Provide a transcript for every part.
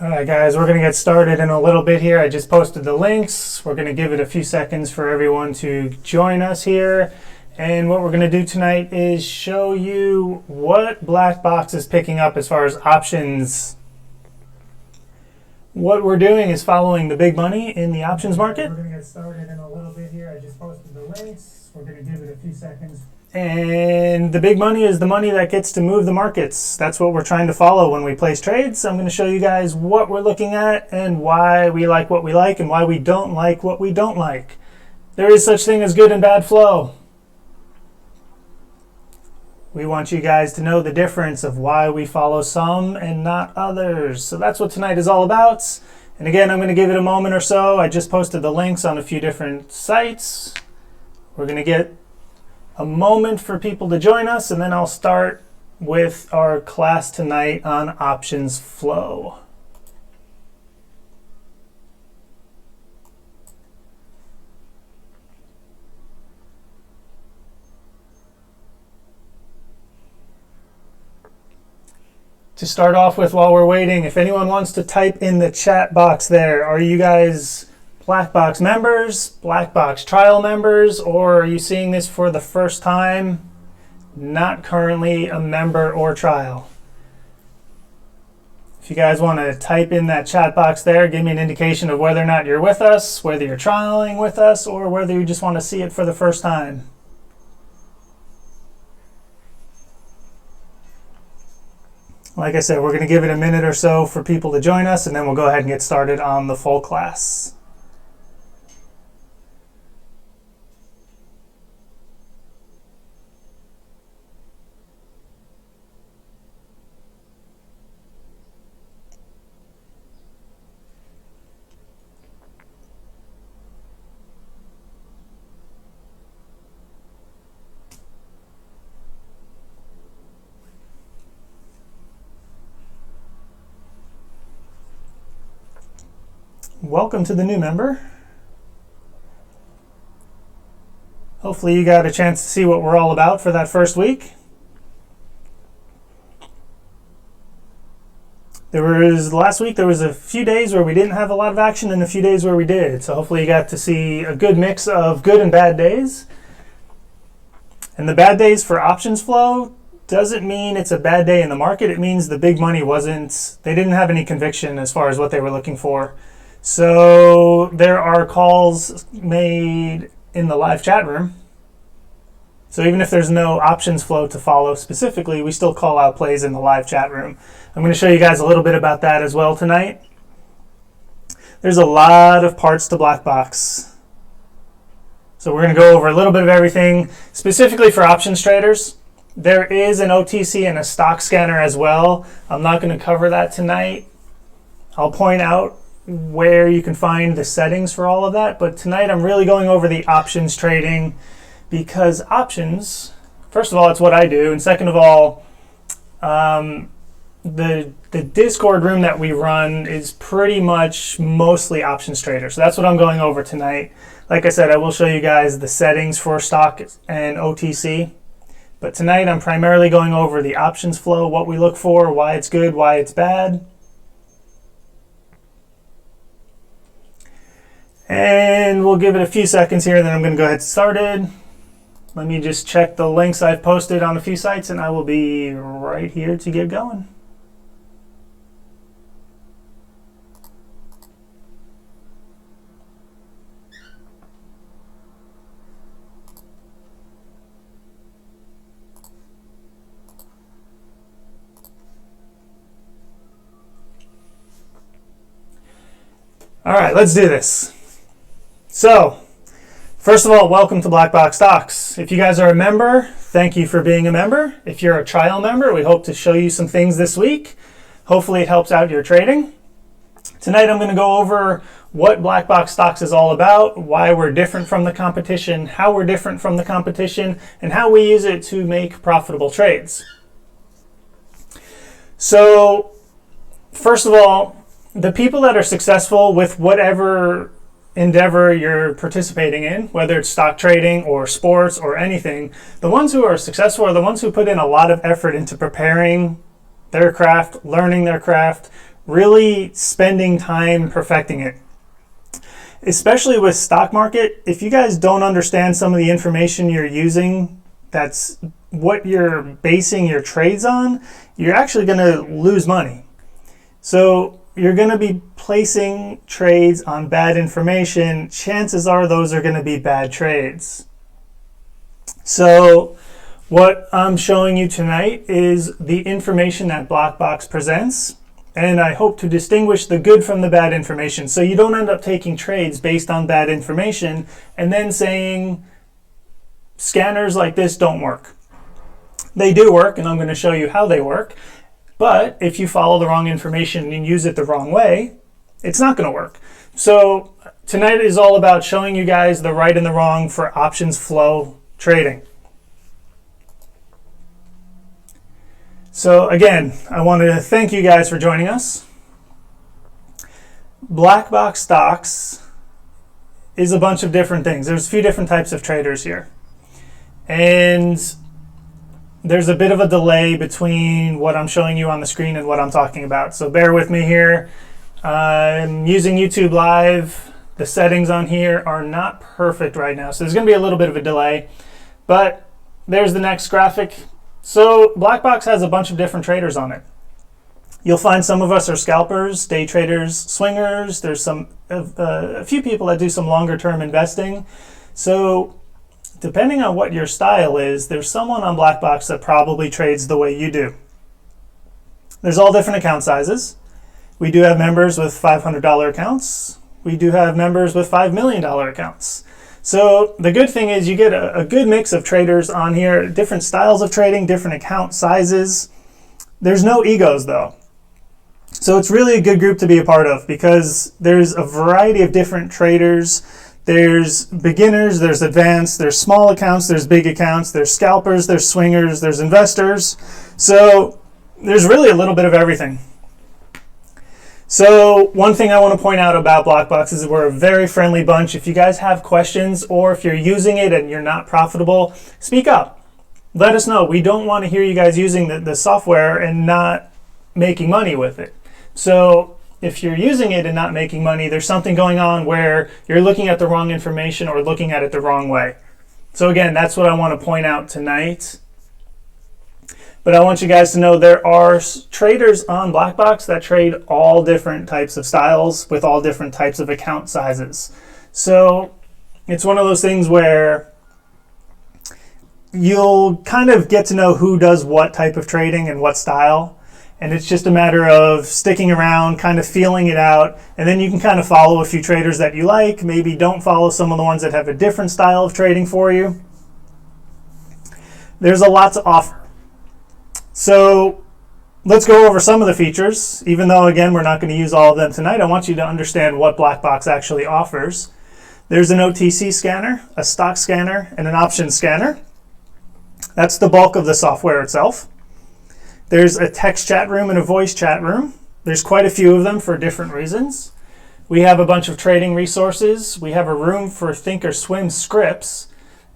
All right, guys, we're going to get started in a little bit here. I just posted the links. We're going to give it a few seconds for everyone to join us here. And what we're going to do tonight is show you what Blackbox is picking up as far as options. What we're doing is following the big money in the options market. We're going to get started in a little bit here. I just posted the links. We're going to give it a few seconds. And the big money is the money that gets to move the markets. That's what we're trying to follow when we place trades. I'm going to show you guys what we're looking at and why we like what we like and why we don't like what we don't like. There is such thing as good and bad flow. We want you guys to know the difference of why we follow some and not others. So that's what tonight is all about. And again, I'm going to give it a moment or so. I just posted the links on a few different sites. We're going to get a moment for people to join us, and then I'll start with our class tonight on options flow. To start off with, while we're waiting, if anyone wants to type in the chat box there, are you guys Blackbox members, Blackbox trial members, or are you seeing this for the first time, not currently a member or trial? If you guys want to type in that chat box there, give me an indication of whether or not you're with us, whether you're trialing with us, or whether you just want to see it for the first time. Like I said, we're going to give it a minute or so for people to join us, and then we'll go ahead and get started on the full class. Welcome to the new member. Hopefully you got a chance to see what we're all about for that first week. Last week there was a few days where we didn't have a lot of action and a few days where we did. So hopefully you got to see a good mix of good and bad days. And the bad days for options flow doesn't mean it's a bad day in the market. It means the big money they didn't have any conviction as far as what they were looking for. So there are calls made in the live chat room. So even if there's no options flow to follow specifically, we still call out plays in the live chat room. I'm going to show you guys a little bit about that as well tonight. There's a lot of parts to Blackbox. So we're going to go over a little bit of everything, specifically for options traders. There is an OTC and a stock scanner as well. I'm not going to cover that tonight. I'll point out where you can find the settings for all of that, but tonight I'm really going over the options trading, because options, first of all, it's what I do, and second of all, the Discord room that we run is pretty much mostly options traders. So that's what I'm going over tonight. Like I said, I will show you guys the settings for stock and OTC, but tonight I'm primarily going over the options flow, what we look for, why it's good, why it's bad. And we'll give it a few seconds here, then I'm going to go ahead and get started. Let me just check the links I've posted on a few sites, and I will be right here to get going. All right, let's do this. So, first of all, welcome to Blackbox Stocks. If you guys are a member, thank you for being a member. If you're a trial member, we hope to show you some things this week. Hopefully it helps out your trading. Tonight I'm going to go over what Blackbox Stocks is all about, why we're different from the competition, how we're different from the competition, and how we use it to make profitable trades. So, first of all, the people that are successful with whatever endeavor you're participating in, whether it's stock trading or sports or anything, the ones who are successful are the ones who put in a lot of effort into preparing their craft, learning their craft, really spending time perfecting it. Especially with stock market, if you guys don't understand some of the information you're using, that's what you're basing your trades on, you're actually going to lose money. So you're going to be placing trades on bad information. Chances are those are going to be bad trades. So what I'm showing you tonight is the information that Blackbox presents, and I hope to distinguish the good from the bad information, so you don't end up taking trades based on bad information and then saying scanners like this don't work. They do work, and I'm going to show you how they work. But if you follow the wrong information and use it the wrong way, it's not going to work. So tonight is all about showing you guys the right and the wrong for options flow trading. So again, I wanted to thank you guys for joining us. Blackbox Stocks is a bunch of different things. There's a few different types of traders here. And there's a bit of a delay between what I'm showing you on the screen and what I'm talking about. So bear with me here. I'm using YouTube Live. The settings on here are not perfect right now, so there's going to be a little bit of a delay. But there's the next graphic. So Blackbox has a bunch of different traders on it. You'll find some of us are scalpers, day traders, swingers. There's a few people that do some longer term investing. So depending on what your style is, there's someone on Blackbox that probably trades the way you do. There's all different account sizes. We do have members with $500 accounts. We do have members with $5 million accounts. So the good thing is you get a good mix of traders on here, different styles of trading, different account sizes. There's no egos though. So it's really a good group to be a part of because there's a variety of different traders. There's beginners, there's advanced, there's small accounts, there's big accounts, there's scalpers, there's swingers, there's investors. So there's really a little bit of everything. So one thing I want to point out about Blackbox is that we're a very friendly bunch. If you guys have questions or if you're using it and you're not profitable, speak up. Let us know. We don't want to hear you guys using the software and not making money with it. So if you're using it and not making money, there's something going on where you're looking at the wrong information or looking at it the wrong way. So again, that's what I want to point out tonight. But I want you guys to know there are traders on Blackbox that trade all different types of styles with all different types of account sizes. So it's one of those things where you'll kind of get to know who does what type of trading and what style. And it's just a matter of sticking around, kind of feeling it out, and then you can kind of follow a few traders that you like. Maybe don't follow some of the ones that have a different style of trading for you. There's a lot to offer. So let's go over some of the features. Even though, again, we're not going to use all of them tonight, I want you to understand what Blackbox actually offers. There's an OTC scanner, a stock scanner, and an option scanner. That's the bulk of the software itself. There's a text chat room and a voice chat room. There's quite a few of them for different reasons. We have a bunch of trading resources. We have a room for Thinkorswim scripts.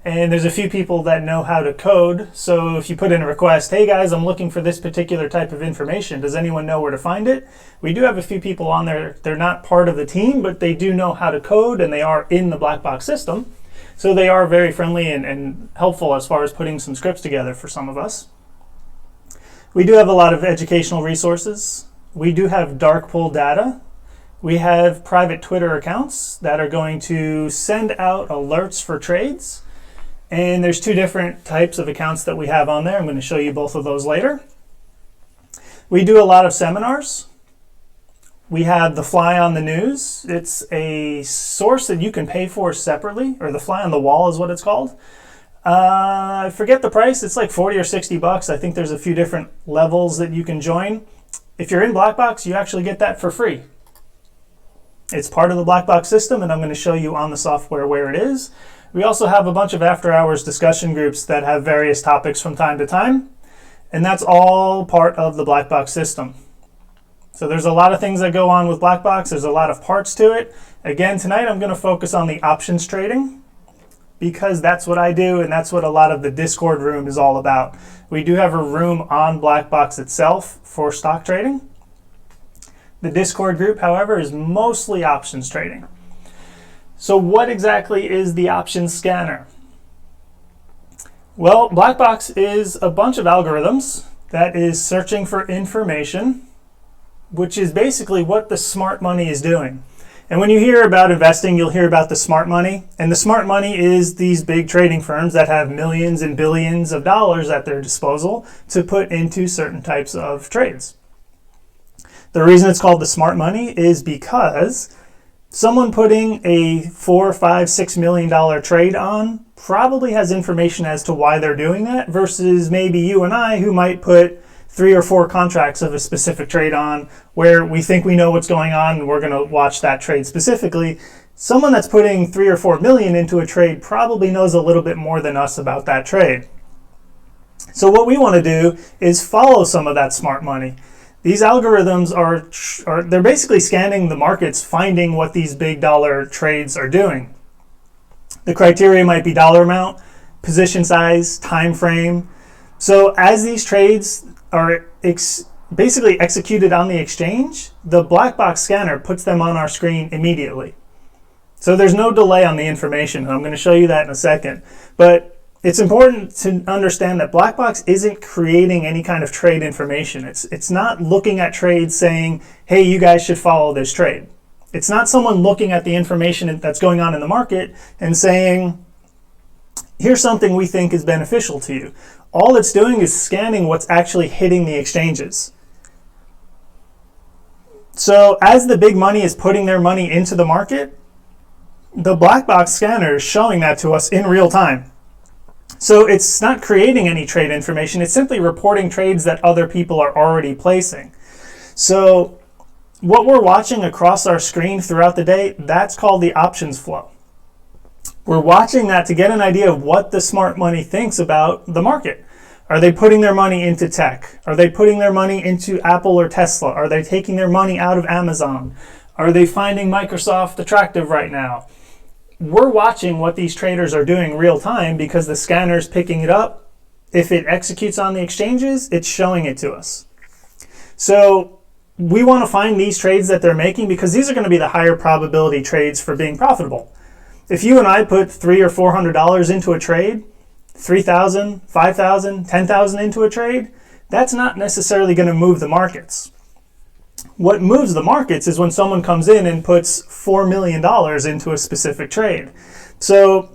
And there's a few people that know how to code. So if you put in a request, hey guys, I'm looking for this particular type of information. Does anyone know where to find it? We do have a few people on there. They're not part of the team, but they do know how to code and they are in the Blackbox system. So they are very friendly and helpful as far as putting some scripts together for some of us. We do have a lot of educational resources. We do have dark pool data. We have private Twitter accounts that are going to send out alerts for trades. And there's two different types of accounts that we have on there. I'm going to show you both of those later. We do a lot of seminars. We have the Fly on the News. It's a source that you can pay for separately, or the Fly on the Wall is what it's called. I forget the price. It's like 40 or 60 bucks. I think there's a few different levels that you can join. If you're in Blackbox, you actually get that for free. It's part of the Blackbox system, and I'm going to show you on the software where it is. We also have a bunch of after-hours discussion groups that have various topics from time to time, and that's all part of the Blackbox system. So there's a lot of things that go on with Blackbox. There's a lot of parts to it. Again, tonight I'm going to focus on the options trading because that's what I do, and that's what a lot of the Discord room is all about. We do have a room on Blackbox itself for stock trading. The Discord group, however, is mostly options trading. So what exactly is the options scanner? Well, Blackbox is a bunch of algorithms that is searching for information, which is basically what the smart money is doing. And when you hear about investing, you'll hear about the smart money. And the smart money is these big trading firms that have millions and billions of dollars at their disposal to put into certain types of trades. The reason it's called the smart money is because someone putting a $4, $5, $6 million trade on probably has information as to why they're doing that versus maybe you and I who might put 3 or 4 contracts of a specific trade on where we think we know what's going on and we're going to watch that trade specifically. Someone that's putting 3 or 4 million into a trade probably knows a little bit more than us about that trade. So what we want to do is follow some of that smart money. These algorithms they're basically scanning the markets, finding what these big dollar trades are doing. The criteria might be dollar amount, position size, time frame. So as these trades are basically executed on the exchange, the Blackbox scanner puts them on our screen immediately. So there's no delay on the information. I'm going to show you that in a second. But it's important to understand that Blackbox isn't creating any kind of trade information. It's not looking at trades saying, hey, you guys should follow this trade. It's not someone looking at the information that's going on in the market and saying, here's something we think is beneficial to you. All it's doing is scanning what's actually hitting the exchanges. So as the big money is putting their money into the market, the Blackbox scanner is showing that to us in real time. So it's not creating any trade information. It's simply reporting trades that other people are already placing. So what we're watching across our screen throughout the day, that's called the options flow. We're watching that to get an idea of what the smart money thinks about the market. Are they putting their money into tech? Are they putting their money into Apple or Tesla? Are they taking their money out of Amazon? Are they finding Microsoft attractive right now? We're watching what these traders are doing real time because the scanner's picking it up. If it executes on the exchanges, it's showing it to us. So we want to find these trades that they're making because these are going to be the higher probability trades for being profitable. If you and I put $300 or $400 into a trade, $3,000, $5,000, $10,000 into a trade, that's not necessarily going to move the markets. What moves the markets is when someone comes in and puts $4 million into a specific trade. So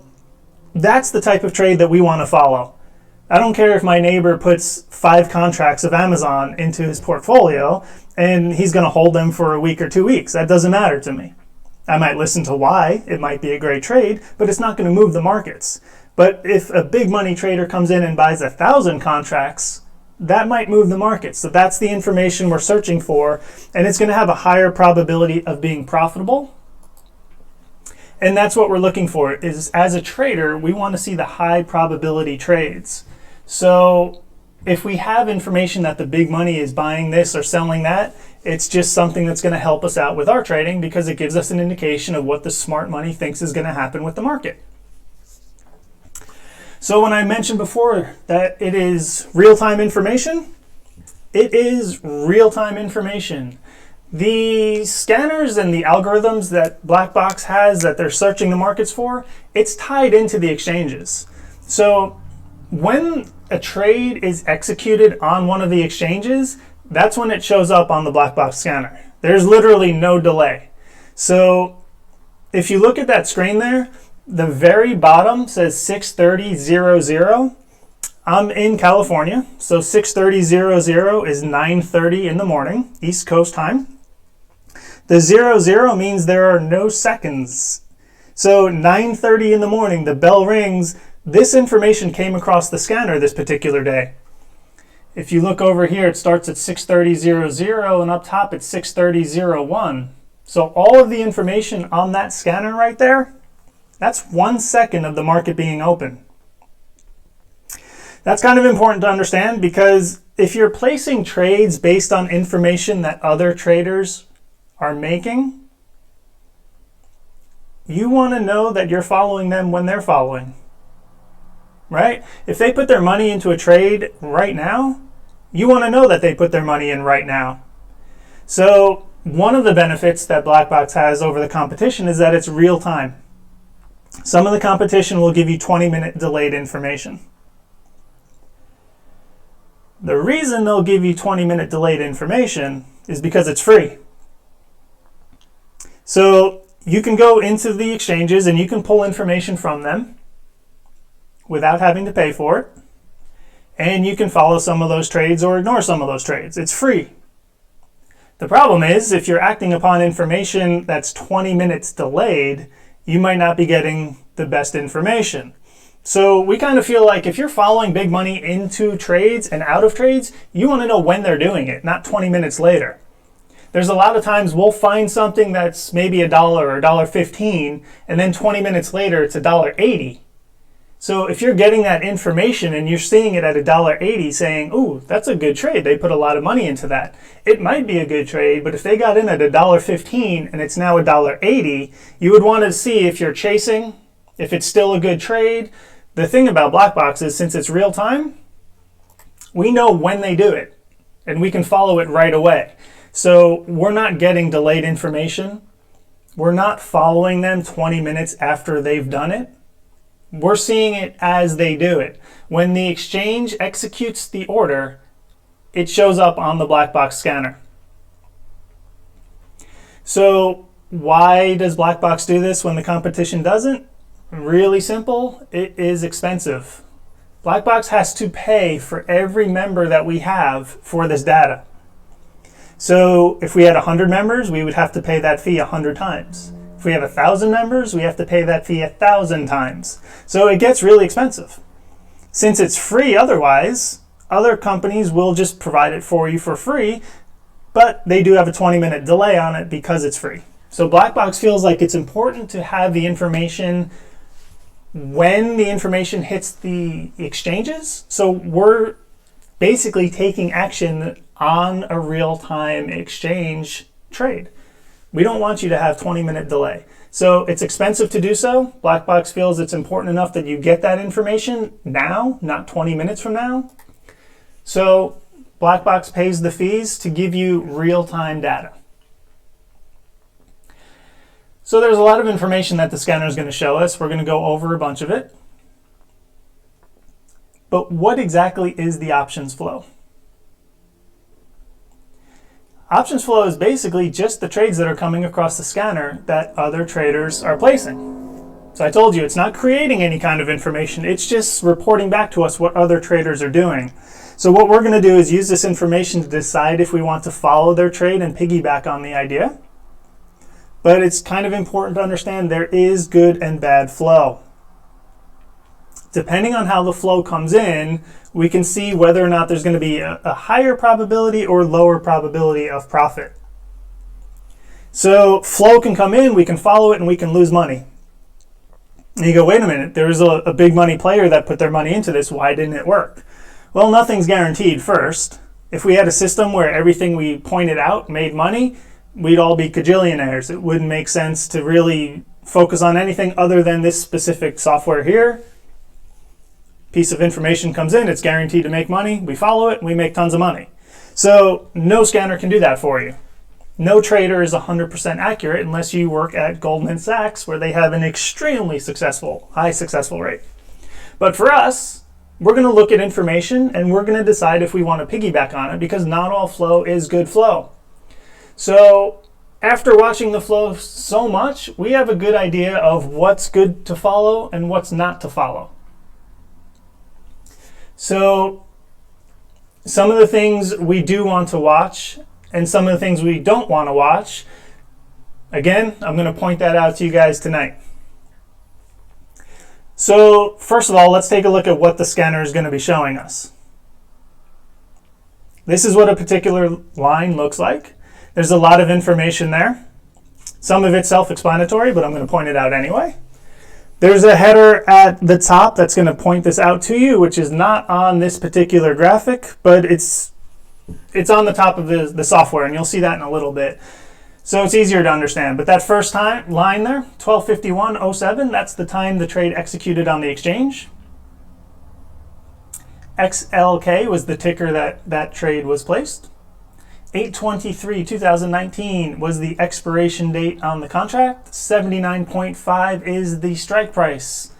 that's the type of trade that we want to follow. I don't care if my neighbor puts 5 contracts of Amazon into his portfolio and he's going to hold them for a week or 2 weeks. That doesn't matter to me. I might listen to why it might be a great trade, but it's not going to move the markets. But if a big money trader comes in and buys 1,000 contracts, that might move the market. So that's the information we're searching for, and it's going to have a higher probability of being profitable. And that's what we're looking for. Is as a trader, we want to see the high probability trades. So if we have information that the big money is buying this or selling that, it's just something that's going to help us out with our trading because it gives us an indication of what the smart money thinks is going to happen with the market. So when I mentioned before that it is real-time information, it is real-time information. The scanners and the algorithms that Blackbox has that they're searching the markets for, it's tied into the exchanges. So when a trade is executed on one of the exchanges, that's when it shows up on the Blackbox scanner. There's literally no delay. So if you look at that screen there, the very bottom says 6:30:00. I'm in California, so 6:30:00 is 9:30 in the morning, East Coast time. The 00 means there are no seconds. So 9:30 in the morning, the bell rings. This information came across the scanner this particular day. If you look over here, it starts at 6:30:00 and up top it's 6:30:01. So all of the information on that scanner right there, that's 1 second of the market being open. That's kind of important to understand because if you're placing trades based on information that other traders are making, you want to know that you're following them when they're following, right? If they put their money into a trade right now, you want to know that they put their money in right now. So one of the benefits that Blackbox has over the competition is that it's real time. Some of the competition will give you 20-minute delayed information. The reason they'll give you 20-minute delayed information is because it's free. So you can go into the exchanges and you can pull information from them without having to pay for it. And you can follow some of those trades or ignore some of those trades. It's free. The problem is if you're acting upon information that's 20 minutes delayed, you might not be getting the best information. So we kind of feel like if you're following big money into trades and out of trades, you want to know when they're doing it, not 20 minutes later. There's a lot of times we'll find something that's maybe $1 or $1.15, and then 20 minutes later it's $1.80. So if you're getting that information and you're seeing it at $1.80 saying, ooh, that's a good trade, they put a lot of money into that. It might be a good trade, but if they got in at $1.15 and it's now $1.80, you would want to see if you're chasing, if it's still a good trade. The thing about Blackbox is since it's real time, we know when they do it and we can follow it right away. So we're not getting delayed information. We're not following them 20 minutes after they've done it. We're seeing it as they do it. When the exchange executes the order, it shows up on the Blackbox scanner. So why does Blackbox do this when the competition doesn't? Really simple, it is expensive. Blackbox has to pay for every member that we have for this data. So if we had 100 members, we would have to pay that fee 100 times. If we have 1,000 members, we have to pay that fee 1,000 times. So it gets really expensive. Since it's free otherwise, other companies will just provide it for you for free, but they do have a 20-minute delay on it because it's free. So Blackbox feels like it's important to have the information when the information hits the exchanges. So we're basically taking action on a real-time exchange trade. We don't want you to have 20-minute delay. So it's expensive to do so. Blackbox feels it's important enough that you get that information now, not 20 minutes from now. So Blackbox pays the fees to give you real-time data. So there's a lot of information that the scanner is going to show us. We're going to go over a bunch of it. But what exactly is the options flow? Options flow is basically just the trades that are coming across the scanner that other traders are placing. So I told you, it's not creating any kind of information. It's just reporting back to us what other traders are doing. So what we're going to do is use this information to decide if we want to follow their trade and piggyback on the idea. But it's kind of important to understand there is good and bad flow. Depending on how the flow comes in, we can see whether or not there's going to be a higher probability or lower probability of profit. So flow can come in, we can follow it, and we can lose money. And you go, wait a minute, there was a big money player that put their money into this. Why didn't it work? Well, nothing's guaranteed first. If we had a system where everything we pointed out made money, we'd all be cajillionaires. It wouldn't make sense to really focus on anything other than this specific software here. Piece of information comes in, it's guaranteed to make money. We follow it, we make tons of money. So no scanner can do that for you. No trader is 100% accurate unless you work at Goldman Sachs, where they have an extremely successful, high successful rate. But for us, we're going to look at information and we're going to decide if we want to piggyback on it, because not all flow is good flow. So after watching the flow so much, we have a good idea of what's good to follow and what's not to follow. So some of the things we do want to watch and some of the things we don't want to watch, again, I'm going to point that out to you guys tonight. So first of all, let's take a look at what the scanner is going to be showing us. This is what a particular line looks like. There's a lot of information there. Some of it's self-explanatory, but I'm going to point it out anyway. There's a header at the top that's going to point this out to you, which is not on this particular graphic, but it's on the top of the software, and you'll see that in a little bit. So it's easier to understand. But that first line there, 12:51:07, that's the time the trade executed on the exchange. XLK was the ticker that trade was placed. 8/23/2019 was the expiration date on the contract. 79.5 is the strike price.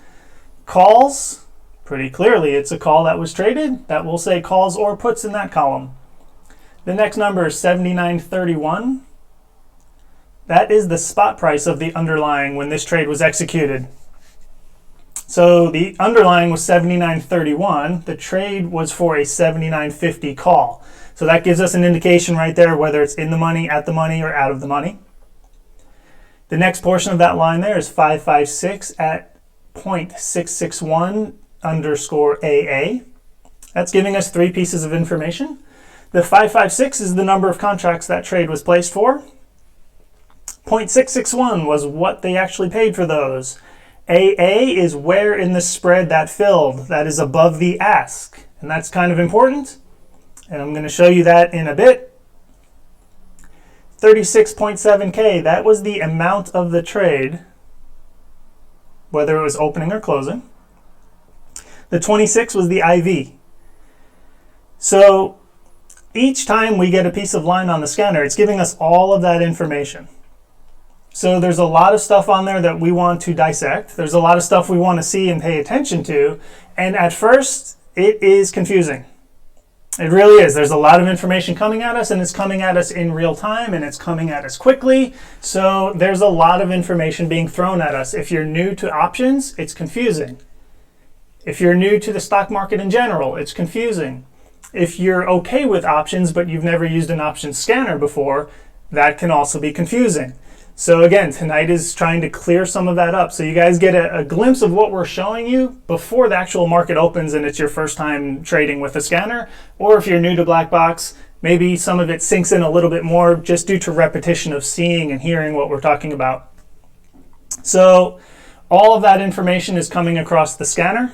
Calls, pretty clearly it's a call that was traded. That will say calls or puts in that column. The next number is 79.31. That is the spot price of the underlying when this trade was executed. So the underlying was 79.31. The trade was for a 79.50 call. So that gives us an indication right there whether it's in the money, at the money, or out of the money. The next portion of that line there is 556 at 0.661_AA. That's giving us 3 pieces of information. The 556 is the number of contracts that trade was placed for. 0.661 was what they actually paid for those. AA is where in the spread that filled. That is above the ask. And that's kind of important. And I'm going to show you that in a bit. 36.7K, that was the amount of the trade, whether it was opening or closing. The 26 was the IV. So each time we get a piece of line on the scanner, it's giving us all of that information. So there's a lot of stuff on there that we want to dissect. There's a lot of stuff we want to see and pay attention to. And at first, it is confusing. It really is. There's a lot of information coming at us, and it's coming at us in real time, and it's coming at us quickly. So there's a lot of information being thrown at us. If you're new to options, it's confusing. If you're new to the stock market in general, it's confusing. If you're okay with options, but you've never used an options scanner before, that can also be confusing. So again, tonight is trying to clear some of that up so you guys get a glimpse of what we're showing you before the actual market opens and it's your first time trading with a scanner. Or if you're new to Blackbox, maybe some of it sinks in a little bit more just due to repetition of seeing and hearing what we're talking about. So all of that information is coming across the scanner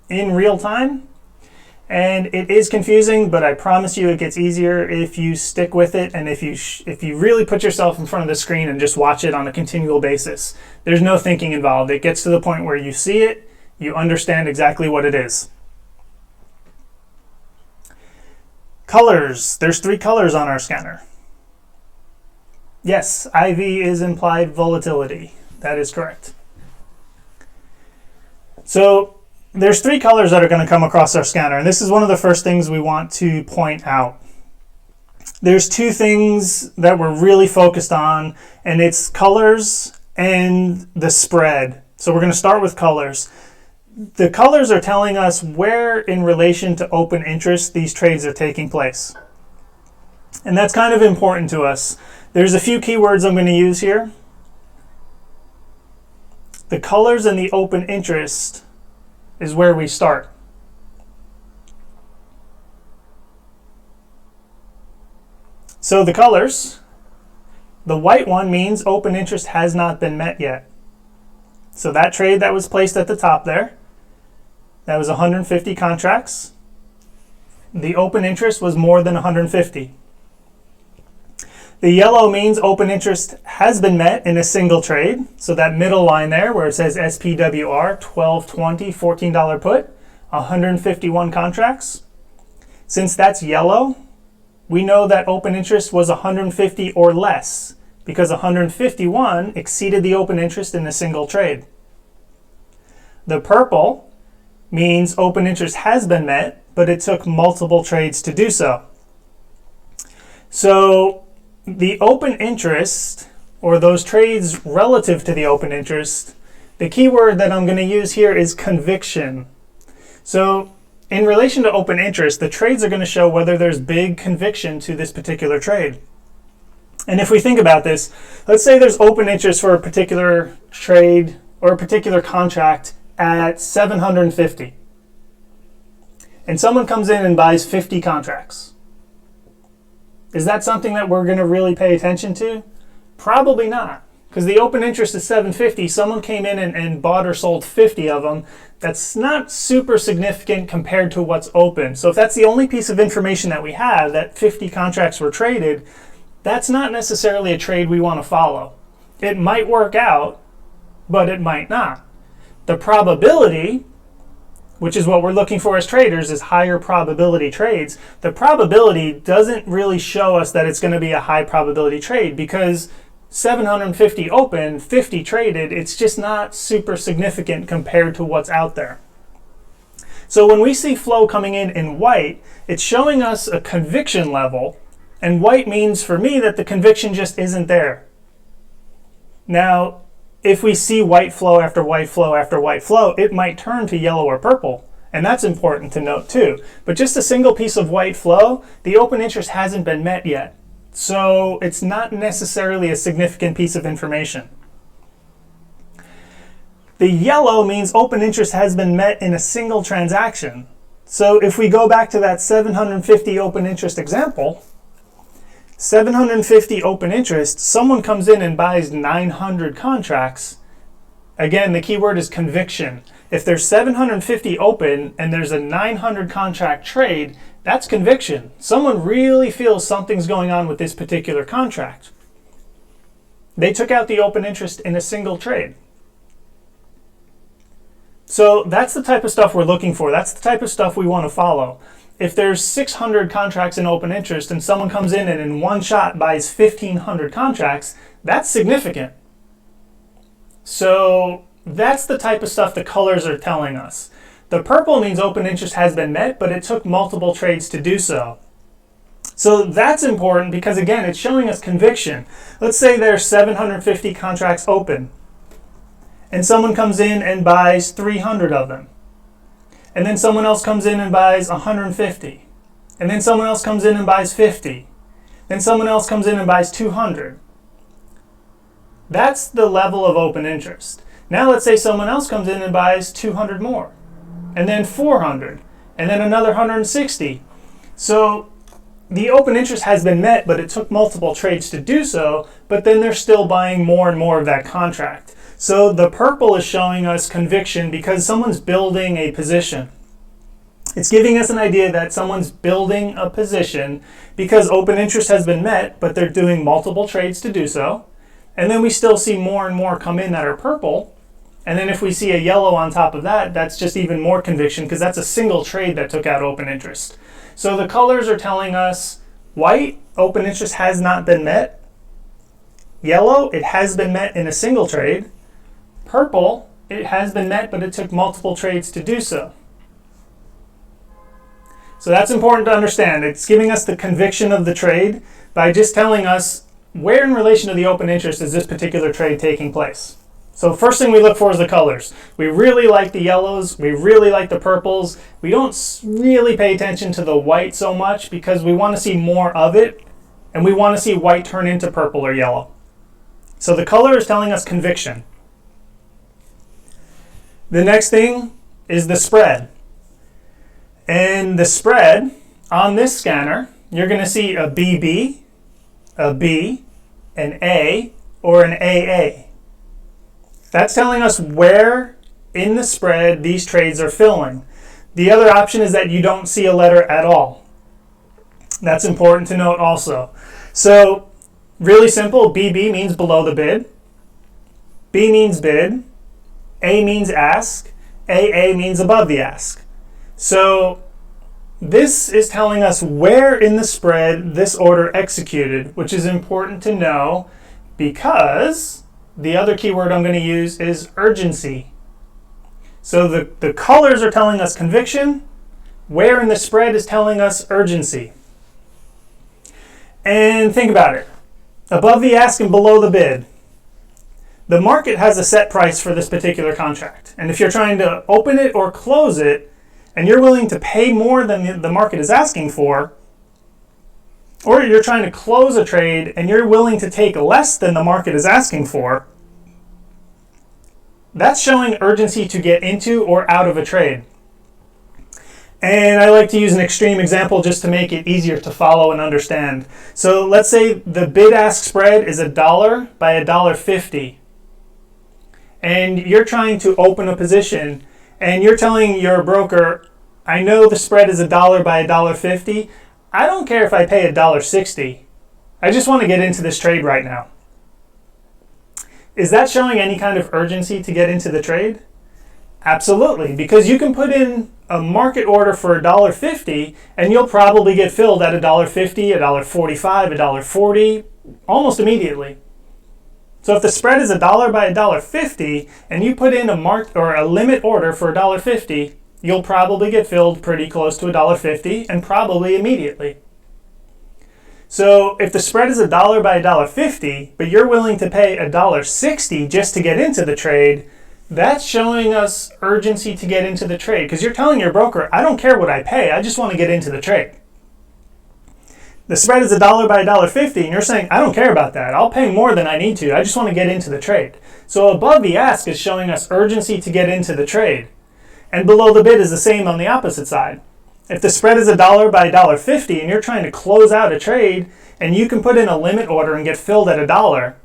in real time. And it is confusing, but I promise you it gets easier if you stick with it and if you really put yourself in front of the screen and just watch it on a continual basis. There's no thinking involved. It gets to the point where you see it, you understand exactly what it is. Colors. There's 3 colors on our scanner. Yes, IV is implied volatility. That is correct. So there's 3 colors that are going to come across our scanner, and this is one of the first things we want to point out. there's two things that we're really focused on, and it's colors and the spread. So we're going to start with colors. The colors are telling us where in relation to open interest these trades are taking place. And that's kind of important to us. There's a few keywords I'm going to use here. The colors and the open interest is where we start. So the colors, the white one means open interest has not been met yet. So that trade that was placed at the top there, that was 150 contracts. The open interest was more than 150. The yellow means open interest has been met in a single trade. So that middle line there where it says SPWR 1220 $14 put, 151 contracts. Since that's yellow, we know that open interest was 150 or less because 151 exceeded the open interest in a single trade. The purple means open interest has been met, but it took multiple trades to do so. So the open interest, or those trades relative to the open interest, the keyword that I'm going to use here is conviction. So in relation to open interest, the trades are going to show whether there's big conviction to this particular trade. And if we think about this, let's say there's open interest for a particular trade or a particular contract at 750. And someone comes in and buys 50 contracts. Is that something that we're going to really pay attention to? Probably not. Because the open interest is 750. Someone came in and bought or sold 50 of them. That's not super significant compared to what's open. So if that's the only piece of information that we have, that 50 contracts were traded, that's not necessarily a trade we want to follow. It might work out, but it might not. The probability, which is what we're looking for as traders, is higher probability trades. The probability doesn't really show us that it's going to be a high probability trade because 750 open, 50 traded, it's just not super significant compared to what's out there. So when we see flow coming in white, it's showing us a conviction level, and white means for me that the conviction just isn't there. Now, if we see white flow after white flow after white flow, it might turn to yellow or purple. And that's important to note too. But just a single piece of white flow, the open interest hasn't been met yet. So it's not necessarily a significant piece of information. The yellow means open interest has been met in a single transaction. So if we go back to that 750 open interest example, 750 open interest, someone comes in and buys 900 contracts. Again, the keyword is conviction. If there's 750 open and there's a 900 contract trade, that's conviction. Someone really feels something's going on with this particular contract. They took out the open interest in a single trade. So that's the type of stuff we're looking for. That's the type of stuff we want to follow. If there's 600 contracts in open interest and someone comes in and in one shot buys 1,500 contracts, that's significant. So that's the type of stuff the colors are telling us. The purple means open interest has been met, but it took multiple trades to do so. So that's important because, again, it's showing us conviction. Let's say there's 750 contracts open, and someone comes in and buys 300 of them. And then someone else comes in and buys 150. And then someone else comes in and buys 50. Then someone else comes in and buys 200. That's the level of open interest. Now let's say someone else comes in and buys 200 more. And then 400. And then another 160. So the open interest has been met, but it took multiple trades to do so. But then they're still buying more and more of that contract. So the purple is showing us conviction because someone's building a position. It's giving us an idea that someone's building a position because open interest has been met, but they're doing multiple trades to do so. And then we still see more and more come in that are purple. And then if we see a yellow on top of that, that's just even more conviction because that's a single trade that took out open interest. So the colors are telling us white, open interest has not been met. Yellow, it has been met in a single trade. Purple, it has been met, but it took multiple trades to do so. So that's important to understand. It's giving us the conviction of the trade by just telling us where in relation to the open interest is this particular trade taking place. So first thing we look for is the colors. We really like the yellows. We really like the purples. We don't really pay attention to the white so much because we want to see more of it, and we want to see white turn into purple or yellow. So the color is telling us conviction. The next thing is the spread. And the spread on this scanner, you're going to see a BB, a B, an A, or an AA. That's telling us where in the spread these trades are filling. The other option is that you don't see a letter at all. That's important to note also. So really simple, BB means below the bid, B means bid, A means ask, AA means above the ask. So this is telling us where in the spread this order executed, which is important to know because the other keyword I'm going to use is urgency. So the colors are telling us conviction, where in the spread is telling us urgency. And think about it. Above the ask and below the bid. The market has a set price for this particular contract. And if you're trying to open it or close it, and you're willing to pay more than the market is asking for, or you're trying to close a trade and you're willing to take less than the market is asking for, that's showing urgency to get into or out of a trade. And I like to use an extreme example just to make it easier to follow and understand. So let's say the bid-ask spread is $1 by $1.50. And you're trying to open a position and you're telling your broker, I know the spread is $1 by $1.50. I don't care if I pay $1.60. I just want to get into this trade right now. Is that showing any kind of urgency to get into the trade? Absolutely, because you can put in a market order for $1.50 and you'll probably get filled at $1.50, $1.45, $1.40 almost immediately. So if the spread is $1 by $1.50 and you put in a limit order for $1.50, you'll probably get filled pretty close to $1.50 and probably immediately. So if the spread is $1 by $1.50, but you're willing to pay $1.60 just to get into the trade, that's showing us urgency to get into the trade because you're telling your broker, I don't care what I pay, I just want to get into the trade. The spread is $1 by $1.50 and you're saying, I don't care about that. I'll pay more than I need to. I just want to get into the trade. So above the ask is showing us urgency to get into the trade. And below the bid is the same on the opposite side. If the spread is $1 by $1.50 and you're trying to close out a trade and you can put in a limit order and get filled at $1,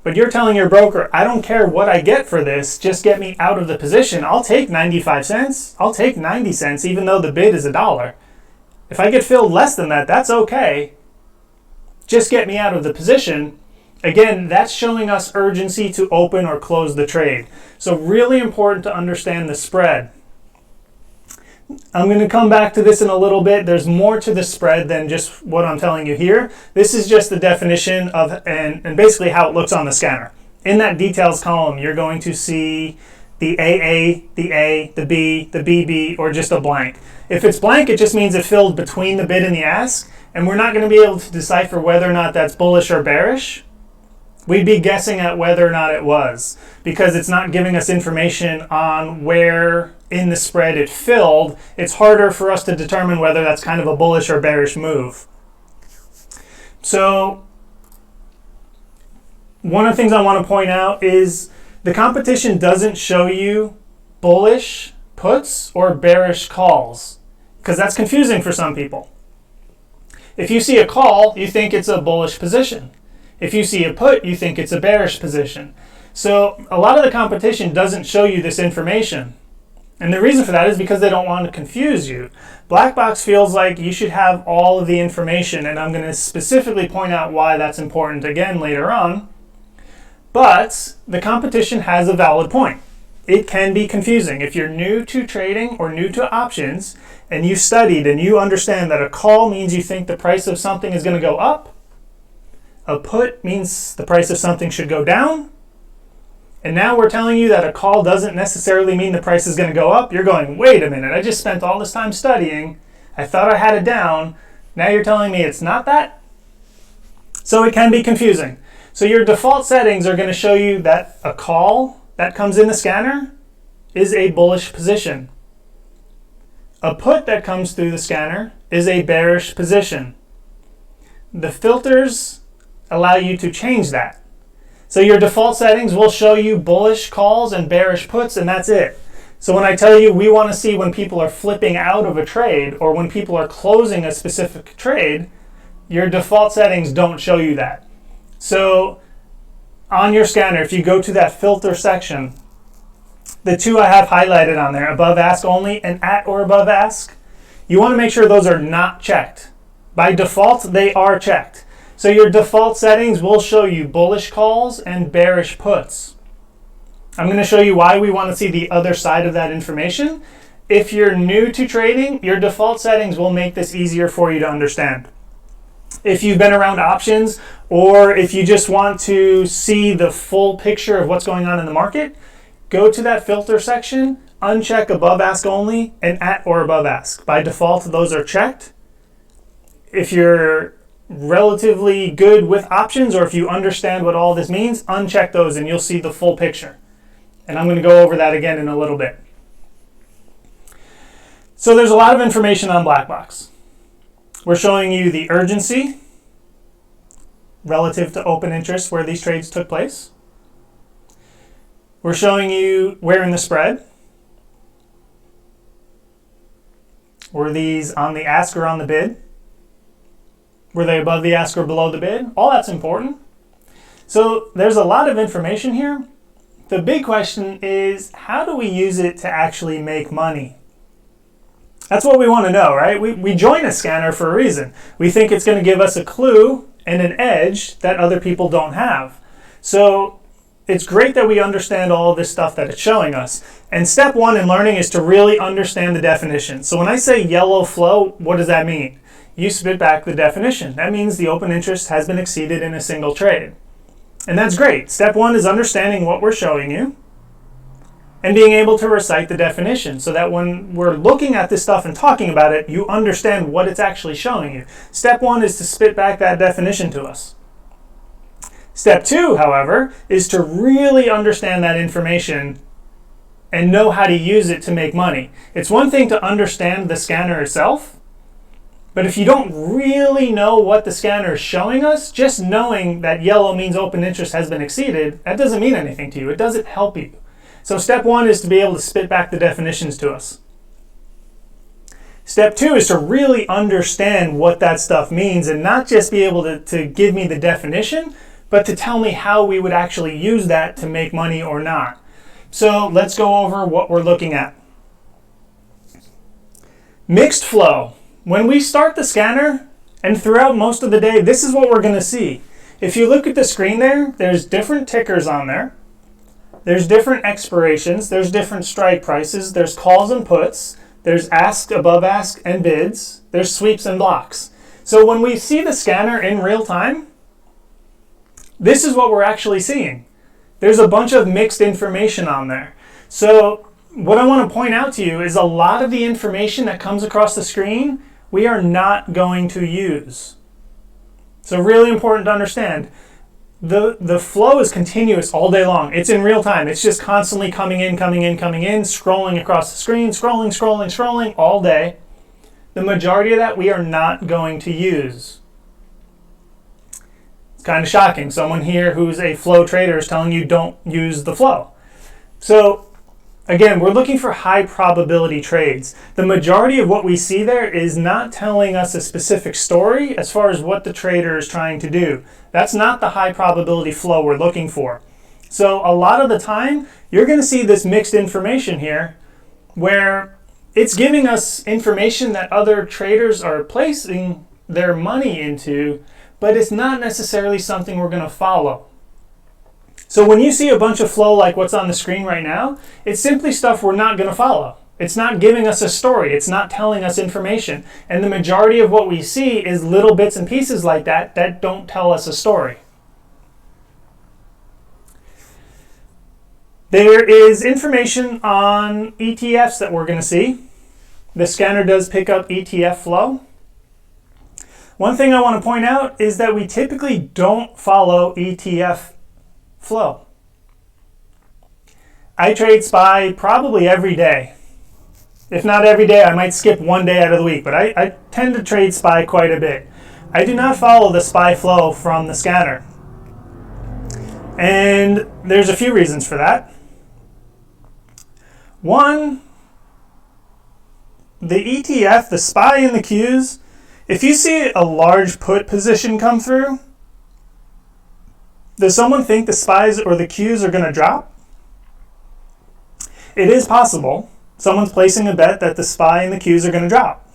but you're telling your broker, I don't care what I get for this, just get me out of the position. I'll take 95 cents. I'll take 90 cents even though the bid is $1. If I get filled less than that, that's okay. Just get me out of the position. Again, that's showing us urgency to open or close the trade. So really important to understand the spread. I'm going to come back to this in a little bit. There's more to the spread than just what I'm telling you here. This is just the definition of and basically how it looks on the scanner. In that details column, you're going to see the AA, the A, the B, the BB, or just a blank. If it's blank, it just means it filled between the bid and the ask, and we're not going to be able to decipher whether or not that's bullish or bearish. We'd be guessing at whether or not it was, because it's not giving us information on where in the spread it filled. It's harder for us to determine whether that's kind of a bullish or bearish move. So one of the things I want to point out is the competition doesn't show you bullish puts or bearish calls, because that's confusing for some people. If you see a call, you think it's a bullish position. If you see a put, you think it's a bearish position. So a lot of the competition doesn't show you this information. And the reason for that is because they don't want to confuse you. Blackbox feels like you should have all of the information, and I'm going to specifically point out why that's important again later on. But the competition has a valid point. It can be confusing. If you're new to trading or new to options, and you studied and you understand that a call means you think the price of something is going to go up, a put means the price of something should go down, and now we're telling you that a call doesn't necessarily mean the price is going to go up, you're going, wait a minute, I just spent all this time studying. I thought I had it down. Now you're telling me it's not that? So it can be confusing. So your default settings are going to show you that a call that comes in the scanner is a bullish position. A put that comes through the scanner is a bearish position. The filters allow you to change that. So your default settings will show you bullish calls and bearish puts, and that's it. So when I tell you we want to see when people are flipping out of a trade or when people are closing a specific trade, your default settings don't show you that. So on your scanner, if you go to that filter section, the two I have highlighted on there, above ask only and at or above ask, you want to make sure those are not checked. By default, they are checked. So your default settings will show you bullish calls and bearish puts. I'm going to show you why we want to see the other side of that information. If you're new to trading, your default settings will make this easier for you to understand. If you've been around options, or if you just want to see the full picture of what's going on in the market, go to that filter section, uncheck above ask only and at or above ask. By default, those are checked. If you're relatively good with options, or if you understand what all this means, uncheck those and you'll see the full picture. And I'm going to go over that again in a little bit. So there's a lot of information on Blackbox. We're showing you the urgency relative to open interest where these trades took place. We're showing you where in the spread. Were these on the ask or on the bid? Were they above the ask or below the bid? All that's important. So there's a lot of information here. The big question is, how do we use it to actually make money? That's what we want to know, right? We join a scanner for a reason. We think it's going to give us a clue and an edge that other people don't have. So it's great that we understand all of this stuff that it's showing us. And step one in learning is to really understand the definition. So when I say yellow flow, what does that mean? You spit back the definition. That means the open interest has been exceeded in a single trade. And that's great. Step one is understanding what we're showing you and being able to recite the definition so that when we're looking at this stuff and talking about it, you understand what it's actually showing you. Step one is to spit back that definition to us. Step two, however, is to really understand that information and know how to use it to make money. It's one thing to understand the scanner itself, but if you don't really know what the scanner is showing us, just knowing that yellow means open interest has been exceeded, that doesn't mean anything to you. It doesn't help you. So step one is to be able to spit back the definitions to us. Step two is to really understand what that stuff means and not just be able to give me the definition, but to tell me how we would actually use that to make money or not. So let's go over what we're looking at. Mixed flow. When we start the scanner and throughout most of the day, this is what we're going to see. If you look at the screen there, there's different tickers on there. There's different expirations. There's different strike prices. There's calls and puts. There's ask, above ask, and bids. There's sweeps and blocks. So when we see the scanner in real time, this is what we're actually seeing. There's a bunch of mixed information on there. So what I want to point out to you is a lot of the information that comes across the screen we are not going to use. So really important to understand. The flow is continuous all day long. It's in real time. It's just constantly coming in, scrolling across the screen, scrolling all day. The majority of that we are not going to use. It's kind of shocking. Someone here who's a flow trader is telling you don't use the flow. So again, we're looking for high probability trades. The majority of what we see there is not telling us a specific story as far as what the trader is trying to do. That's not the high probability flow we're looking for. So a lot of the time, you're going to see this mixed information here where it's giving us information that other traders are placing their money into, but it's not necessarily something we're going to follow. So when you see a bunch of flow like what's on the screen right now, it's simply stuff we're not going to follow. It's not giving us a story. It's not telling us information. And the majority of what we see is little bits and pieces like that that don't tell us a story. There is information on ETFs that we're going to see. the scanner does pick up ETF flow. One thing I want to point out is that we typically don't follow ETF flow. I trade SPY probably every day. If not every day, I might skip one day out of the week, but I tend to trade SPY quite a bit. I do not follow the SPY flow from the scanner. And there's a few reasons for that. One, the ETF, the SPY and the Qs, if you see a large put position come through, does someone think the SPYs or the Qs are going to drop? It is possible. Someone's placing a bet that the SPY and the Qs are going to drop.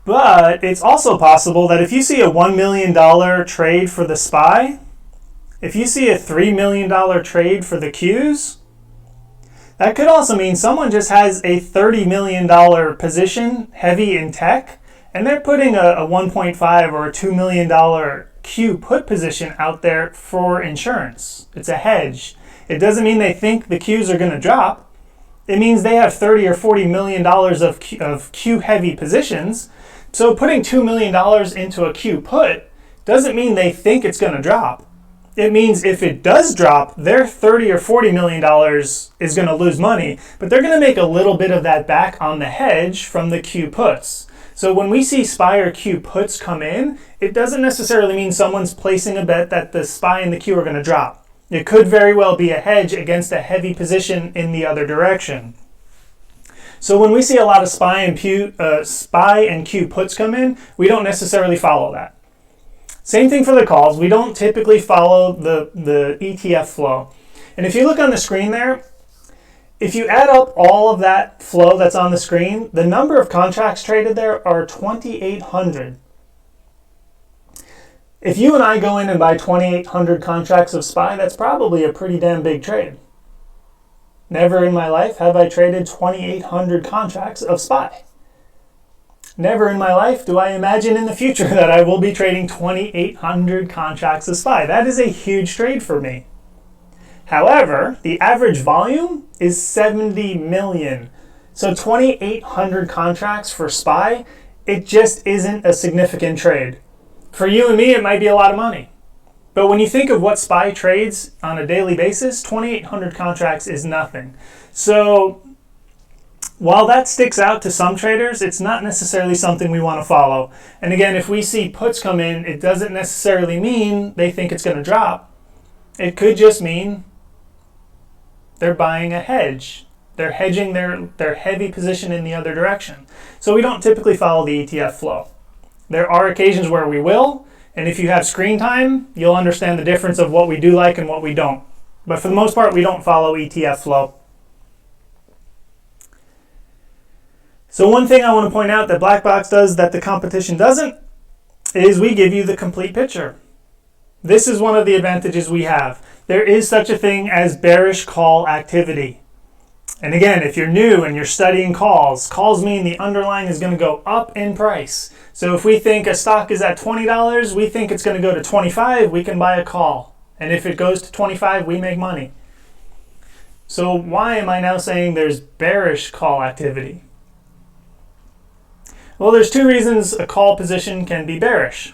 But it's also possible that if you see a $1 million trade for the SPY, if you see a $3 million trade for the Qs, that could also mean someone just has a $30 million position heavy in tech, and they're putting a $1.5 or a $2 million Q put position out there for insurance. It's a hedge. It doesn't mean they think the Qs are going to drop. It means they have $30 or $40 million of Q heavy positions. So putting $2 million into a Q put doesn't mean they think it's going to drop. It means if it does drop, their $30 or $40 million is going to lose money, but they're going to make a little bit of that back on the hedge from the Q puts. So when we see SPY or Q puts come in, it doesn't necessarily mean someone's placing a bet that the SPY and the Q are going to drop. It could very well be a hedge against a heavy position in the other direction. So when we see a lot of SPY and Q puts come in, we don't necessarily follow that. Same thing for the calls. We don't typically follow the ETF flow. And if you look on the screen there, if you add up all of that flow that's on the screen, the number of contracts traded there are 2,800. If you and I go in and buy 2,800 contracts of SPY, that's probably a pretty damn big trade. Never in my life have I traded 2,800 contracts of SPY. Never in my life do I imagine in the future that I will be trading 2,800 contracts of SPY. That is a huge trade for me. However, the average volume is 70 million. So 2,800 contracts for SPY, it just isn't a significant trade. For you and me, it might be a lot of money. But when you think of what SPY trades on a daily basis, 2,800 contracts is nothing. So while that sticks out to some traders, it's not necessarily something we want to follow. And again, if we see puts come in, it doesn't necessarily mean they think it's going to drop. It could just mean they're buying a hedge. They're hedging their heavy position in the other direction. So we don't typically follow the ETF flow. There are occasions where we will, and if you have screen time, you'll understand the difference of what we do like and what we don't. But for the most part, we don't follow ETF flow. So one thing I want to point out that Blackbox does that the competition doesn't is we give you the complete picture. This is one of the advantages we have. There is such a thing as bearish call activity. And again, if you're new and you're studying calls, calls mean the underlying is going to go up in price. So if we think a stock is at $20, we think it's going to go to $25, we can buy a call. And if it goes to $25, we make money. So why am I now saying there's bearish call activity? Well, there's two reasons a call position can be bearish.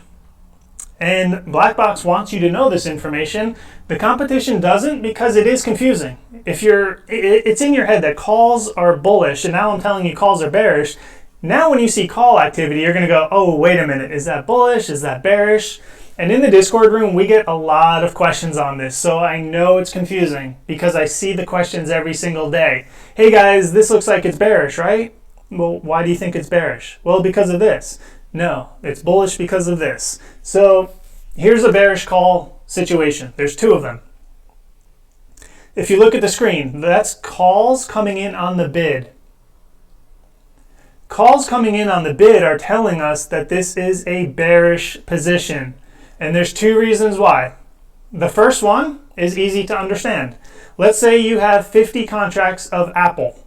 And Blackbox wants you to know this information. The competition doesn't because it is confusing. It's in your head that calls are bullish, and now I'm telling you calls are bearish. Now when you see call activity, you're going to go, oh, wait a minute, is that bullish? Is that bearish? And in the Discord room, we get a lot of questions on this, so I know it's confusing because I see the questions every single day. Hey guys, this looks like it's bearish, right? Well, why do you think it's bearish? Well, because of this. No, it's bullish because of this. So here's a bearish call situation. There's two of them. If you look at the screen, that's calls coming in on the bid. Calls coming in on the bid are telling us that this is a bearish position. And there's two reasons why. The first one is easy to understand. Let's say you have 50 contracts of Apple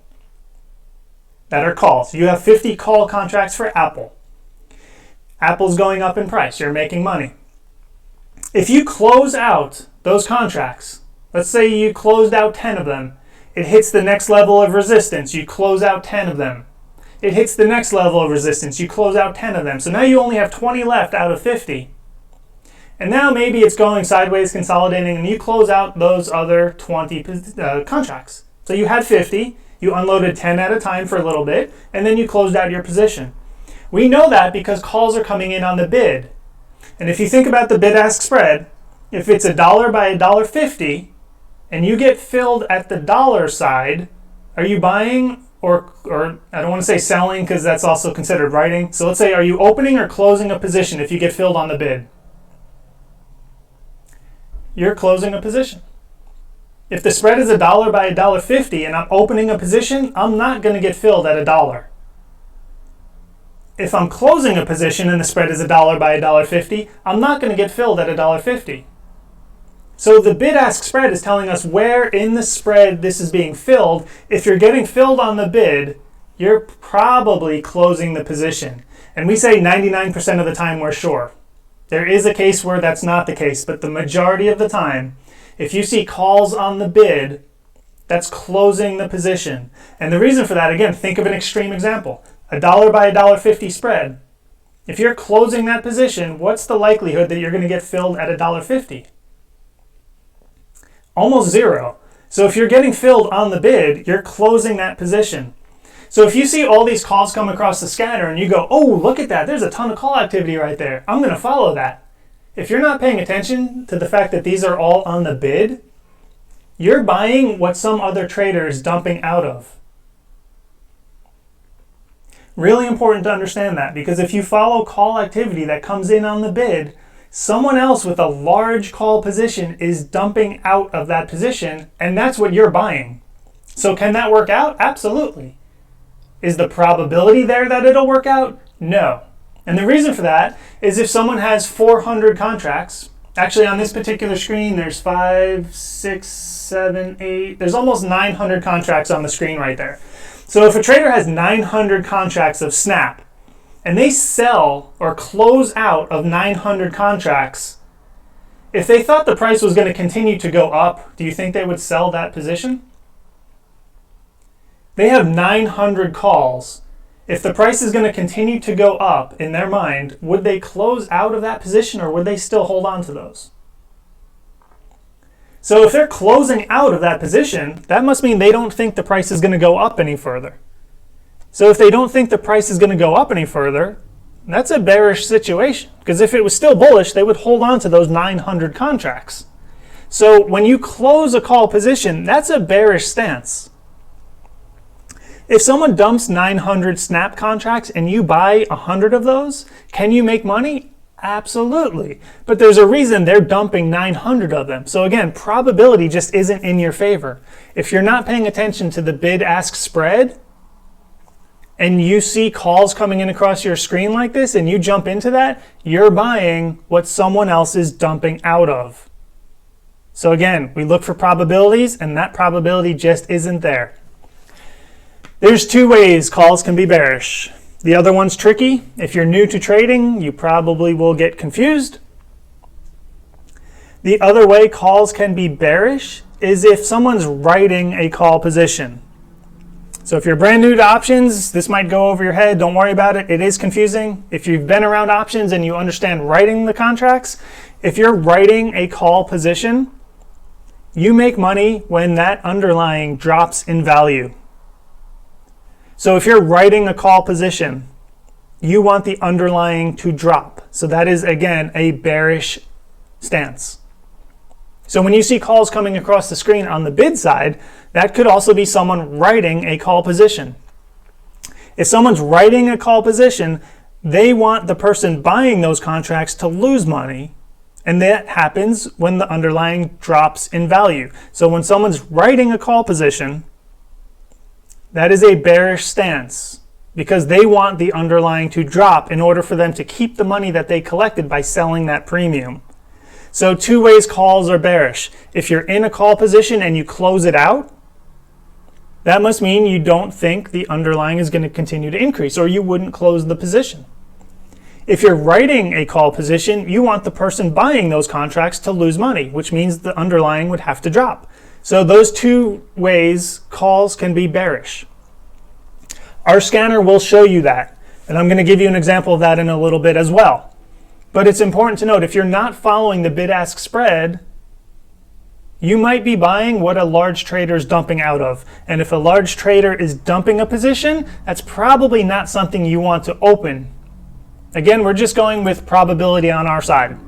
that are calls. You have 50 call contracts for Apple. Apple's going up in price. You're making money. If you close out those contracts, let's say you closed out 10 of them, it hits the next level of resistance. You close out 10 of them. it hits the next level of resistance. You close out 10 of them. So now you only have 20 left out of 50. And now maybe it's going sideways, consolidating, and you close out those other 20 contracts. So you had 50, you unloaded 10 at a time for a little bit, and then you closed out your position. We know that because calls are coming in on the bid. And if you think about the bid-ask spread, if it's $1 by $1.50, and you get filled at the dollar side, are you buying or I don't want to say selling because that's also considered writing. So let's say, are you opening or closing a position if you get filled on the bid? You're closing a position. If the spread is $1 by $1.50 and I'm opening a position, I'm not going to get filled at $1. If I'm closing a position and the spread is $1 by $1.50, I'm not going to get filled at $1.50. So the bid-ask spread is telling us where in the spread this is being filled. If you're getting filled on the bid, you're probably closing the position. And we say 99% of the time we're sure. There is a case where that's not the case, but the majority of the time, if you see calls on the bid, that's closing the position. And the reason for that, again, think of an extreme example. $1 by $1.50 spread. If you're closing that position, what's the likelihood that you're going to get filled at $1.50? Almost zero. So if you're getting filled on the bid, you're closing that position. So if you see all these calls come across the scatter and you go, oh, look at that, there's a ton of call activity right there, I'm going to follow that. If you're not paying attention to the fact that these are all on the bid, you're buying what some other trader is dumping out of. Really important to understand that, because if you follow call activity that comes in on the bid, someone else with a large call position is dumping out of that position, and that's what you're buying. So can that work out? Absolutely. Is the probability there that it'll work out? No. And the reason for that is if someone has 400 contracts, actually on this particular screen there's 5, 6, 7, 8, there's almost 900 contracts on the screen right there. So if a trader has 900 contracts of Snap, and they sell or close out of 900 contracts, if they thought the price was going to continue to go up, do you think they would sell that position? They have 900 calls. If the price is going to continue to go up, in their mind, would they close out of that position or would they still hold on to those? So if they're closing out of that position, that must mean they don't think the price is going to go up any further. So if they don't think the price is going to go up any further, that's a bearish situation. Because if it was still bullish, they would hold on to those 900 contracts. So when you close a call position, that's a bearish stance. If someone dumps 900 Snap contracts and you buy 100 of those, can you make money? Absolutely. But there's a reason they're dumping 900 of them. So again, probability just isn't in your favor. If you're not paying attention to the bid-ask spread, and you see calls coming in across your screen like this and you jump into that, you're buying what someone else is dumping out of. So again, we look for probabilities and that probability just isn't there. There's two ways calls can be bearish. The other one's tricky. If you're new to trading, you probably will get confused. The other way calls can be bearish is if someone's writing a call position. So if you're brand new to options, this might go over your head. Don't worry about it. It is confusing. If you've been around options and you understand writing the contracts, if you're writing a call position, you make money when that underlying drops in value. So if you're writing a call position, you want the underlying to drop. So that is, again, a bearish stance. So when you see calls coming across the screen on the bid side, that could also be someone writing a call position. If someone's writing a call position, they want the person buying those contracts to lose money, and that happens when the underlying drops in value. So when someone's writing a call position, that is a bearish stance because they want the underlying to drop in order for them to keep the money that they collected by selling that premium. So two ways calls are bearish. If you're in a call position and you close it out, that must mean you don't think the underlying is going to continue to increase, or you wouldn't close the position. If you're writing a call position, you want the person buying those contracts to lose money, which means the underlying would have to drop. So those two ways calls can be bearish. Our scanner will show you that. And I'm going to give you an example of that in a little bit as well. But it's important to note, if you're not following the bid-ask spread, you might be buying what a large trader is dumping out of. And if a large trader is dumping a position, that's probably not something you want to open. Again, we're just going with probability on our side.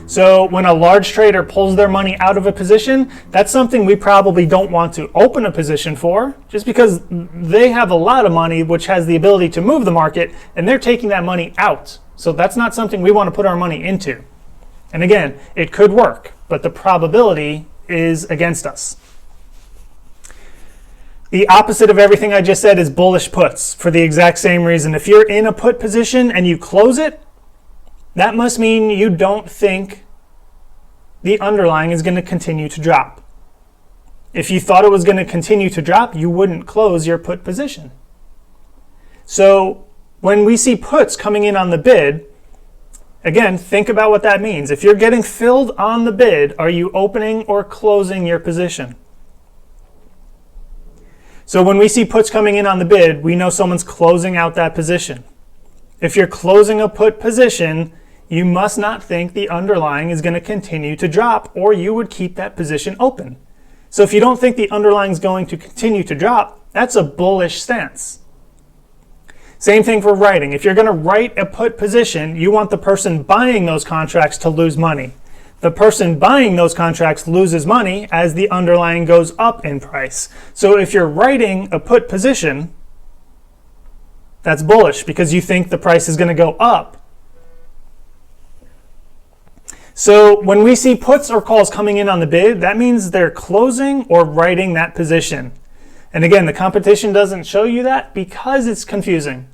So when a large trader pulls their money out of a position, that's something we probably don't want to open a position for, just because they have a lot of money which has the ability to move the market, and they're taking that money out. So that's not something we want to put our money into. And again, it could work, but the probability is against us. The opposite of everything I just said is bullish puts, for the exact same reason. If you're in a put position and you close it, that must mean you don't think the underlying is going to continue to drop. If you thought it was going to continue to drop, you wouldn't close your put position. So when we see puts coming in on the bid, again, think about what that means. If you're getting filled on the bid, are you opening or closing your position? So when we see puts coming in on the bid, we know someone's closing out that position. If you're closing a put position, you must not think the underlying is going to continue to drop, or you would keep that position open. So if you don't think the underlying is going to continue to drop, that's a bullish stance. Same thing for writing. If you're going to write a put position, you want the person buying those contracts to lose money. The person buying those contracts loses money as the underlying goes up in price. So if you're writing a put position, that's bullish because you think the price is going to go up. So when we see puts or calls coming in on the bid, that means they're closing or writing that position. And again, the competition doesn't show you that because it's confusing.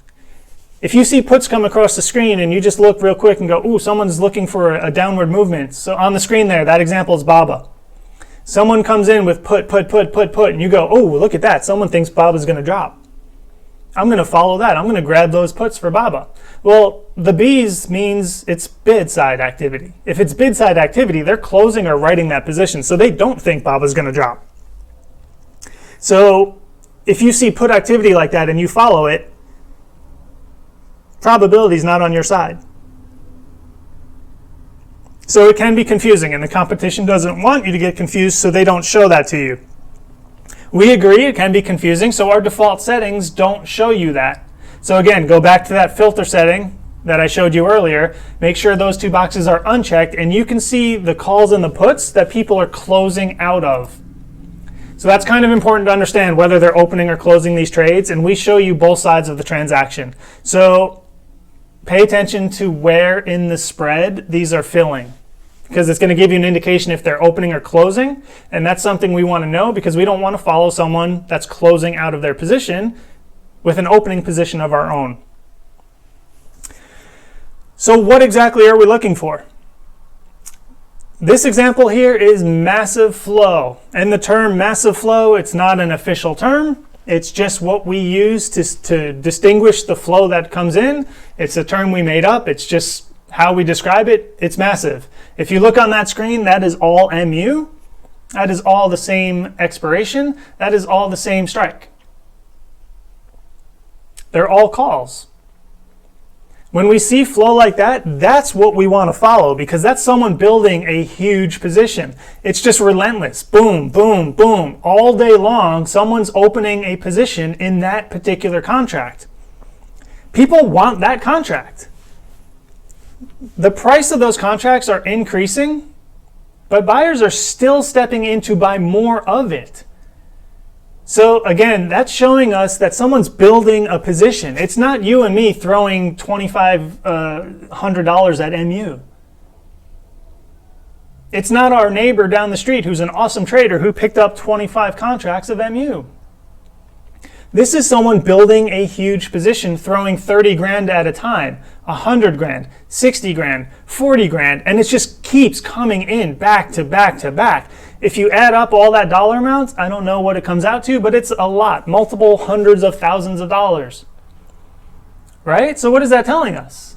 If you see puts come across the screen and you just look real quick and go, ooh, someone's looking for a downward movement. So on the screen there, that example is BABA. Someone comes in with put, and you go, oh, look at that. Someone thinks BABA's going to drop. I'm going to follow that. I'm going to grab those puts for BABA. Well, the B's means it's bid side activity. If it's bid side activity, they're closing or writing that position, so they don't think BABA's going to drop. So if you see put activity like that and you follow it, probability is not on your side. So it can be confusing, and the competition doesn't want you to get confused, so they don't show that to you. We agree it can be confusing, so our default settings don't show you that. So again, go back to that filter setting that I showed you earlier. Make sure those two boxes are unchecked, and you can see the calls and the puts that people are closing out of. So that's kind of important to understand whether they're opening or closing these trades, and we show you both sides of the transaction. So pay attention to where in the spread these are filling, because it's going to give you an indication if they're opening or closing, and that's something we want to know because we don't want to follow someone that's closing out of their position with an opening position of our own. So what exactly are we looking for? This example here is massive flow, and the term massive flow, it's not an official term. It's just what we use to distinguish the flow that comes in. It's a term we made up. It's just how we describe it. It's massive. If you look on that screen, that is all MU. That is all the same expiration. That is all the same strike. They're all calls. When we see flow like that, that's what we want to follow because that's someone building a huge position. It's just relentless. Boom, boom, boom. All day long, someone's opening a position in that particular contract. People want that contract. The price of those contracts are increasing, but buyers are still stepping in to buy more of it. So again, that's showing us that someone's building a position. It's not you and me throwing $2,500 at MU. It's not our neighbor down the street who's an awesome trader who picked up 25 contracts of MU. This is someone building a huge position, throwing 30 grand at a time, 100 grand, 60 grand, 40 grand, and it just keeps coming in back to back to back. If you add up all that dollar amounts, I don't know what it comes out to, but it's a lot, multiple hundreds of thousands of dollars. Right? So what is that telling us?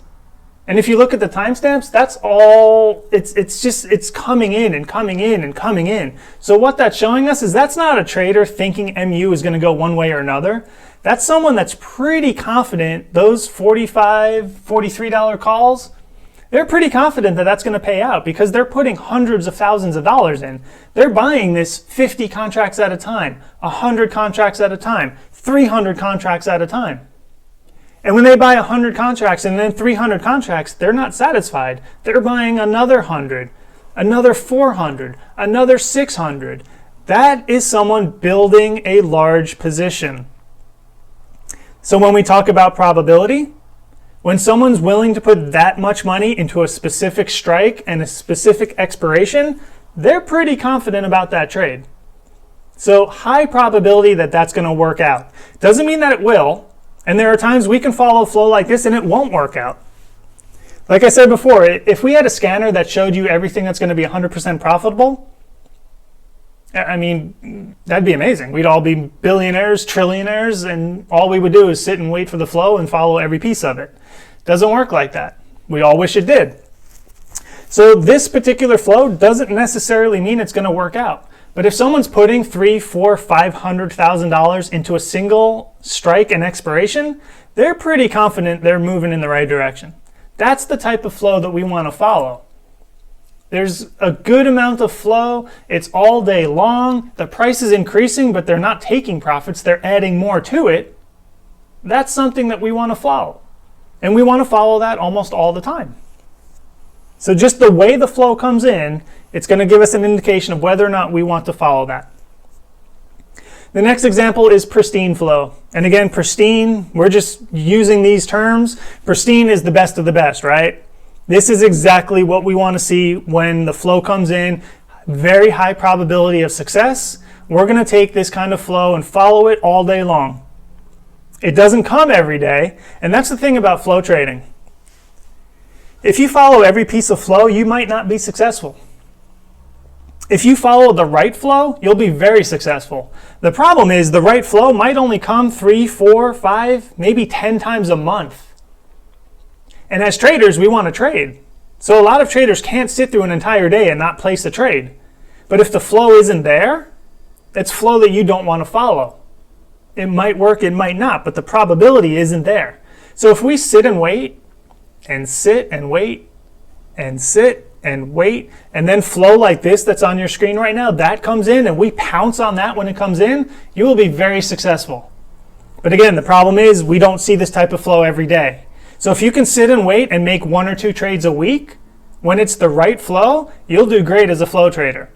And if you look at the timestamps, that's all, it's coming in and coming in and coming in. So what that's showing us is that's not a trader thinking MU is going to go one way or another. That's someone that's pretty confident those $45, $43 calls, they're pretty confident that that's going to pay out because they're putting hundreds of thousands of dollars in. They're buying this 50 contracts at a time, 100 contracts at a time, 300 contracts at a time. And when they buy 100 contracts and then 300 contracts, they're not satisfied. They're buying another 100, another 400, another 600. That is someone building a large position. So when we talk about probability, when someone's willing to put that much money into a specific strike and a specific expiration, they're pretty confident about that trade. So high probability that that's going to work out. Doesn't mean that it will. And there are times we can follow flow like this and it won't work out. Like I said before, if we had a scanner that showed you everything that's going to be 100% profitable, I mean, that'd be amazing. We'd all be billionaires, trillionaires, and all we would do is sit and wait for the flow and follow every piece of it. Doesn't work like that. We all wish it did. So this particular flow doesn't necessarily mean it's going to work out. But if someone's putting $300,000, $400,000, $500,000 into a single strike and expiration, they're pretty confident they're moving in the right direction. That's the type of flow that we want to follow. There's a good amount of flow. It's all day long. The price is increasing, but they're not taking profits. They're adding more to it. That's something that we want to follow. And we want to follow that almost all the time. So just the way the flow comes in, it's going to give us an indication of whether or not we want to follow that. The next example is Pristine Flow. And again, Pristine, we're just using these terms. Pristine is the best of the best, right? This is exactly what we want to see when the flow comes in. Very high probability of success. We're going to take this kind of flow and follow it all day long. It doesn't come every day, and that's the thing about flow trading. If you follow every piece of flow, you might not be successful. If you follow the right flow, you'll be very successful. The problem is the right flow might only come 3, 4, 5, maybe 10 times a month. And as traders, we want to trade. So a lot of traders can't sit through an entire day and not place a trade. But if the flow isn't there, it's flow that you don't want to follow. It might work, it might not, but the probability isn't there. So if we sit and wait, and sit and wait, and sit and wait, and then flow like this that's on your screen right now, that comes in and we pounce on that when it comes in, you will be very successful. But again, the problem is we don't see this type of flow every day. So if you can sit and wait and make 1 or 2 trades a week, when it's the right flow, you'll do great as a flow trader.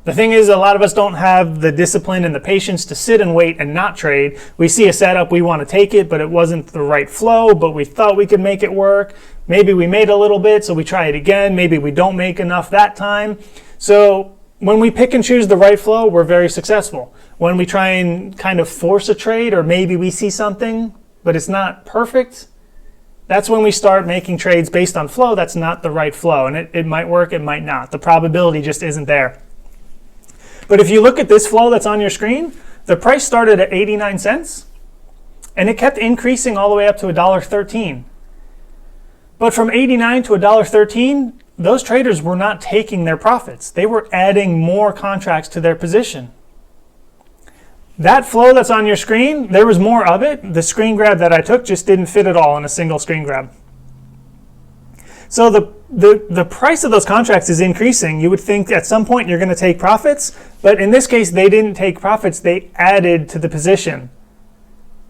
The thing is, a lot of us don't have the discipline and the patience to sit and wait and not trade. We see a setup, we want to take it, but it wasn't the right flow, but we thought we could make it work. Maybe we made a little bit, so we try it again. Maybe we don't make enough that time. So when we pick and choose the right flow, we're very successful. When we try and kind of force a trade, or maybe we see something, but it's not perfect, that's when we start making trades based on flow that's not the right flow. And it might work, it might not. The probability just isn't there. But if you look at this flow that's on your screen, the price started at 89 cents, and it kept increasing all the way up to $1.13. But from 89 to $1.13, those traders were not taking their profits. They were adding more contracts to their position. That flow that's on your screen, there was more of it. The screen grab that I took just didn't fit it all in a single screen grab. So the price of those contracts is increasing. You would think at some point you're going to take profits, but in this case, they didn't take profits. They added to the position.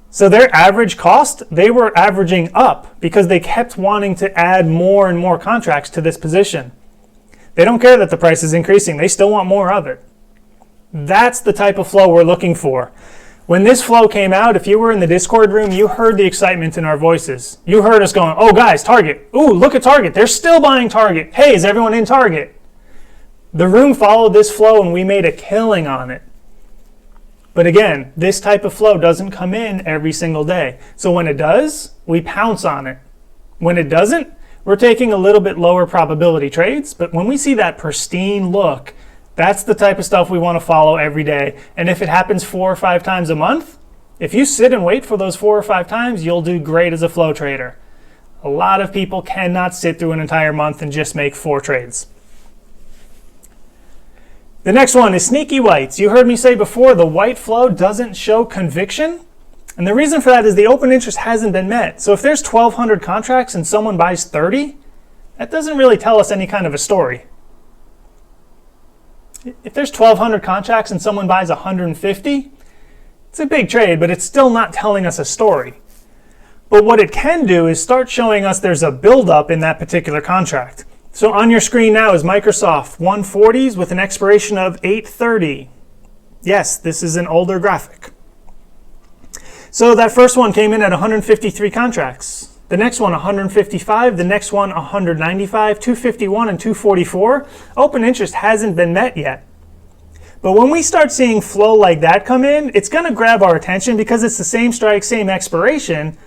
So their average cost, they were averaging up because they kept wanting to add more and more contracts to this position. They don't care that the price is increasing. They still want more of it. That's the type of flow we're looking for. When this flow came out, if you were in the Discord room, you heard the excitement in our voices. You heard us going, oh guys, Target. Ooh, look at Target. They're still buying Target. Hey, is everyone in Target? The room followed this flow and we made a killing on it. But again, this type of flow doesn't come in every single day. So when it does, we pounce on it. When it doesn't, we're taking a little bit lower probability trades. But when we see that pristine look, that's the type of stuff we want to follow every day. And if it happens 4 or 5 times a month, if you sit and wait for those 4 or 5 times, you'll do great as a flow trader. A lot of people cannot sit through an entire month and just make 4 trades. The next one is sneaky whites. You heard me say before, the white flow doesn't show conviction. And the reason for that is the open interest hasn't been met. So if there's 1,200 contracts and someone buys 30, that doesn't really tell us any kind of a story. If there's 1,200 contracts and someone buys 150, it's a big trade, but it's still not telling us a story. But what it can do is start showing us there's a buildup in that particular contract. So on your screen now is Microsoft 140s with an expiration of 8/30. Yes, this is an older graphic. So that first one came in at 153 contracts. The next one 155, the next one 195, 251, and 244. Open interest hasn't been met yet. But when we start seeing flow like that come in, it's going to grab our attention because it's the same strike, same expiration.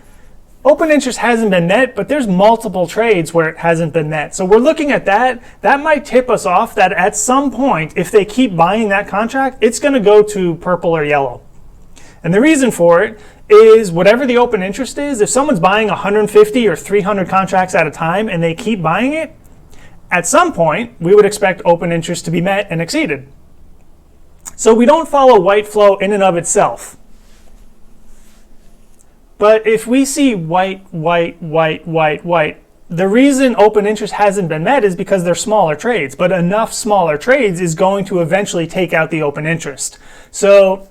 Open interest hasn't been met, but there's multiple trades where it hasn't been met. So we're looking at that. That might tip us off that at some point, if they keep buying that contract, it's going to go to purple or yellow. And the reason for it is whatever the open interest is, if someone's buying 150 or 300 contracts at a time and they keep buying it, at some point, we would expect open interest to be met and exceeded. So we don't follow white flow in and of itself. But if we see white, white, white, white, white, the reason open interest hasn't been met is because they're smaller trades. But enough smaller trades is going to eventually take out the open interest. So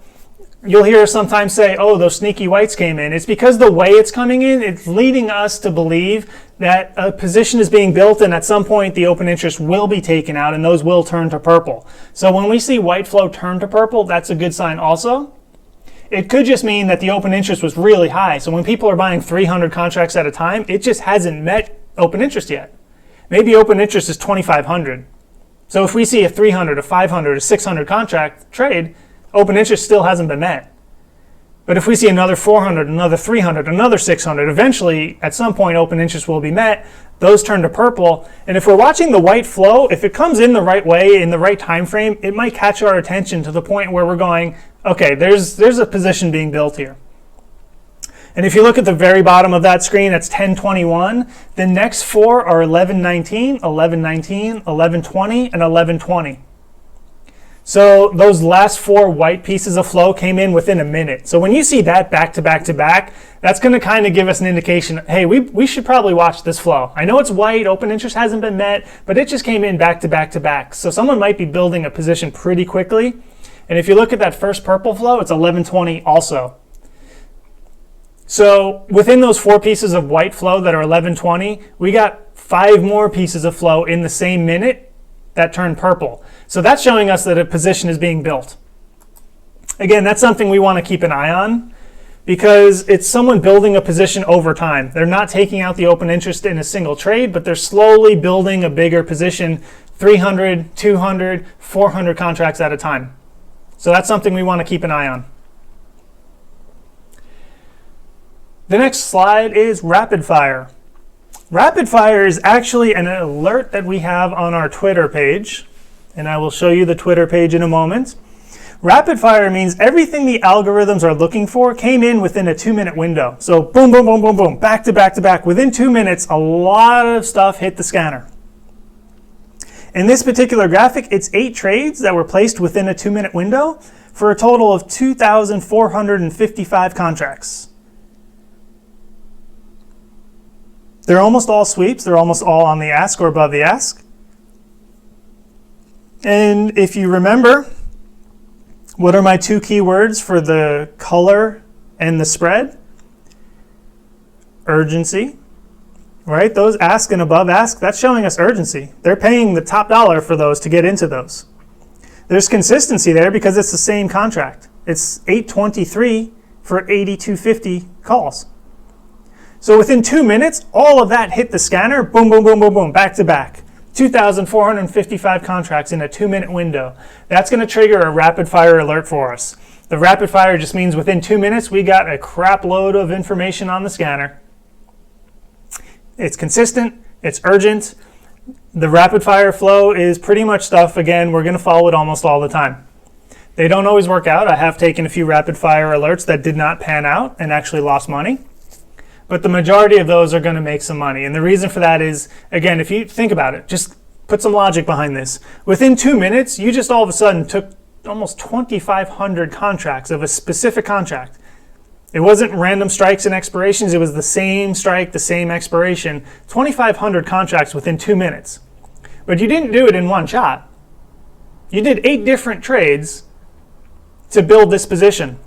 you'll hear us sometimes say, oh, those sneaky whites came in. It's because the way it's coming in, it's leading us to believe that a position is being built and at some point the open interest will be taken out and those will turn to purple. So when we see white flow turn to purple, that's a good sign also. It could just mean that the open interest was really high. So when people are buying 300 contracts at a time, it just hasn't met open interest yet. Maybe open interest is 2,500. So if we see a 300, a 500, a 600 contract trade, open interest still hasn't been met. But if we see another 400, another 300, another 600, eventually at some point open interest will be met. Those turn to purple. And if we're watching the white flow, if it comes in the right way, in the right time frame, it might catch our attention to the point where we're going, okay, there's a position being built here. And if you look at the very bottom of that screen, that's 1021. The next 4 are 1119, 1119, 1120, and 1120. So those last 4 white pieces of flow came in within a minute. So when you see that back to back to back, that's going to kind of give us an indication, hey, we should probably watch this flow. I know it's white, open interest hasn't been met, but it just came in back to back to back. So someone might be building a position pretty quickly. And if you look at that first purple flow, it's 1120 also. So within those 4 pieces of white flow that are 1120, we got 5 more pieces of flow in the same minute that turn purple. So that's showing us that a position is being built. Again, that's something we want to keep an eye on because it's someone building a position over time. They're not taking out the open interest in a single trade, but they're slowly building a bigger position, 300, 200, 400 contracts at a time. So that's something we want to keep an eye on. The next slide is rapid fire. Rapid fire is actually an alert that we have on our Twitter page, and I will show you the Twitter page in a moment. Rapid fire means everything the algorithms are looking for came in within a 2-minute window. So boom, boom, boom, boom, boom, back to back to back. Within 2 minutes, a lot of stuff hit the scanner. In this particular graphic, it's 8 trades that were placed within a 2-minute window for a total of 2,455 contracts. They're almost all sweeps. They're almost all on the ask or above the ask. And if you remember, what are my 2 keywords for the color and the spread? Urgency, right? Those ask and above ask, that's showing us urgency. They're paying the top dollar for those to get into those. There's consistency there because it's the same contract. It's 823 for 8250 calls. So within 2 minutes, all of that hit the scanner, boom, boom, boom, boom, boom, back to back. 2,455 contracts in a 2-minute window. That's going to trigger a rapid fire alert for us. The rapid fire just means within 2 minutes, we got a crap load of information on the scanner. It's consistent, it's urgent. The rapid fire flow is pretty much stuff, again, we're going to follow it almost all the time. They don't always work out. I have taken a few rapid fire alerts that did not pan out and actually lost money. but the majority of those are going to make some money. And the reason for that is, again, if you think about it, just put some logic behind this. Within 2 minutes, you just all of a sudden took almost 2,500 contracts of a specific contract. It wasn't random strikes and expirations. It was the same strike, the same expiration. 2,500 contracts within 2 minutes. But you didn't do it in one shot. You did 8 different trades to build this position.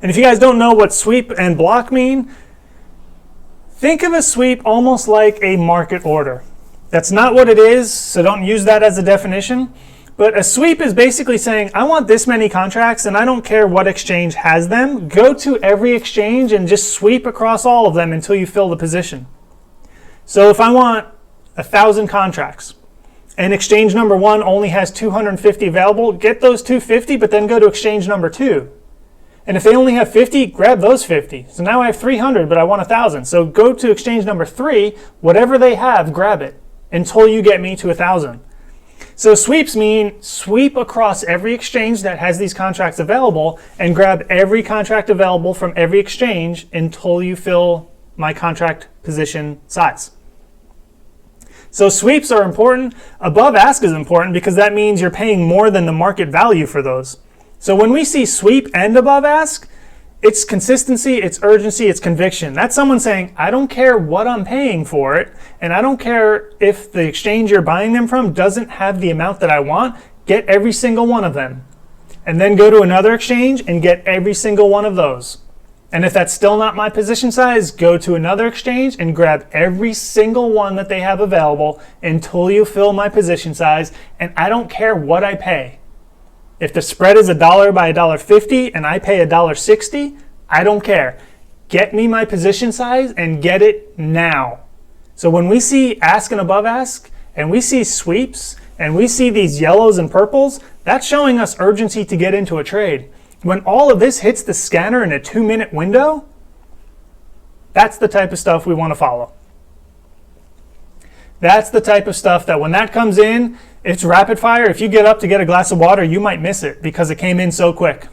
And if you guys don't know what sweep and block mean, think of a sweep almost like a market order. That's not what it is, so don't use that as a definition. But a sweep is basically saying, I want this many contracts and I don't care what exchange has them. Go to every exchange and just sweep across all of them until you fill the position. So if I want 1,000 contracts and exchange number 1 only has 250 available, get those 250, but then go to exchange number 2. And if they only have 50, grab those 50. So now I have 300, but I want 1,000. So go to exchange number 3, whatever they have, grab it until you get me to 1,000. So sweeps mean sweep across every exchange that has these contracts available and grab every contract available from every exchange until you fill my contract position size. So sweeps are important. Above ask is important because that means you're paying more than the market value for those. So when we see sweep and above ask, it's consistency, it's urgency, it's conviction. That's someone saying, I don't care what I'm paying for it, and I don't care if the exchange you're buying them from doesn't have the amount that I want, get every single one of them. And then go to another exchange and get every single one of those. And if that's still not my position size, go to another exchange and grab every single one that they have available until you fill my position size, and I don't care what I pay. If the spread is $1 by $1.50 and I pay $1.60, I don't care. Get me my position size and get it now. So when we see ask and above ask, and we see sweeps, and we see these yellows and purples, that's showing us urgency to get into a trade. When all of this hits the scanner in a 2-minute window, that's the type of stuff we want to follow. That's the type of stuff that when that comes in, it's rapid fire. If you get up to get a glass of water, you might miss it because it came in so quick.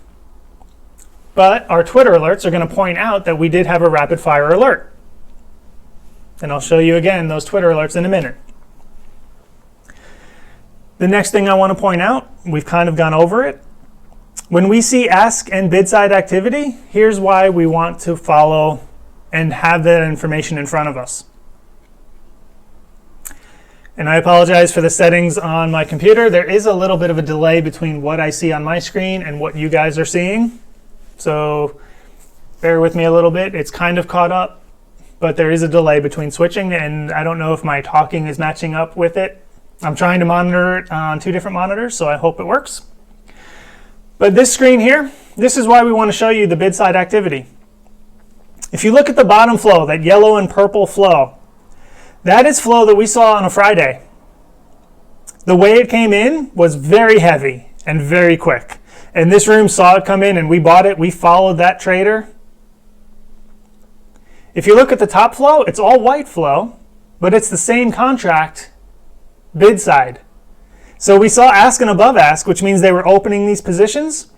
But our Twitter alerts are going to point out that we did have a rapid fire alert. And I'll show you again those Twitter alerts in a minute. The next thing I want to point out, we've kind of gone over it. When we see ask and bid side activity, here's why we want to follow and have that information in front of us. And I apologize for the settings on my computer. There is a little bit of a delay between what I see on my screen and what you guys are seeing. So bear with me a little bit. It's kind of caught up, but there is a delay between switching, and I don't know if my talking is matching up with it. I'm trying to monitor it on 2 different monitors, so I hope it works. But this screen here, this is why we want to show you the bid side activity. If you look at the bottom flow, that yellow and purple flow, that is flow that we saw on a Friday. The way it came in was very heavy and very quick. And this room saw it come in and we bought it. We followed that trader. If you look at the top flow, it's all white flow, but it's the same contract bid side. So we saw ask and above ask, which means they were opening these positions.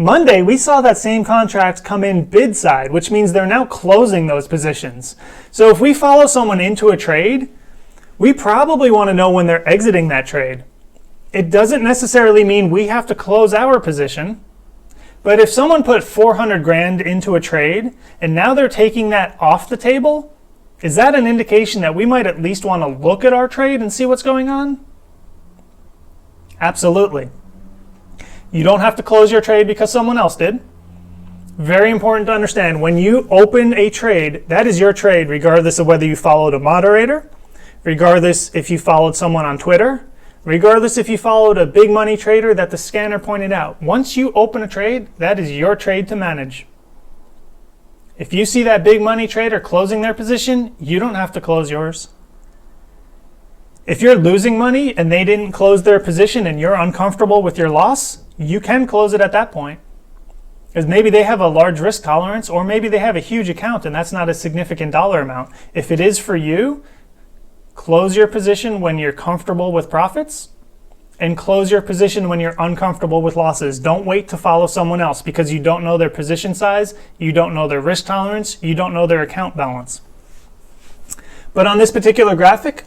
Monday, we saw that same contract come in bid side, which means they're now closing those positions. So if we follow someone into a trade, we probably want to know when they're exiting that trade. It doesn't necessarily mean we have to close our position, but if someone put 400 grand into a trade and now they're taking that off the table, is that an indication that we might at least want to look at our trade and see what's going on? Absolutely. You don't have to close your trade because someone else did. Very important to understand, when you open a trade, that is your trade regardless of whether you followed a moderator, regardless if you followed someone on Twitter, regardless if you followed a big money trader that the scanner pointed out. Once you open a trade, that is your trade to manage. If you see that big money trader closing their position, you don't have to close yours. If you're losing money and they didn't close their position and you're uncomfortable with your loss, you can close it at that point. Because maybe they have a large risk tolerance, or maybe they have a huge account and that's not a significant dollar amount. If it is for you, close your position when you're comfortable with profits and close your position when you're uncomfortable with losses. Don't wait to follow someone else because you don't know their position size, you don't know their risk tolerance, you don't know their account balance. But on this particular graphic,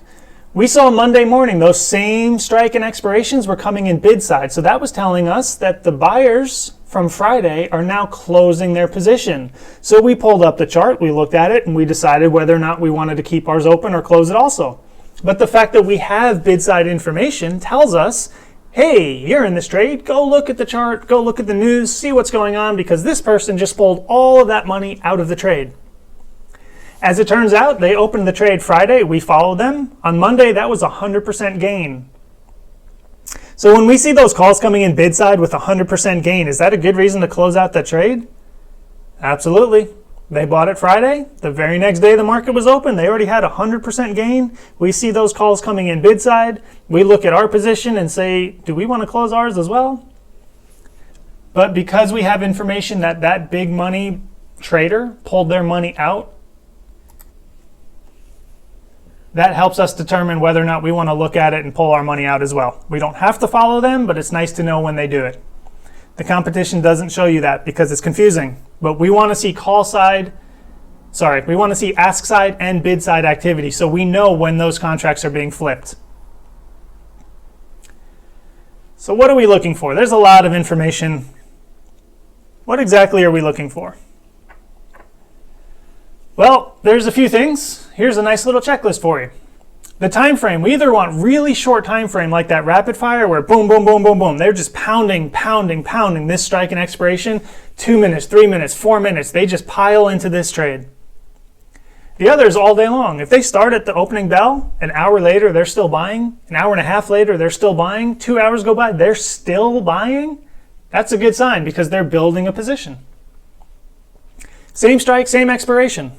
we saw Monday morning those same strike and expirations were coming in bid side. So that was telling us that the buyers from Friday are now closing their position. So we pulled up the chart, we looked at it, and we decided whether or not we wanted to keep ours open or close it also. But the fact that we have bid side information tells us, hey, you're in this trade, go look at the chart, go look at the news, see what's going on, because this person just pulled all of that money out of the trade. As it turns out, they opened the trade Friday, we followed them. On Monday, that was 100% gain. So when we see those calls coming in bid side with 100% gain, is that a good reason to close out that trade? Absolutely. They bought it Friday. The very next day the market was open, they already had 100% gain. We see those calls coming in bid side. We look at our position and say, do we want to close ours as well? But because we have information that that big money trader pulled their money out, that helps us determine whether or not we want to look at it and pull our money out as well. We don't have to follow them, but it's nice to know when they do it. The competition doesn't show you that because it's confusing. But we want to see we want to see ask side and bid side activity so we know when those contracts are being flipped. So what are we looking for? There's a lot of information. What exactly are we looking for? Well, there's a few things. Here's a nice little checklist for you. The time frame, we either want really short time frame like that rapid fire where boom, boom, boom, boom, boom. They're just pounding this strike and expiration. 2 minutes, 3 minutes, 4 minutes. They just pile into this trade. The other is all day long. If they start at the opening bell, an hour later, they're still buying. An hour and a half later, they're still buying. 2 hours go by, they're still buying. That's a good sign because they're building a position. Same strike, same expiration.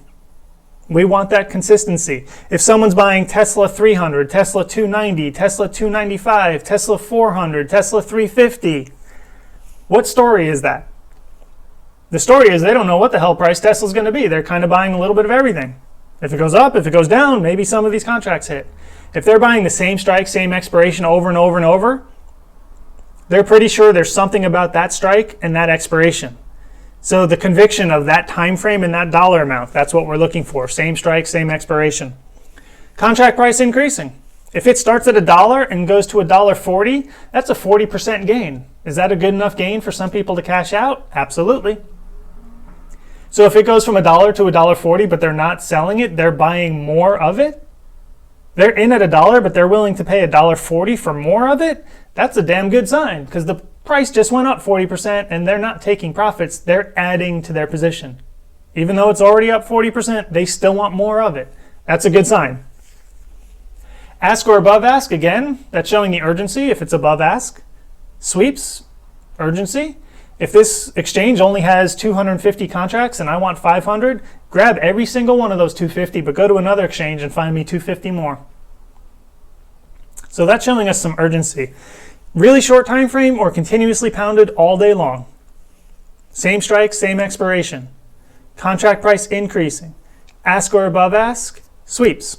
We want that consistency. If someone's buying Tesla 300, Tesla 290, Tesla 295, Tesla 400, Tesla 350, what story is that? The story is they don't know what the hell price Tesla's going to be. They're kind of buying a little bit of everything. If it goes up, if it goes down, maybe some of these contracts hit. If they're buying the same strike, same expiration over and over and over, they're pretty sure there's something about that strike and that expiration. So the conviction of that time frame and that dollar amount, that's what we're looking for. Same strike, same expiration. Contract price increasing. If it starts at $1 and goes to $1.40, that's a 40% gain. Is that a good enough gain for some people to cash out? Absolutely. So if it goes from $1 to $1.40, but they're not selling it, they're buying more of it. They're in at $1, but they're willing to pay $1.40 for more of it. That's a damn good sign because the price just went up 40% and they're not taking profits. They're adding to their position. Even though it's already up 40%, they still want more of it. That's a good sign. Ask or above ask, again, that's showing the urgency if it's above ask. Sweeps, urgency. If this exchange only has 250 contracts and I want 500, grab every single one of those 250, but go to another exchange and find me 250 more. So that's showing us some urgency. Really short time frame or continuously pounded all day long. Same strike, same expiration. Contract price increasing. Ask or above ask, sweeps.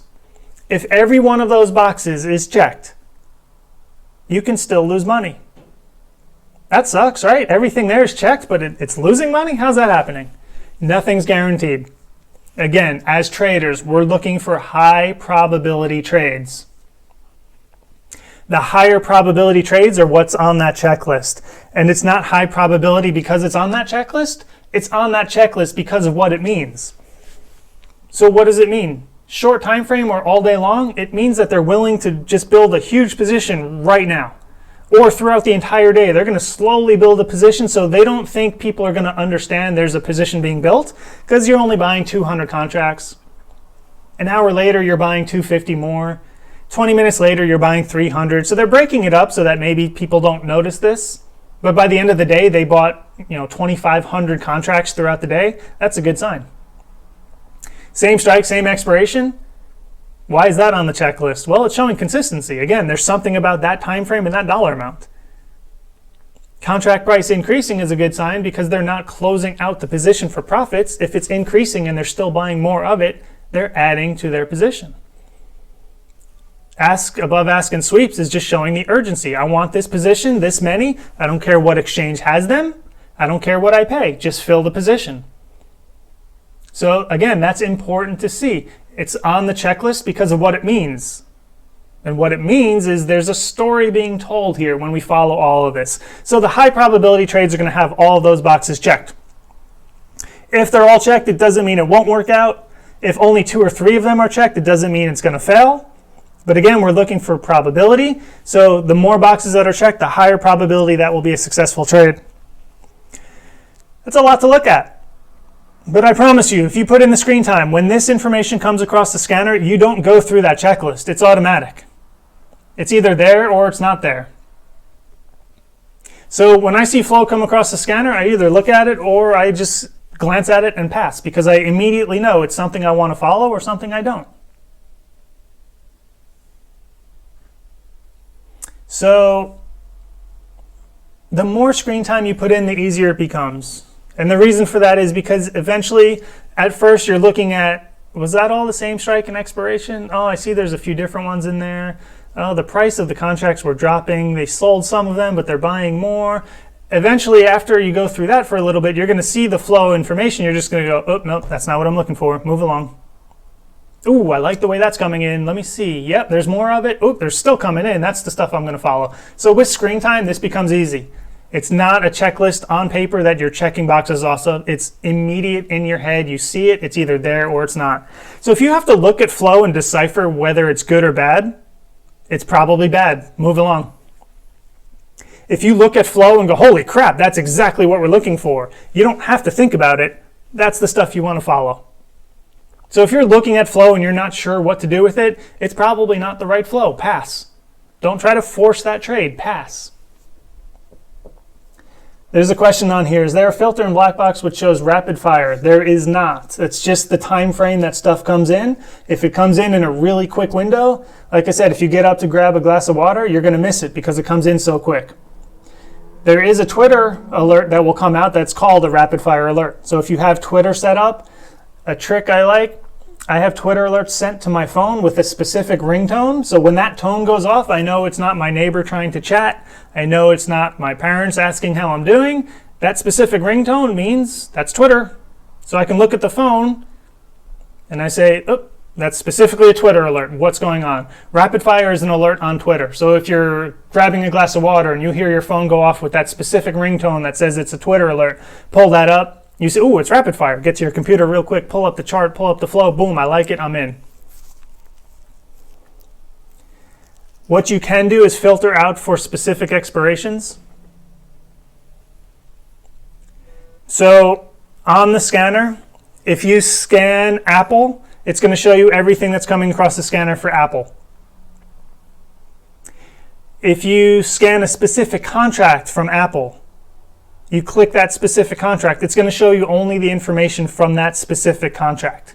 If every one of those boxes is checked, you can still lose money. That sucks, right? Everything there is checked, but it's losing money? How's that happening? Nothing's guaranteed. Again, as traders, we're looking for high probability trades. The higher probability trades are what's on that checklist. And it's not high probability because it's on that checklist. It's on that checklist because of what it means. So what does it mean? Short time frame or all day long? It means that they're willing to just build a huge position right now. Or throughout the entire day. They're going to slowly build a position so they don't think people are going to understand there's a position being built because you're only buying 200 contracts. An hour later, you're buying 250 more. 20 minutes later, you're buying 300. So they're breaking it up so that maybe people don't notice this. But by the end of the day, they bought 2,500 contracts throughout the day. That's a good sign. Same strike, same expiration. Why is that on the checklist? Well, it's showing consistency. Again, there's something about that time frame and that dollar amount. Contract price increasing is a good sign because they're not closing out the position for profits. If it's increasing and they're still buying more of it, they're adding to their position. Ask, above ask, and sweeps is just showing the urgency. I want this position, this many. I don't care what exchange has them. I don't care what I pay. Just fill the position. So again, that's important to see. It's on the checklist because of what it means. And what it means is there's a story being told here when we follow all of this. So the high probability trades are going to have all of those boxes checked. If they're all checked, it doesn't mean it won't work out. If only 2 or 3 of them are checked, it doesn't mean it's going to fail. But again, we're looking for probability. So the more boxes that are checked, the higher probability that will be a successful trade. That's a lot to look at. But I promise you, if you put in the screen time, when this information comes across the scanner, you don't go through that checklist. It's automatic. It's either there or it's not there. So when I see flow come across the scanner, I either look at it or I just glance at it and pass, because I immediately know it's something I want to follow or something I don't. So the more screen time you put in, the easier it becomes. And the reason for that is because eventually, at first, you're looking at, was that all the same strike and expiration? Oh, I see there's a few different ones in there. Oh, the price of the contracts were dropping. They sold some of them, but they're buying more. Eventually, after you go through that for a little bit, you're going to see the flow information. You're just going to go, oh, nope, that's not what I'm looking for. Move along. Ooh, I like the way that's coming in. Let me see. Yep, there's more of it. Ooh, there's still coming in. That's the stuff I'm going to follow. So with screen time, this becomes easy. It's not a checklist on paper that you're checking boxes off of. It's immediate in your head. You see it. It's either there or it's not. So if you have to look at flow and decipher whether it's good or bad, it's probably bad. Move along. If you look at flow and go, holy crap, that's exactly what we're looking for, you don't have to think about it. That's the stuff you want to follow. So if you're looking at flow and you're not sure what to do with it, it's probably not the right flow. Pass. Don't try to force that trade. Pass. There's a question on here. Is there a filter in Blackbox which shows rapid fire? There is not. It's just the time frame that stuff comes in. If it comes in a really quick window, like I said, if you get up to grab a glass of water, you're going to miss it because it comes in so quick. There is a Twitter alert that will come out that's called a rapid fire alert. So if you have Twitter set up, a trick I like, I have Twitter alerts sent to my phone with a specific ringtone. So when that tone goes off, I know it's not my neighbor trying to chat. I know it's not my parents asking how I'm doing. That specific ringtone means that's Twitter. So I can look at the phone and I say, oh, that's specifically a Twitter alert. What's going on? Rapid fire is an alert on Twitter. So if you're grabbing a glass of water and you hear your phone go off with that specific ringtone that says it's a Twitter alert, pull that up. You say, oh, it's rapid fire. Get to your computer real quick, pull up the chart, pull up the flow, boom, I like it, I'm in. What you can do is filter out for specific expirations. So on the scanner, if you scan Apple, it's going to show you everything that's coming across the scanner for Apple. If you scan a specific contract from Apple, you click that specific contract, it's going to show you only the information from that specific contract.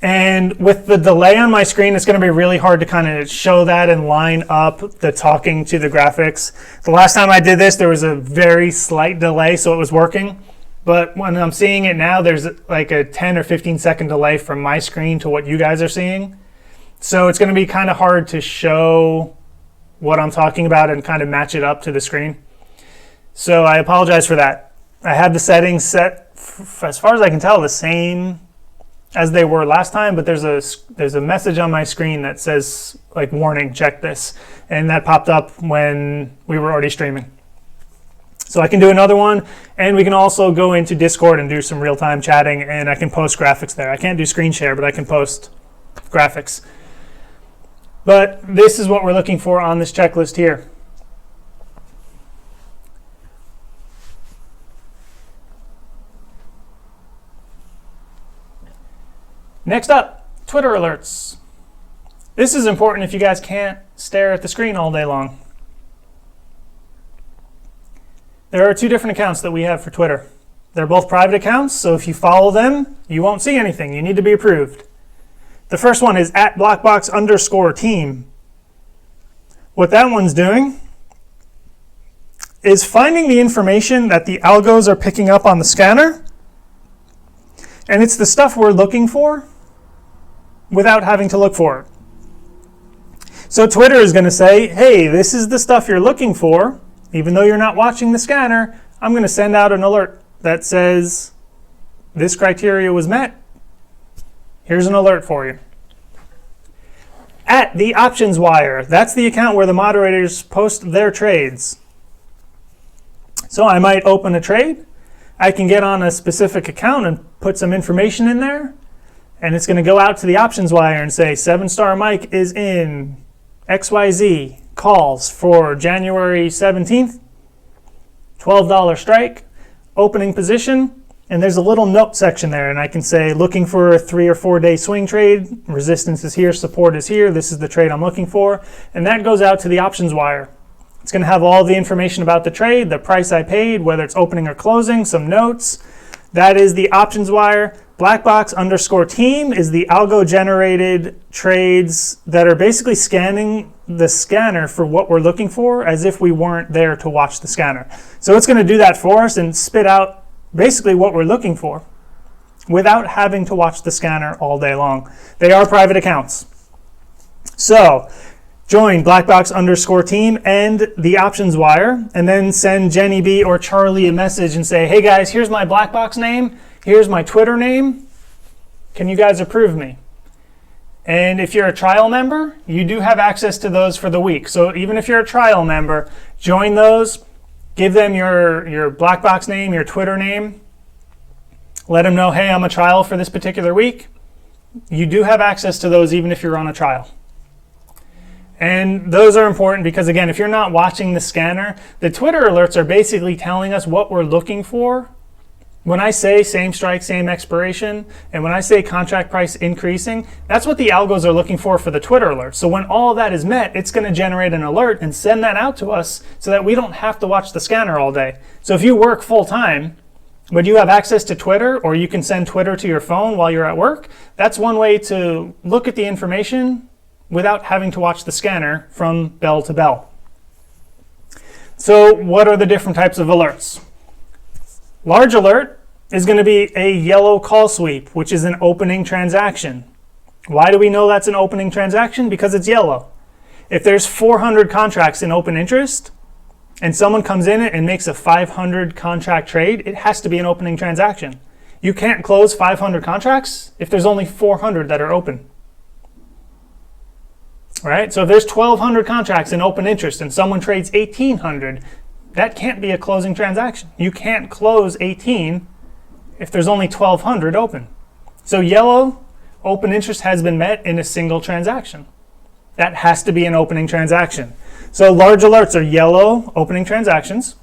And with the delay on my screen, it's going to be really hard to kind of show that and line up the talking to the graphics. The last time I did this, there was a very slight delay, so it was working. But when I'm seeing it now, there's like a 10 or 15 second delay from my screen to what you guys are seeing. So it's going to be kind of hard to show what I'm talking about and kind of match it up to the screen. So I apologize for that. I had the settings set, as far as I can tell, the same as they were last time, but there's a message on my screen that says, like, warning, check this. And that popped up when we were already streaming. So I can do another one, and we can also go into Discord and do some real-time chatting, and I can post graphics there. I can't do screen share, but I can post graphics. But this is what we're looking for on this checklist here. Next up, Twitter alerts. This is important if you guys can't stare at the screen all day long. There are 2 different accounts that we have for Twitter. They're both private accounts, so if you follow them, you won't see anything. You need to be approved. The first one is @Blackbox_team. What that one's doing is finding the information that the algos are picking up on the scanner, and it's the stuff we're looking for without having to look for it. So Twitter is going to say, hey, this is the stuff you're looking for. Even though you're not watching the scanner, I'm going to send out an alert that says this criteria was met. Here's an alert for you. At the options wire, that's the account where the moderators post their trades. So I might open a trade. I can get on a specific account and put some information in there. And it's going to go out to the options wire and say 7-star Mike is in XYZ calls for January 17th, $12 strike, opening position. And there's a little note section there, and I can say looking for a 3 or 4 day swing trade. Resistance is here, support is here. This is the trade I'm looking for. And that goes out to the options wire. It's going to have all the information about the trade, the price I paid, whether it's opening or closing, some notes. That is the options wire. Blackbox_team is the algo-generated trades that are basically scanning the scanner for what we're looking for as if we weren't there to watch the scanner. So it's going to do that for us and spit out basically what we're looking for without having to watch the scanner all day long. They are private accounts. So join Blackbox_team and the options wire, and then send Jenny B or Charlie a message and say, hey guys, here's my Blackbox name. Here's my Twitter name. Can you guys approve me? And if you're a trial member, you do have access to those for the week. So even if you're a trial member, join those. Give them your Blackbox name, your Twitter name. Let them know, hey, I'm a trial for this particular week. You do have access to those even if you're on a trial. And those are important because, again, if you're not watching the scanner, the Twitter alerts are basically telling us what we're looking for. When I say same strike, same expiration, and when I say contract price increasing, that's what the algos are looking for the Twitter alert. So when all of that is met, it's going to generate an alert and send that out to us so that we don't have to watch the scanner all day. So if you work full time, but you have access to Twitter, or you can send Twitter to your phone while you're at work, that's one way to look at the information without having to watch the scanner from bell to bell. So what are the different types of alerts? Large alert is going to be a yellow call sweep, which is an opening transaction. Why do we know that's an opening transaction? Because it's yellow. If there's 400 contracts in open interest and someone comes in and makes a 500 contract trade, it has to be an opening transaction. You can't close 500 contracts if there's only 400 that are open. All right? So if there's 1,200 contracts in open interest and someone trades 1,800, that can't be a closing transaction. You can't close 18 if there's only 1,200 open. So yellow, open interest has been met in a single transaction. That has to be an opening transaction. So large alerts are yellow opening transactions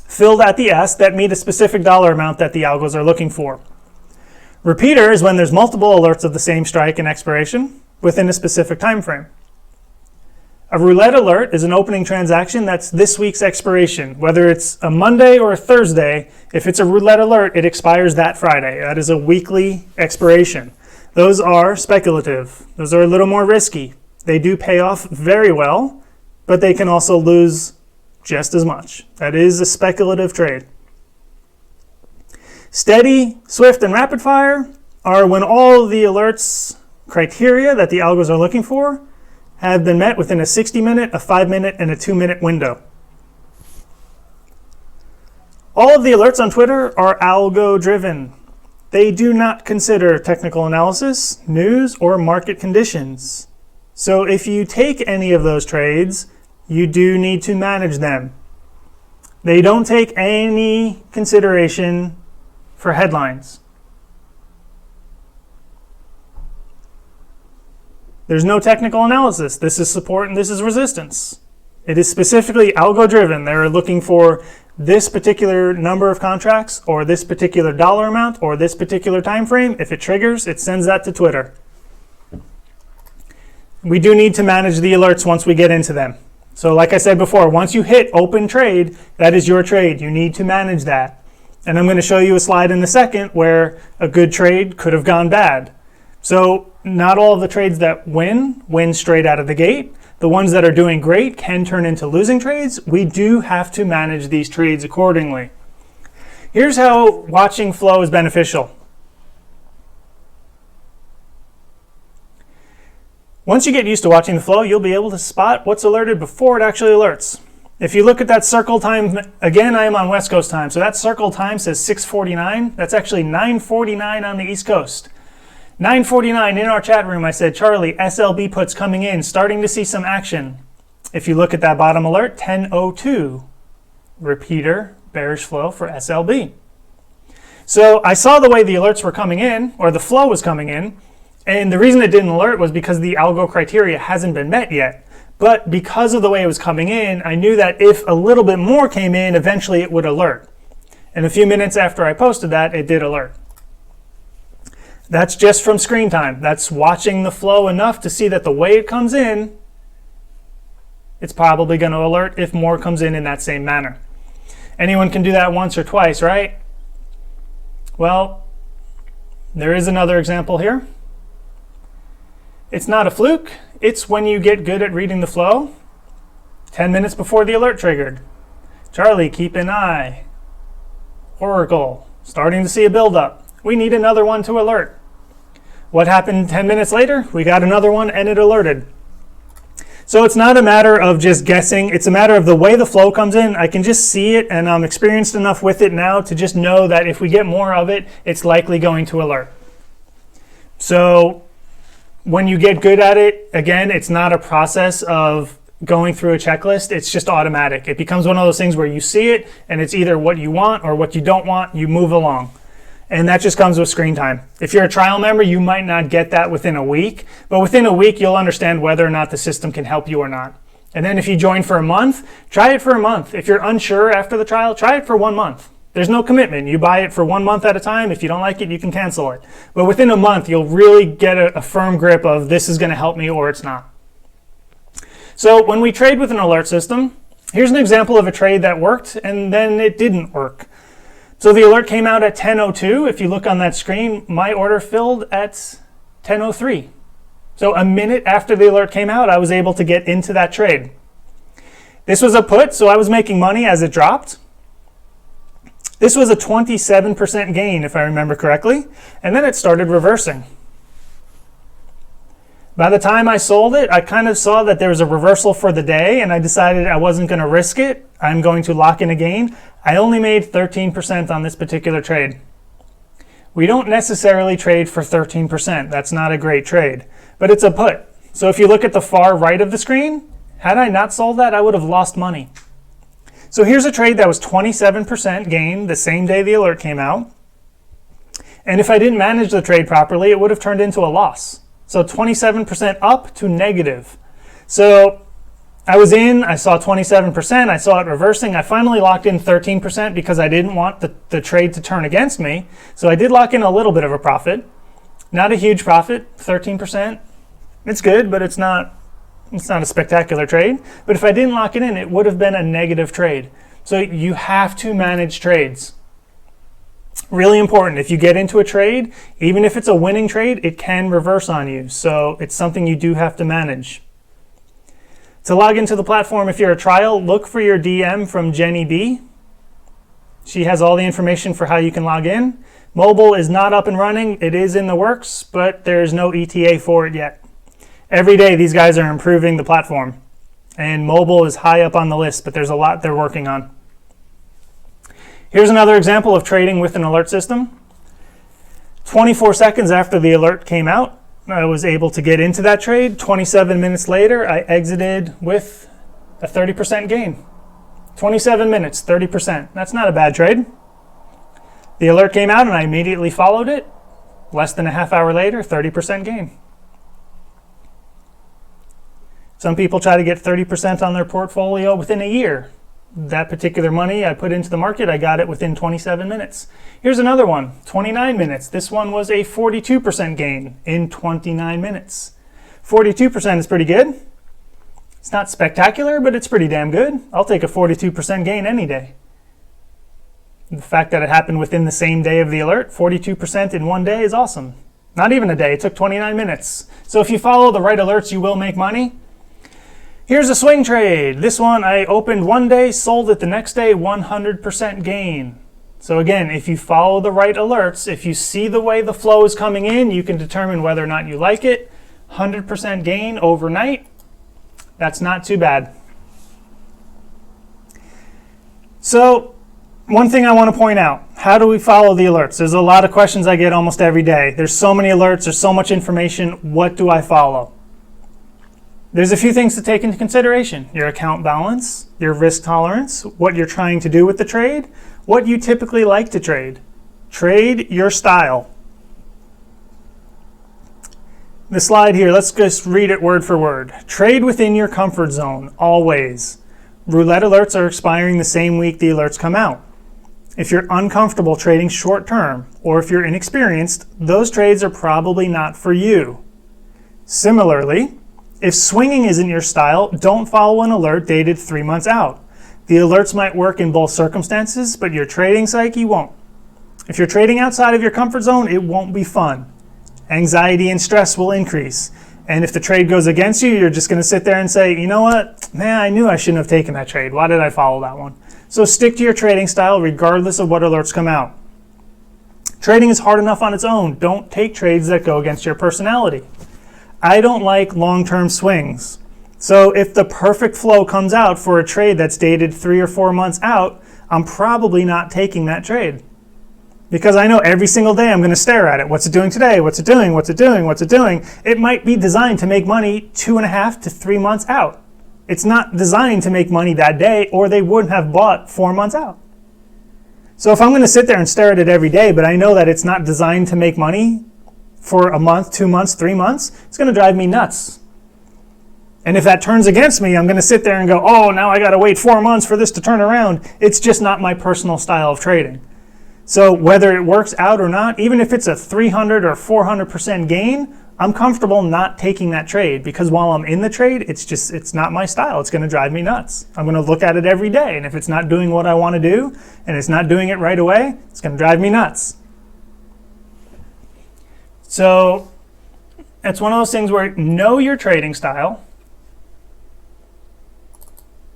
filled at the ask that meet a specific dollar amount that the algos are looking for. Repeater is when there's multiple alerts of the same strike and expiration within a specific time frame. A roulette alert is an opening transaction that's this week's expiration. Whether it's a Monday or a Thursday, if it's a roulette alert, it expires that Friday. That is a weekly expiration. Those are speculative. Those are a little more risky. They do pay off very well, but they can also lose just as much. That is a speculative trade. Steady, swift, and rapid fire are when all the alerts criteria that the algos are looking for have been met within a 60-minute, a 5-minute, and a 2-minute window. All of the alerts on Twitter are algo-driven. They do not consider technical analysis, news, or market conditions. So if you take any of those trades, you do need to manage them. They don't take any consideration for headlines. There's no technical analysis. This is support and this is resistance. It is specifically algo-driven. They're looking for this particular number of contracts or this particular dollar amount or this particular time frame. If it triggers, it sends that to Twitter. We do need to manage the alerts once we get into them. So like I said before, once you hit open trade, that is your trade. You need to manage that. And I'm going to show you a slide in a second where a good trade could have gone bad. So not all of the trades that win straight out of the gate. The ones that are doing great can turn into losing trades. We do have to manage these trades accordingly. Here's how watching flow is beneficial. Once you get used to watching the flow, you'll be able to spot what's alerted before it actually alerts. If you look at that circle time, again, I am on West Coast time, so that circle time says 6:49. That's actually 9:49 on the East Coast. 9:49 in our chat room, I said, Charlie, SLB puts coming in, starting to see some action. If you look at that bottom alert, 10:02, repeater, bearish flow for SLB. So I saw the way the alerts were coming in, or the flow was coming in, and the reason it didn't alert was because the algo criteria hasn't been met yet. But because of the way it was coming in, I knew that if a little bit more came in, eventually it would alert. And a few minutes after I posted that, it did alert. That's just from screen time. That's watching the flow enough to see that the way it comes in, it's probably going to alert if more comes in that same manner. Anyone can do that once or twice, right? Well, there is another example here. It's not a fluke. It's when you get good at reading the flow. 10 minutes before the alert triggered. Charlie, keep an eye. Oracle, starting to see a buildup. We need another one to alert. What happened 10 minutes later? We got another one and it alerted. So it's not a matter of just guessing. It's a matter of the way the flow comes in. I can just see it, and I'm experienced enough with it now to just know that if we get more of it, it's likely going to alert. So when you get good at it, again, it's not a process of going through a checklist. It's just automatic. It becomes one of those things where you see it and it's either what you want or what you don't want. You move along. And that just comes with screen time. If you're a trial member, you might not get that within a week, but within a week, you'll understand whether or not the system can help you or not. And then if you join for a month, try it for a month. If you're unsure after the trial, try it for 1 month. There's no commitment. You buy it for 1 month at a time. If you don't like it, you can cancel it. But within a month, you'll really get a firm grip of this is going to help me or it's not. So when we trade with an alert system, here's an example of a trade that worked and then it didn't work. So the alert came out at 10:02. If you look on that screen, my order filled at 10:03. So a minute after the alert came out, I was able to get into that trade. This was a put, so I was making money as it dropped. This was a 27% gain, if I remember correctly, and then it started reversing. By the time I sold it, I kind of saw that there was a reversal for the day, and I decided I wasn't going to risk it. I'm going to lock in a gain. I only made 13% on this particular trade. We don't necessarily trade for 13%. That's not a great trade, but it's a put. So if you look at the far right of the screen, had I not sold that, I would have lost money. So here's a trade that was 27% gain the same day the alert came out. And if I didn't manage the trade properly, it would have turned into a loss. So 27% up to negative. So I was in, I saw 27%, I saw it reversing. I finally locked in 13% because I didn't want the trade to turn against me. So I did lock in a little bit of a profit. Not a huge profit, 13%. It's good, but it's not a spectacular trade. But if I didn't lock it in, it would have been a negative trade. So you have to manage trades. Really important. If you get into a trade, even if it's a winning trade, it can reverse on you. So it's something you do have to manage. To log into the platform, if you're a trial, look for your DM from Jenny B. She has all the information for how you can log in. Mobile is not up and running. It is in the works, but there's no ETA for it yet. Every day, these guys are improving the platform. And mobile is high up on the list, but there's a lot they're working on. Here's another example of trading with an alert system. 24 seconds after the alert came out, I was able to get into that trade. 27 minutes later, I exited with a 30% gain. 27 minutes, 30%. That's not a bad trade. The alert came out and I immediately followed it. Less than a half hour later, 30% gain. Some people try to get 30% on their portfolio within a year. That particular money I put into the market, I got it within 27 minutes. Here's another one, 29 minutes. This one was a 42% gain in 29 minutes. 42% is pretty good. It's not spectacular, but it's pretty damn good. I'll take a 42% gain any day. The fact that it happened within the same day of the alert, 42% in one day is awesome. Not even a day, it took 29 minutes. So if you follow the right alerts, you will make money. Here's a swing trade. This one I opened one day, sold it the next day, 100% gain. So again, if you follow the right alerts, if you see the way the flow is coming in, you can determine whether or not you like it. 100% gain overnight. That's not too bad. So one thing I want to point out, how do we follow the alerts? There's a lot of questions I get almost every day. There's so many alerts, there's so much information. What do I follow? There's a few things to take into consideration. Your account balance, your risk tolerance, what you're trying to do with the trade, what you typically like to trade. Trade your style. The slide here, let's just read it word for word. Trade within your comfort zone, always. Roulette alerts are expiring the same week the alerts come out. If you're uncomfortable trading short term, or if you're inexperienced, those trades are probably not for you. Similarly, if swinging isn't your style, don't follow an alert dated 3 months out. The alerts might work in both circumstances, but your trading psyche won't. If you're trading outside of your comfort zone, it won't be fun. Anxiety and stress will increase. And if the trade goes against you, you're just going to sit there and say, you know what, man, I knew I shouldn't have taken that trade. Why did I follow that one? So stick to your trading style regardless of what alerts come out. Trading is hard enough on its own. Don't take trades that go against your personality. I don't like long-term swings. So if the perfect flow comes out for a trade that's dated 3 or 4 months out, I'm probably not taking that trade. Because I know every single day I'm going to stare at it. What's it doing today? What's it doing? What's it doing? What's it doing? It might be designed to make money 2.5 to 3 months out. It's not designed to make money that day, or they wouldn't have bought 4 months out. So if I'm going to sit there and stare at it every day, but I know that it's not designed to make money for a month, 2 months, 3 months, it's going to drive me nuts. And if that turns against me, I'm going to sit there and go, oh, now I got to wait 4 months for this to turn around. It's just not my personal style of trading. So whether it works out or not, even if it's a 300 or 400% gain, I'm comfortable not taking that trade, because while I'm in the trade, it's not my style. It's going to drive me nuts. I'm going to look at it every day, and if it's not doing what I want to do and it's not doing it right away, it's going to drive me nuts. So it's one of those things where know your trading style,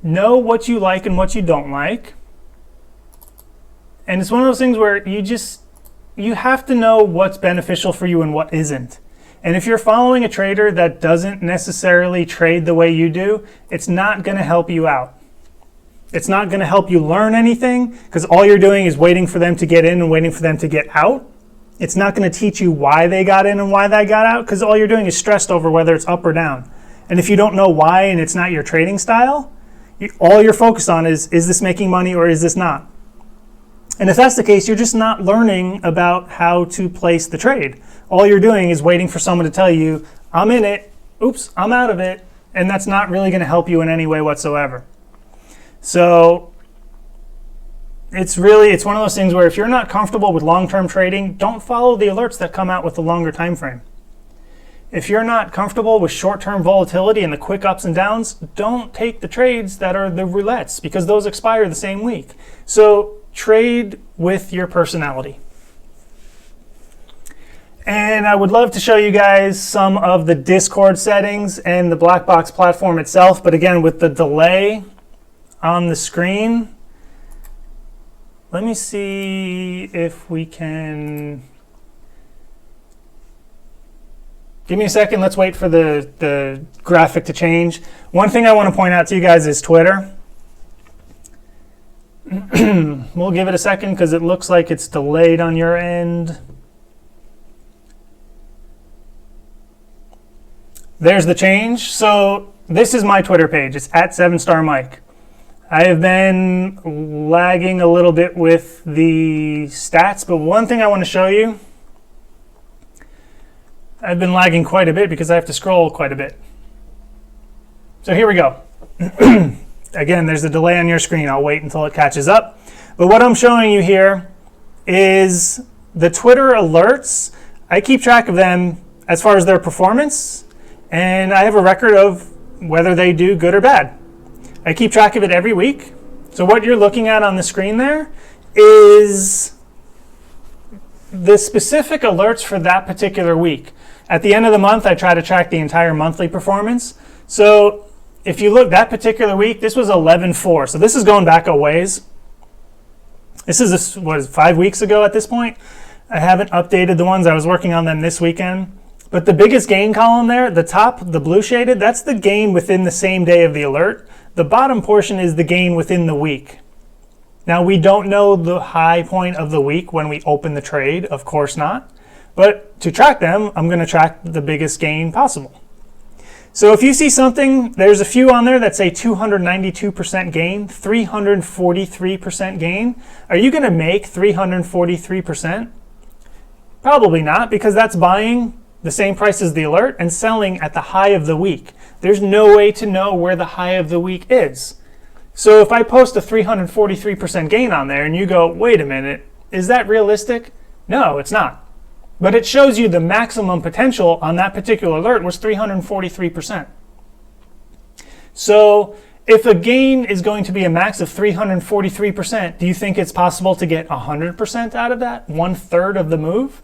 know what you like and what you don't like. And it's one of those things where you have to know what's beneficial for you and what isn't. And if you're following a trader that doesn't necessarily trade the way you do, it's not going to help you out. It's not going to help you learn anything, because all you're doing is waiting for them to get in and waiting for them to get out. It's not going to teach you why they got in and why they got out, because all you're doing is stressed over whether it's up or down. And if you don't know why and it's not your trading style, all you're focused on is this making money or is this not? And if that's the case, you're just not learning about how to place the trade. All you're doing is waiting for someone to tell you, I'm in it, oops, I'm out of it, and that's not really going to help you in any way whatsoever. So it's one of those things where if you're not comfortable with long-term trading, don't follow the alerts that come out with the longer time frame. If you're not comfortable with short-term volatility and the quick ups and downs, don't take the trades that are the roulettes, because those expire the same week. So trade with your personality. And I would love to show you guys some of the Discord settings and the Blackbox platform itself, but again, with the delay on the screen, let me see if we can. Give me a second, let's wait for the graphic to change. One thing I want to point out to you guys is Twitter. We'll give it a second because it looks like it's delayed on your end. There's the change. So this is my Twitter page. It's at 7starmike. I have been lagging a little bit with the stats, but one thing I want to show you, I've been lagging quite a bit because I have to scroll quite a bit. So here we go. Again, there's a delay on your screen. I'll wait until it catches up. But what I'm showing you here is the Twitter alerts. I keep track of them as far as their performance, and I have a record of whether they do good or bad. I keep track of it every week. So what you're looking at on the screen there is the specific alerts for that particular week. At the end of the month, I try to track the entire monthly performance. So if you look that particular week, this was 11-4. So this is going back a ways. This is, 5 weeks ago at this point? I haven't updated the ones. I was working on them this weekend. But the biggest gain column there, the top, the blue shaded, that's the gain within the same day of the alert. The bottom portion is the gain within the week. Now, we don't know the high point of the week when we open the trade, of course not. But to track them, I'm going to track the biggest gain possible. So if you see something, there's a few on there that say 292% gain, 343% gain. Are you going to make 343%? Probably not, because that's buying the same price as the alert and selling at the high of the week. There's no way to know where the high of the week is. So if I post a 343% gain on there and you go, wait a minute, is that realistic? No, it's not. But it shows you the maximum potential on that particular alert was 343%. So if a gain is going to be a max of 343%, do you think it's possible to get 100% out of that? 1/3 of the move?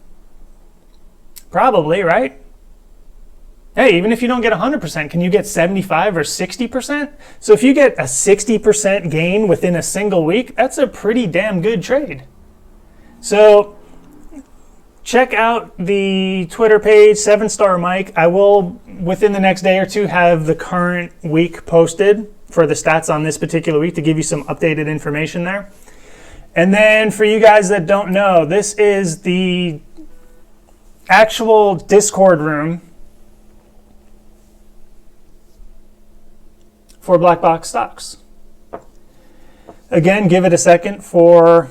Probably, right? Hey, even if you don't get 100%, can you get 75 or 60%? So if you get a 60% gain within a single week, that's a pretty damn good trade. So check out the Twitter page, 7-Star Mike. I will, within the next day or two, have the current week posted for the stats on this particular week to give you some updated information there. And then for you guys that don't know, this is the actual Discord room for Blackbox stocks. Again, give it a second for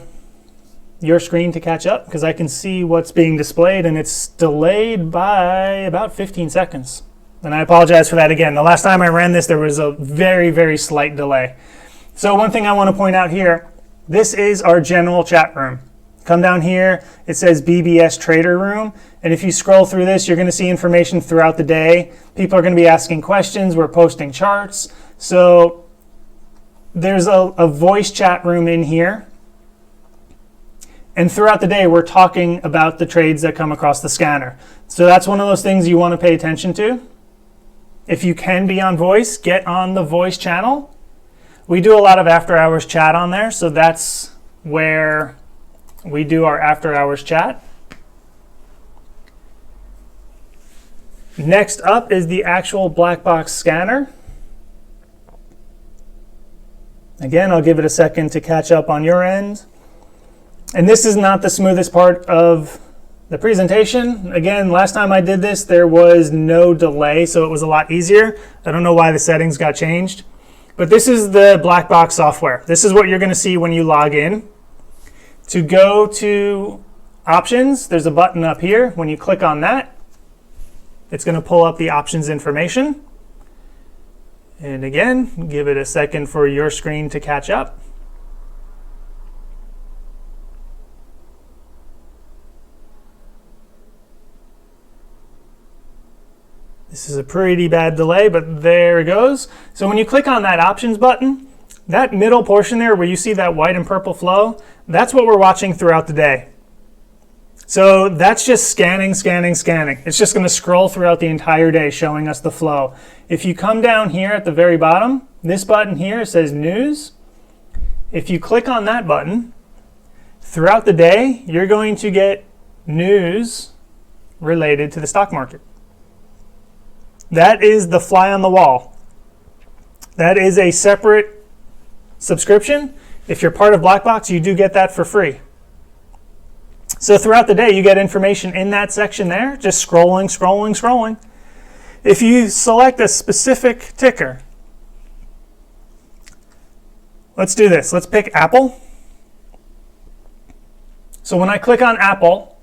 your screen to catch up because I can see what's being displayed and it's delayed by about 15 seconds. And I apologize for that again. The last time I ran this, there was a very, very slight delay. So one thing I want to point out here, this is our general chat room. Come down here, it says BBS Trader Room. And if you scroll through this, you're going to see information throughout the day. People are going to be asking questions. We're posting charts. So there's a voice chat room in here. And throughout the day, we're talking about the trades that come across the scanner. So that's one of those things you want to pay attention to. If you can be on voice, get on the voice channel. We do a lot of after hours chat on there. So that's where we do our after hours chat. Next up is the actual Blackbox scanner. Again, I'll give it a second to catch up on your end. And this is not the smoothest part of the presentation. Again, last time I did this, there was no delay, so it was a lot easier. I don't know why the settings got changed. But this is the Blackbox software. This is what you're going to see when you log in. To go to options, there's a button up here. When you click on that, it's going to pull up the options information. And again, give it a second for your screen to catch up. This is a pretty bad delay, but there it goes. So when you click on that options button, that middle portion there where you see that white and purple flow, that's what we're watching throughout the day. So that's just scanning, scanning, scanning. It's just going to scroll throughout the entire day showing us the flow. If you come down here at the very bottom, this button here says news. If you click on that button, throughout the day, you're going to get news related to the stock market. That is the fly on the wall. That is a separate subscription. If you're part of Blackbox, you do get that for free. So throughout the day, you get information in that section there, just scrolling, scrolling, scrolling. If you select a specific ticker, let's do this. Let's pick Apple. So when I click on Apple,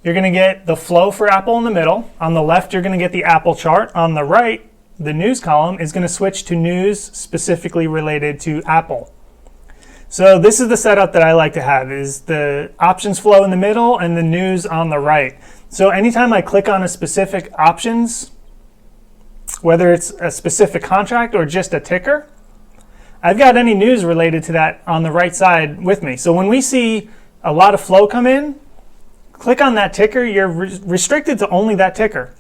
you're going to get the flow for Apple in the middle. On the left, you're going to get the Apple chart. On the right, the news column is going to switch to news specifically related to Apple. So this is the setup that I like to have, is the options flow in the middle and the news on the right. So anytime I click on a specific options, whether it's a specific contract or just a ticker, I've got any news related to that on the right side with me. So when we see a lot of flow come in, click on that ticker, you're restricted to only that ticker.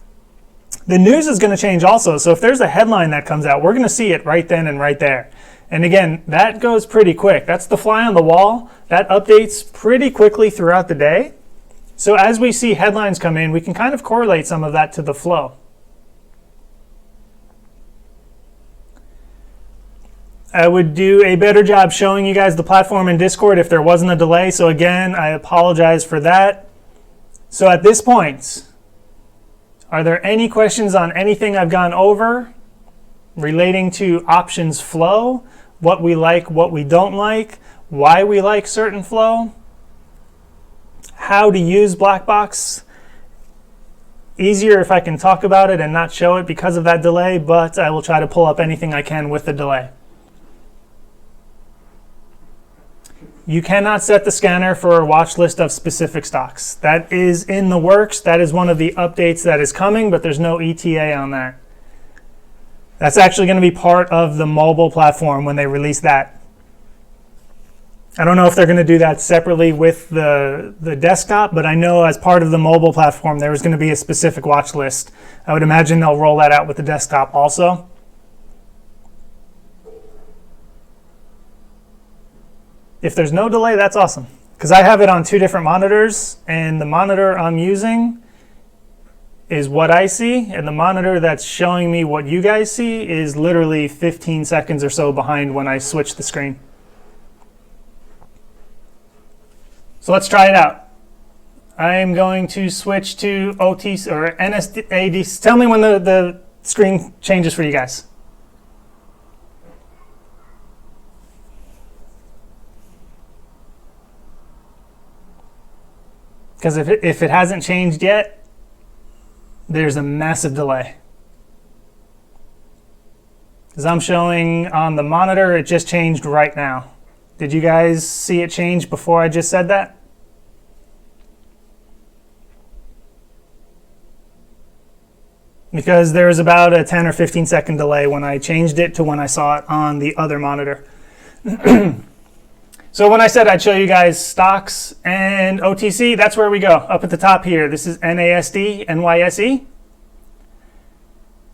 The news is going to change also. So if there's a headline that comes out, we're going to see it right then and right there. And again, that goes pretty quick. That's the fly on the wall. That updates pretty quickly throughout the day. So as we see headlines come in, we can kind of correlate some of that to the flow. I would do a better job showing you guys the platform in Discord if there wasn't a delay. So again, I apologize for that. So at this point, are there any questions on anything I've gone over relating to options flow, what we like, what we don't like, why we like certain flow, how to use Blackbox? Easier if I can talk about it and not show it because of that delay, but I will try to pull up anything I can with the delay. You cannot set the scanner for a watch list of specific stocks. That is in the works. That is one of the updates that is coming, but there's no ETA on that. That's actually going to be part of the mobile platform when they release that. I don't know if they're going to do that separately with the desktop, but I know as part of the mobile platform, there is going to be a specific watch list. I would imagine they'll roll that out with the desktop also. If there's no delay, that's awesome. Because I have it on 2 different monitors, and the monitor I'm using is what I see, and the monitor that's showing me what you guys see is literally 15 seconds or so behind when I switch the screen. So let's try it out. I'm going to switch to OTC or NSAD. Tell me when the screen changes for you guys. Because if it hasn't changed yet, there's a massive delay. As I'm showing on the monitor, it just changed right now. Did you guys see it change before I just said that? Because there was about a 10 or 15 second delay when I changed it to when I saw it on the other monitor. So when I said I'd show you guys stocks and OTC, that's where we go. Up at the top here, this is NASD, NYSE.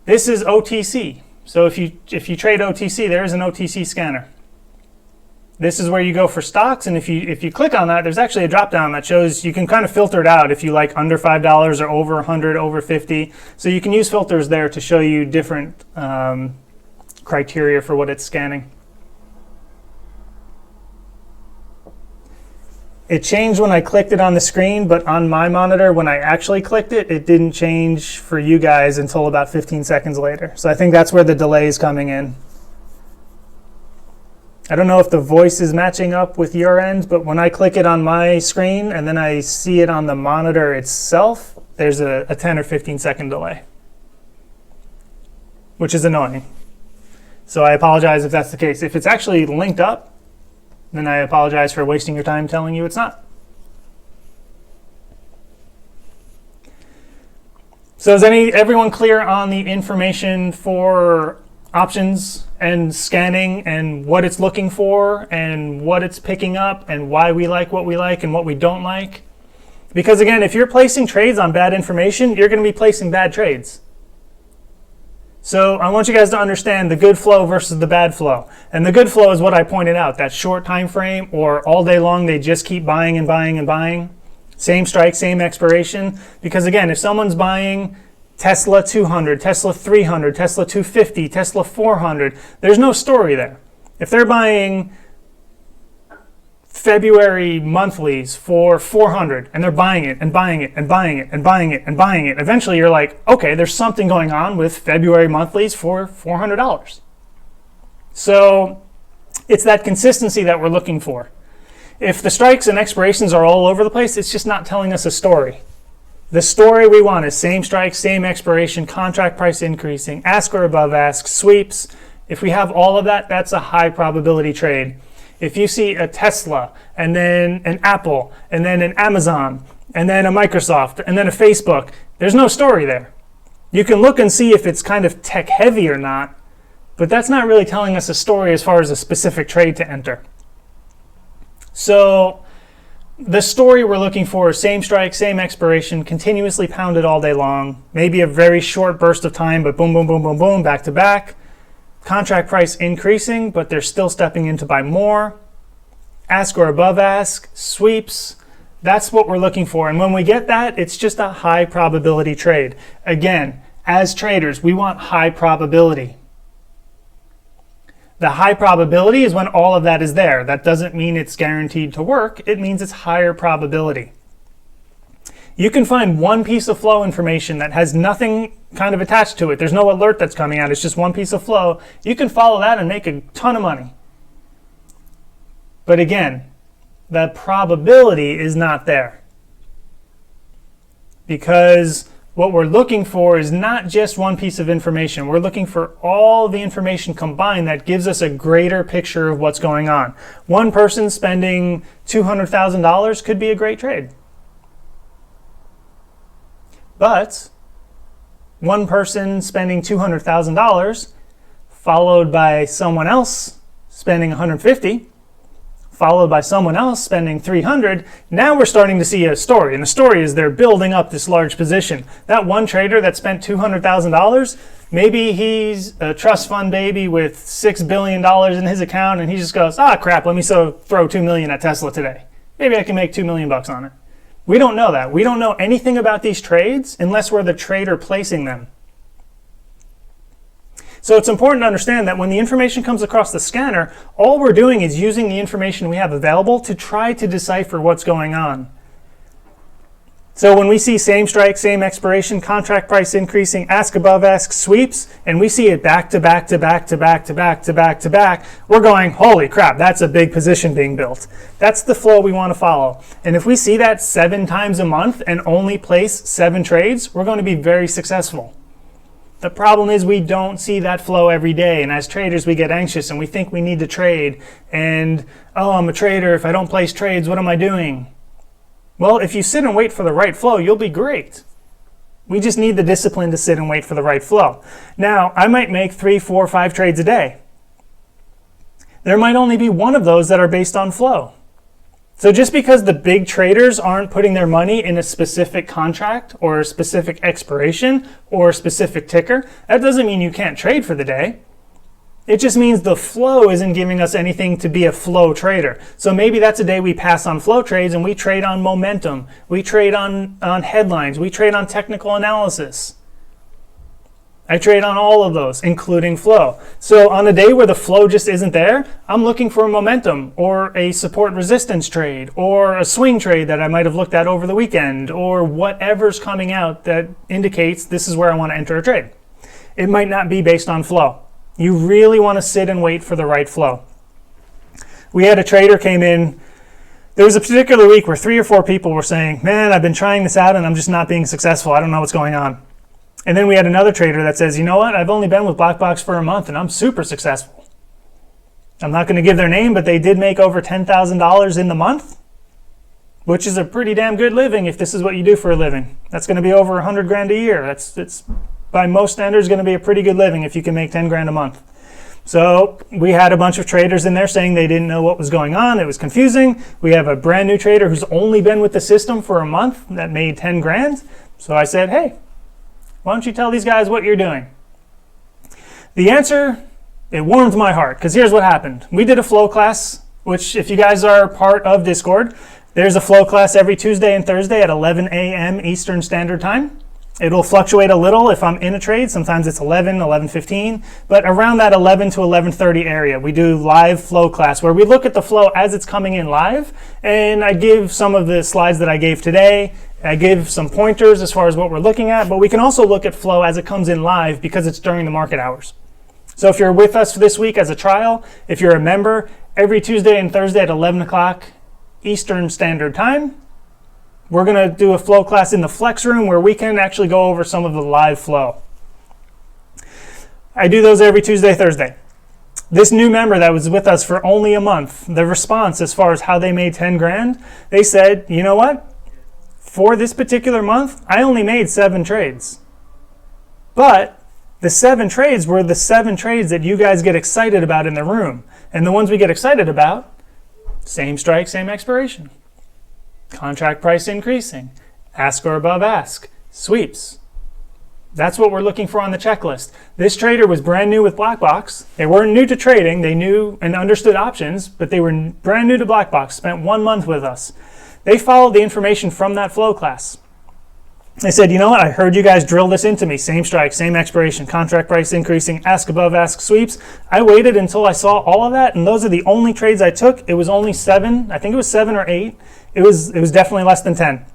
This is OTC. So if you trade OTC, there is an OTC scanner. This is where you go for stocks, and if you click on that, there's actually a drop down that shows you can kind of filter it out if you like under $5 or over 100, over 50. So you can use filters there to show you different criteria for what it's scanning. It changed when I clicked it on the screen, but on my monitor, when I actually clicked it, it didn't change for you guys until about 15 seconds later. So I think that's where the delay is coming in. I don't know if the voice is matching up with your end, but when I click it on my screen and then I see it on the monitor itself, there's a 10 or 15 second delay, which is annoying. So I apologize if that's the case. If it's actually linked up, then I apologize for wasting your time telling you it's not. So is everyone clear on the information for options and scanning and what it's looking for and what it's picking up and why we like what we like and what we don't like? Because again, if you're placing trades on bad information, you're going to be placing bad trades. So I want you guys to understand the good flow versus the bad flow. And the good flow is what I pointed out, that short time frame or all day long they just keep buying and buying and buying. Same strike, same expiration. Because again, if someone's buying Tesla 200, Tesla 300, Tesla 250, Tesla 400, there's no story there. If they're buying February monthlies for 400 and they're buying it and buying it and buying it and buying it and buying it, eventually you're like, okay, there's something going on with February monthlies for $400. So it's that consistency that we're looking for. If the strikes and expirations are all over the place, it's just not telling us a story. The story we want is same strike, same expiration, contract price increasing, ask or above ask, sweeps. If we have all of that, that's a high probability trade. If you see a Tesla, and then an Apple, and then an Amazon, and then a Microsoft, and then a Facebook, there's no story there. You can look and see if it's kind of tech heavy or not, but that's not really telling us a story as far as a specific trade to enter. So the story we're looking for is same strike, same expiration, continuously pounded all day long, maybe a very short burst of time, but boom, boom, boom, boom, boom, back to back. Contract price increasing, but they're still stepping in to buy more. Ask or above ask, sweeps, That's what we're looking for. And when we get that, it's just a high probability trade. Again, as traders, we want high probability. The high probability is when all of that is there. That doesn't mean it's guaranteed to work. It means it's higher probability. You can find one piece of flow information that has nothing kind of attached to it. There's no alert that's coming out. It's just one piece of flow. You can follow that and make a ton of money. But again, the probability is not there. Because what we're looking for is not just one piece of information. We're looking for all the information combined that gives us a greater picture of what's going on. One person spending $200,000 could be a great trade. But one person spending $200,000 followed by someone else spending $150,000, followed by someone else spending $300,000, now we're starting to see a story. And the story is they're building up this large position. That one trader that spent $200,000, maybe he's a trust fund baby with $6 billion in his account, and he just goes, ah, crap, let me throw $2 million at Tesla today. Maybe I can make $2 million on it. We don't know that. We don't know anything about these trades unless we're the trader placing them. So it's important to understand that when the information comes across the scanner, all we're doing is using the information we have available to try to decipher what's going on. So when we see same strike, same expiration, contract price increasing, ask above ask sweeps, and we see it back to back to back to back to back to back to back, we're going, holy crap, that's a big position being built. That's the flow we want to follow. And if we see that 7 times a month and only place 7 trades, we're going to be very successful. The problem is we don't see that flow every day, and as traders we get anxious and we think we need to trade, and oh, I'm a trader, if I don't place trades, what am I doing? Well, if you sit and wait for the right flow, you'll be great. We just need the discipline to sit and wait for the right flow. Now, I might make 3, 4, 5 trades a day. There might only be one of those that are based on flow. So just because the big traders aren't putting their money in a specific contract or a specific expiration or a specific ticker, that doesn't mean you can't trade for the day. It just means the flow isn't giving us anything to be a flow trader. So maybe that's a day we pass on flow trades and we trade on momentum. We trade on headlines. We trade on technical analysis. I trade on all of those, including flow. So on a day where the flow just isn't there, I'm looking for a momentum or a support resistance trade or a swing trade that I might have looked at over the weekend or whatever's coming out that indicates this is where I want to enter a trade. It might not be based on flow. You really want to sit and wait for the right flow. We had a trader came in. There was a particular week where 3 or 4 people were saying, man, I've been trying this out and I'm just not being successful. I don't know what's going on. And then we had another trader that says, you know what? I've only been with Blackbox for a month and I'm super successful. I'm not going to give their name, but they did make over $10,000 in the month, which is a pretty damn good living if this is what you do for a living. That's going to be over 100 grand a year. It's by most standards going to be a pretty good living if you can make 10 grand a month. So we had a bunch of traders in there saying they didn't know what was going on. It was confusing. We have a brand new trader who's only been with the system for a month that made 10 grand. So I said, hey, why don't you tell these guys what you're doing? The answer, it warmed my heart, because here's what happened. We did a flow class, which if you guys are part of Discord, there's a flow class every Tuesday and Thursday at 11 a.m. Eastern Standard Time. It'll fluctuate a little if I'm in a trade. Sometimes it's 11, 11:15, but around that 11 to 11:30 area, we do live flow class where we look at the flow as it's coming in live, and I give some of the slides that I gave today. I give some pointers as far as what we're looking at, but we can also look at flow as it comes in live because it's during the market hours. So if you're with us this week as a trial, if you're a member, every Tuesday and Thursday at 11 o'clock Eastern Standard Time, we're going to do a flow class in the Flex Room where we can actually go over some of the live flow. I do those every Tuesday, Thursday. This new member that was with us for only a month, the response as far as how they made 10 grand, they said, you know what? For this particular month, I only made 7 trades. But the 7 trades were the 7 trades that you guys get excited about in the room. And the ones we get excited about, same strike, same expiration. Contract price increasing, ask or above ask, sweeps. That's what we're looking for on the checklist. This trader was brand new with Blackbox. They weren't new to trading. They knew and understood options, but they were brand new to Blackbox, spent 1 month with us. They followed the information from that flow class. They said, you know what, I heard you guys drill this into me. Same strike, same expiration, contract price increasing, ask above, ask sweeps. I waited until I saw all of that, and those are the only trades I took. It was only 7. I think it was 7 or 8. It was definitely less than 10.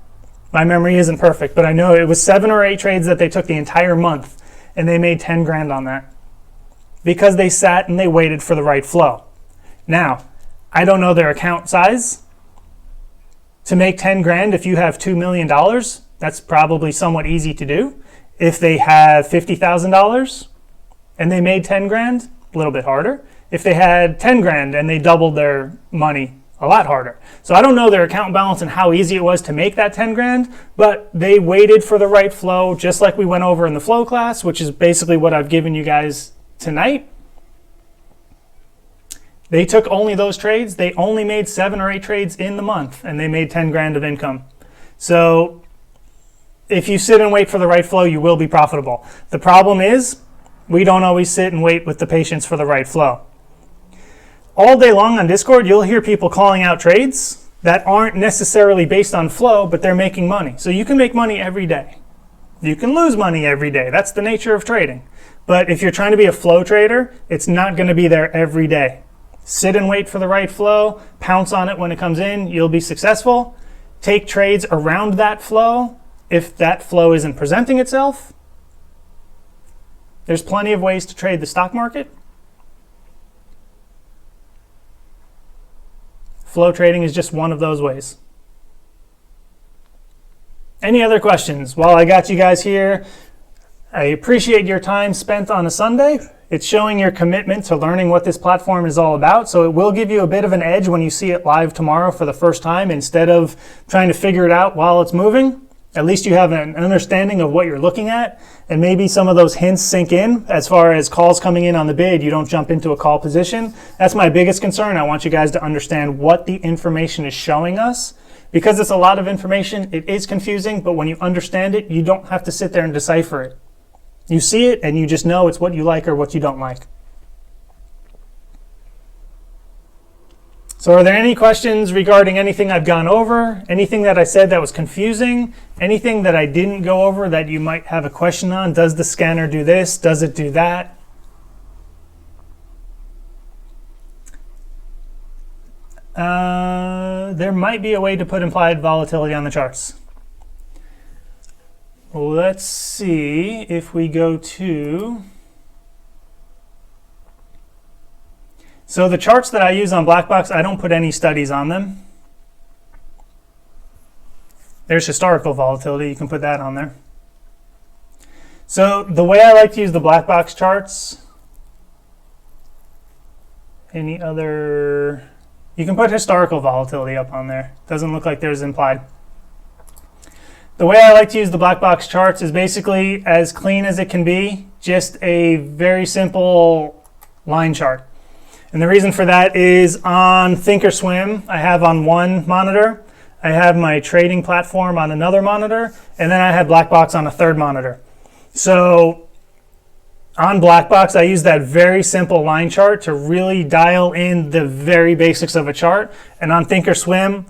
My memory isn't perfect, but I know it was 7 or 8 trades that they took the entire month, and they made 10 grand on that because they sat and they waited for the right flow. Now, I don't know their account size. To make 10 grand if you have $2 million, that's probably somewhat easy to do. If they have $50,000 and they made 10 grand, a little bit harder. If they had 10 grand and they doubled their money, a lot harder. So I don't know their account balance and how easy it was to make that 10 grand, but they waited for the right flow, just like we went over in the flow class, which is basically what I've given you guys tonight. They took only those trades. They only made 7 or 8 trades in the month, and they made 10 grand of income. So if you sit and wait for the right flow, you will be profitable. The problem is we don't always sit and wait with the patience for the right flow. All day long on Discord, you'll hear people calling out trades that aren't necessarily based on flow, but they're making money. So you can make money every day. You can lose money every day. That's the nature of trading. But if you're trying to be a flow trader, it's not going to be there every day. Sit and wait for the right flow, pounce on it when it comes in, you'll be successful. Take trades around that flow if that flow isn't presenting itself. There's plenty of ways to trade the stock market. Flow trading is just one of those ways. Any other questions? While I got you guys here, I appreciate your time spent on a Sunday. It's showing your commitment to learning what this platform is all about, so it will give you a bit of an edge when you see it live tomorrow for the first time. Instead of trying to figure it out while it's moving, at least you have an understanding of what you're looking at, and maybe some of those hints sink in as far as calls coming in on the bid. You don't jump into a call position. That's my biggest concern. I want you guys to understand what the information is showing us. Because it's a lot of information, it is confusing, but when you understand it, you don't have to sit there and decipher it. You see it and you just know it's what you like or what you don't like. So are there any questions regarding anything I've gone over? Anything that I said that was confusing? Anything that I didn't go over that you might have a question on? Does the scanner do this? Does it do that? There might be a way to put implied volatility on the charts. Let's see if we go to... So the charts that I use on Blackbox, I don't put any studies on them. There's historical volatility. You can put that on there. So the way I like to use the Blackbox charts, any other... You can put historical volatility up on there. Doesn't look like there's implied. The way I like to use the Blackbox charts is basically as clean as it can be, just a very simple line chart. And the reason for that is on Thinkorswim, I have on one monitor, I have my trading platform on another monitor, and then I have Blackbox on a third monitor. So on Blackbox, I use that very simple line chart to really dial in the very basics of a chart. And on Thinkorswim,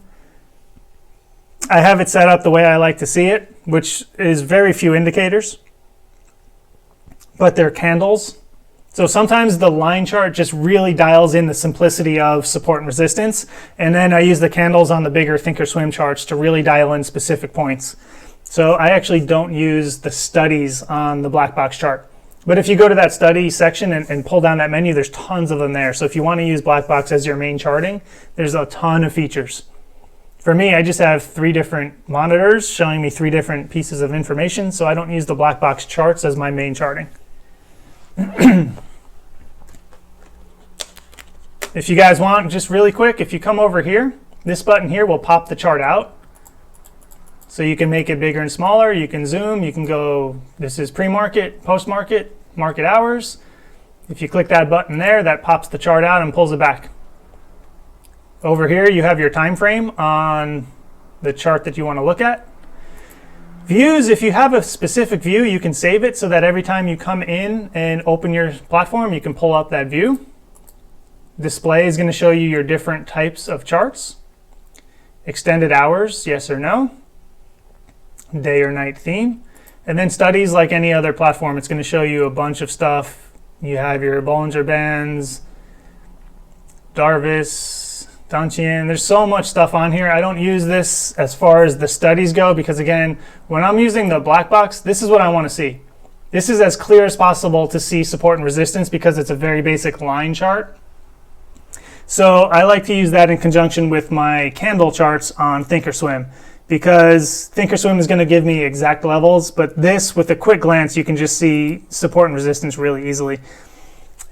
I have it set up the way I like to see it, which is very few indicators, but they're candles. So sometimes the line chart just really dials in the simplicity of support and resistance, and then I use the candles on the bigger Thinkorswim charts to really dial in specific points. So I actually don't use the studies on the Blackbox chart. But if you go to that study section and pull down that menu, there's tons of them there. So if you want to use Blackbox as your main charting, there's a ton of features. For me, I just have 3 different monitors showing me 3 different pieces of information, so I don't use the Blackbox charts as my main charting. If you guys want, just really quick, if you come over here, this button here will pop the chart out. So you can make it bigger and smaller, you can zoom, you can go, this is pre-market, post-market, market hours. If you click that button there, that pops the chart out and pulls it back. Over here, you have your time frame on the chart that you want to look at. Views, if you have a specific view, you can save it so that every time you come in and open your platform, you can pull up that view. Display is going to show you your different types of charts. extended hours, yes or no, day or night theme, and then studies. Like any other platform, it's going to show you a bunch of stuff. You have your Bollinger Bands, Darvis, Dantian. There's so much stuff on here. I don't use this as far as the studies go because, again, when I'm using the Blackbox, this is what I want to see. This is as clear as possible to see support and resistance because it's a very basic line chart. So I like to use that in conjunction with my candle charts on Thinkorswim because Thinkorswim is going to give me exact levels, but this, with a quick glance, you can just see support and resistance really easily.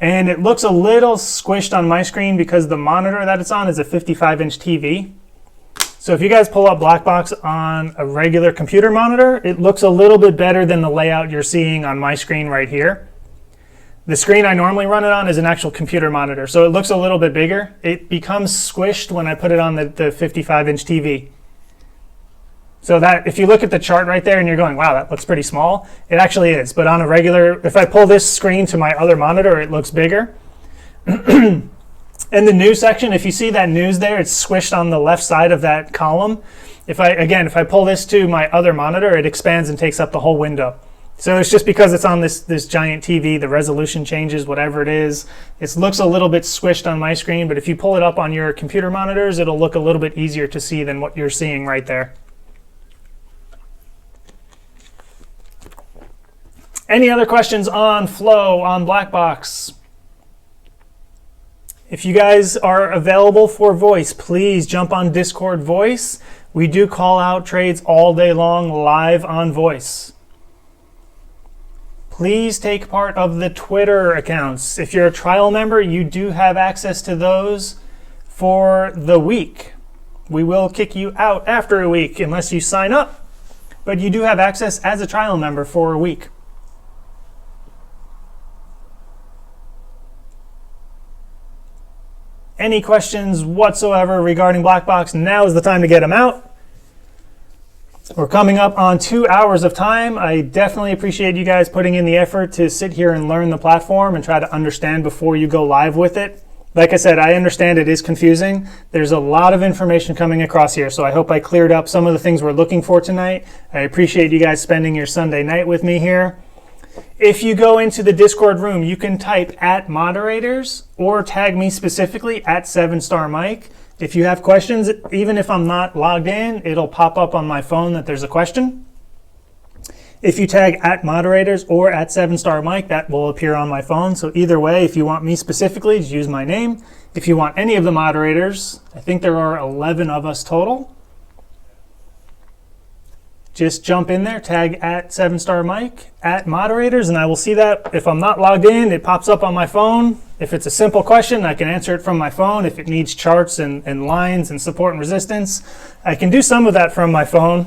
And it looks a little squished on my screen because the monitor that it's on is a 55-inch TV. So if you guys pull up Blackbox on a regular computer monitor, it looks a little bit better than the layout you're seeing on my screen right here. The screen I normally run it on is an actual computer monitor, so it looks a little bit bigger. It becomes squished when I put it on the 55-inch TV. So that if you look at the chart right there and you're going, wow, that looks pretty small, it actually is. But on a regular, if I pull this screen to my other monitor, it looks bigger. In the news section, if you see that news there, it's squished on the left side of that column. If I pull this to my other monitor, it expands and takes up the whole window. So it's just because it's on this giant TV, the resolution changes, whatever it is. It looks a little bit squished on my screen, but if you pull it up on your computer monitors, it'll look a little bit easier to see than what you're seeing right there. Any other questions on Flow, on Blackbox? If you guys are available for voice, please jump on Discord voice. We do call out trades all day long live on voice. Please take part of the Twitter accounts. If you're a trial member, you do have access to those for the week. We will kick you out after a week unless you sign up, but you do have access as a trial member for a week. Any questions whatsoever regarding Blackbox, now is the time to get them out. We're coming up on 2 hours of time. I definitely appreciate you guys putting in the effort to sit here and learn the platform and try to understand before you go live with it. Like I said, I understand it is confusing. There's a lot of information coming across here, so I hope I cleared up some of the things we're looking for tonight. I appreciate you guys spending your Sunday night with me here. If you go into the Discord room, you can type @moderators or tag me specifically @7starmike. If you have questions, even if I'm not logged in, it'll pop up on my phone that there's a question. If you tag @moderators or @7starmike, that will appear on my phone. So either way, if you want me specifically, just use my name. If you want any of the moderators, I think there are 11 of us total. Just jump in there, tag @7starmike, @moderators, and I will see that. If I'm not logged in, it pops up on my phone. If it's a simple question, I can answer it from my phone. If it needs charts and lines and support and resistance, I can do some of that from my phone.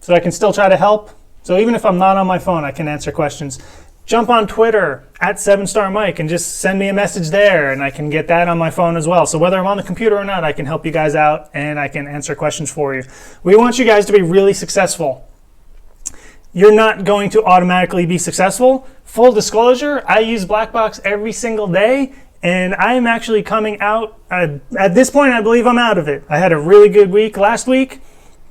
So I can still try to help. So even if I'm not on my phone, I can answer questions. Jump on Twitter @7starmike and just send me a message there, and I can get that on my phone as well. So whether I'm on the computer or not, I can help you guys out and I can answer questions for you. We want you guys to be really successful. You're not going to automatically be successful. Full disclosure, I use Blackbox every single day, and I am actually coming out. At this point, I believe I'm out of it. I had a really good week last week.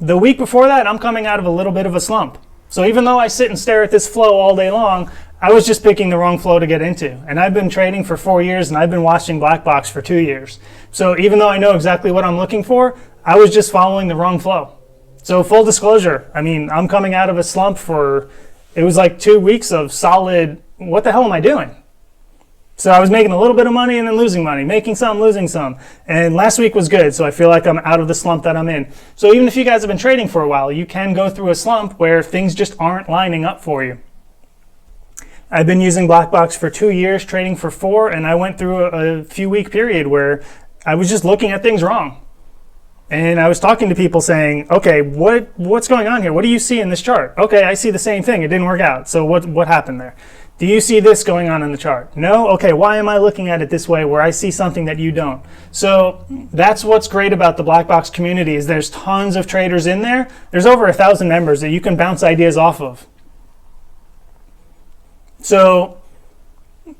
The week before that, I'm coming out of a little bit of a slump. So even though I sit and stare at this flow all day long, I was just picking the wrong flow to get into. And I've been trading for 4 years, and I've been watching Blackbox for 2 years. So even though I know exactly what I'm looking for, I was just following the wrong flow. So full disclosure, I mean, I'm coming out of a slump it was like 2 weeks of solid, what the hell am I doing? So I was making a little bit of money and then losing money, making some, losing some. And last week was good, so I feel like I'm out of the slump that I'm in. So even if you guys have been trading for a while, you can go through a slump where things just aren't lining up for you. I've been using Blackbox for 2 years, trading for 4, and I went through a few week period where I was just looking at things wrong. And I was talking to people saying, okay, what's going on here? What do you see in this chart? Okay, I see the same thing. It didn't work out. So what happened there? Do you see this going on in the chart? No? Okay, why am I looking at it this way where I see something that you don't? So that's what's great about the Blackbox community is there's tons of traders in there. There's over 1,000 members that you can bounce ideas off of. So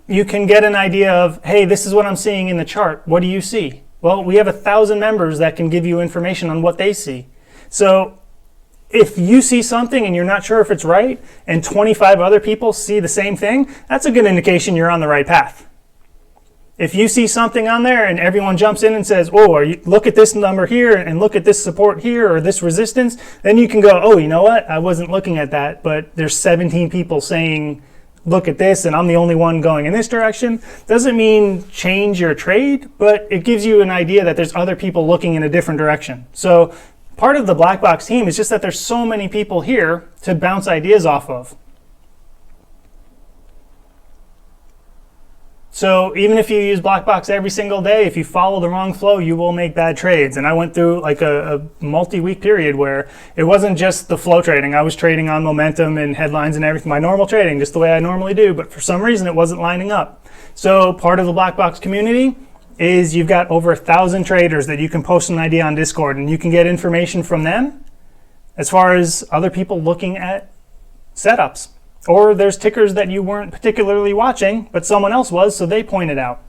you can get an idea of, hey, this is what I'm seeing in the chart. What do you see? Well, we have 1,000 members that can give you information on what they see. So if you see something and you're not sure if it's right, and 25 other people see the same thing, that's a good indication you're on the right path. If you see something on there and everyone jumps in and says, oh, look at this number here and look at this support here or this resistance, then you can go, oh, you know what? I wasn't looking at that, but there's 17 people saying, look at this, and I'm the only one going in this direction. Doesn't mean change your trade, but it gives you an idea that there's other people looking in a different direction. So part of the Blackbox team is just that there's so many people here to bounce ideas off of. So even if you use Blackbox every single day, if you follow the wrong flow, you will make bad trades. And I went through like a multi-week period where it wasn't just the flow trading. I was trading on momentum and headlines and everything, my normal trading, just the way I normally do. But for some reason, it wasn't lining up. So part of the Blackbox community is you've got over 1,000 traders that you can post an idea on Discord, and you can get information from them as far as other people looking at setups. Or there's tickers that you weren't particularly watching, but someone else was, so they pointed out.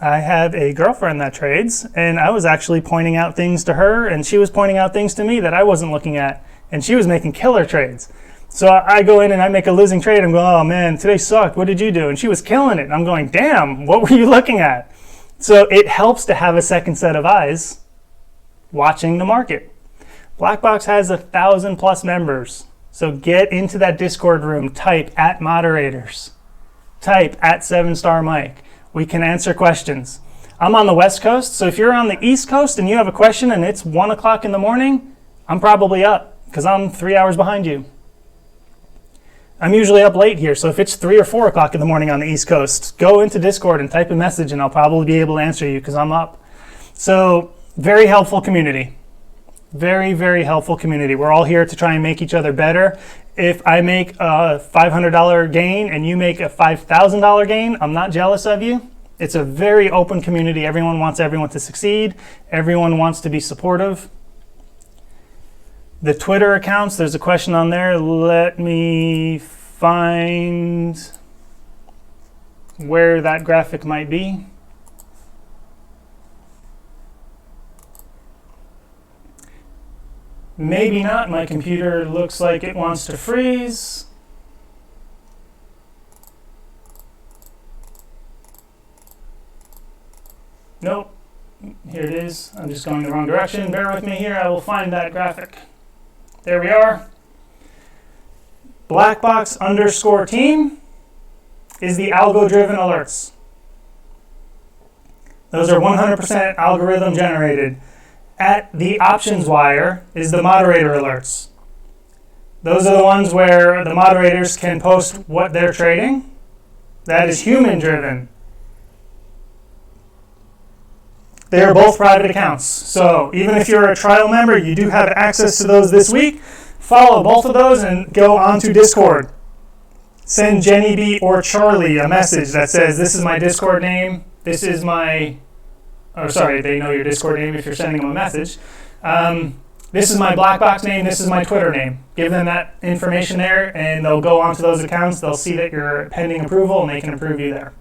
I have a girlfriend that trades, and I was actually pointing out things to her, and she was pointing out things to me that I wasn't looking at, and she was making killer trades. So I go in and I make a losing trade. I'm going, oh man, today sucked. What did you do? And she was killing it. And I'm going, damn, what were you looking at? So it helps to have a second set of eyes watching the market. Blackbox has 1,000+ members. So get into that Discord room, type @moderators, type @7star Mike. We can answer questions. I'm on the West Coast, so if you're on the East Coast and you have a question and it's 1 o'clock in the morning, I'm probably up because I'm 3 hours behind you. I'm usually up late here, so if it's 3 or 4 o'clock in the morning on the East Coast, go into Discord and type a message and I'll probably be able to answer you because I'm up. So very helpful community. Very, very helpful community. We're all here to try and make each other better. If I make a $500 gain and you make a $5,000 gain, I'm not jealous of you. It's a very open community. Everyone wants everyone to succeed. Everyone wants to be supportive. The Twitter accounts, there's a question on there. Let me find where that graphic might be. Maybe not. My computer looks like it wants to freeze. Nope. Here it is. I'm just going the wrong direction. Bear with me here. I will find that graphic. There we are. Blackbox_team is the algo-driven alerts. Those are 100% algorithm generated. At the options wire is the moderator alerts. Those are the ones where the moderators can post what they're trading. That is human driven. They are both private accounts. So even if you're a trial member, you do have access to those this week. Follow both of those and go onto Discord. Send Jenny B or Charlie a message that says, this is my Discord name. This is my... Oh, sorry, they know your Discord name if you're sending them a message. This is my Blackbox name. This is my Twitter name. Give them that information there, and they'll go onto those accounts. They'll see that you're pending approval, and they can approve you there.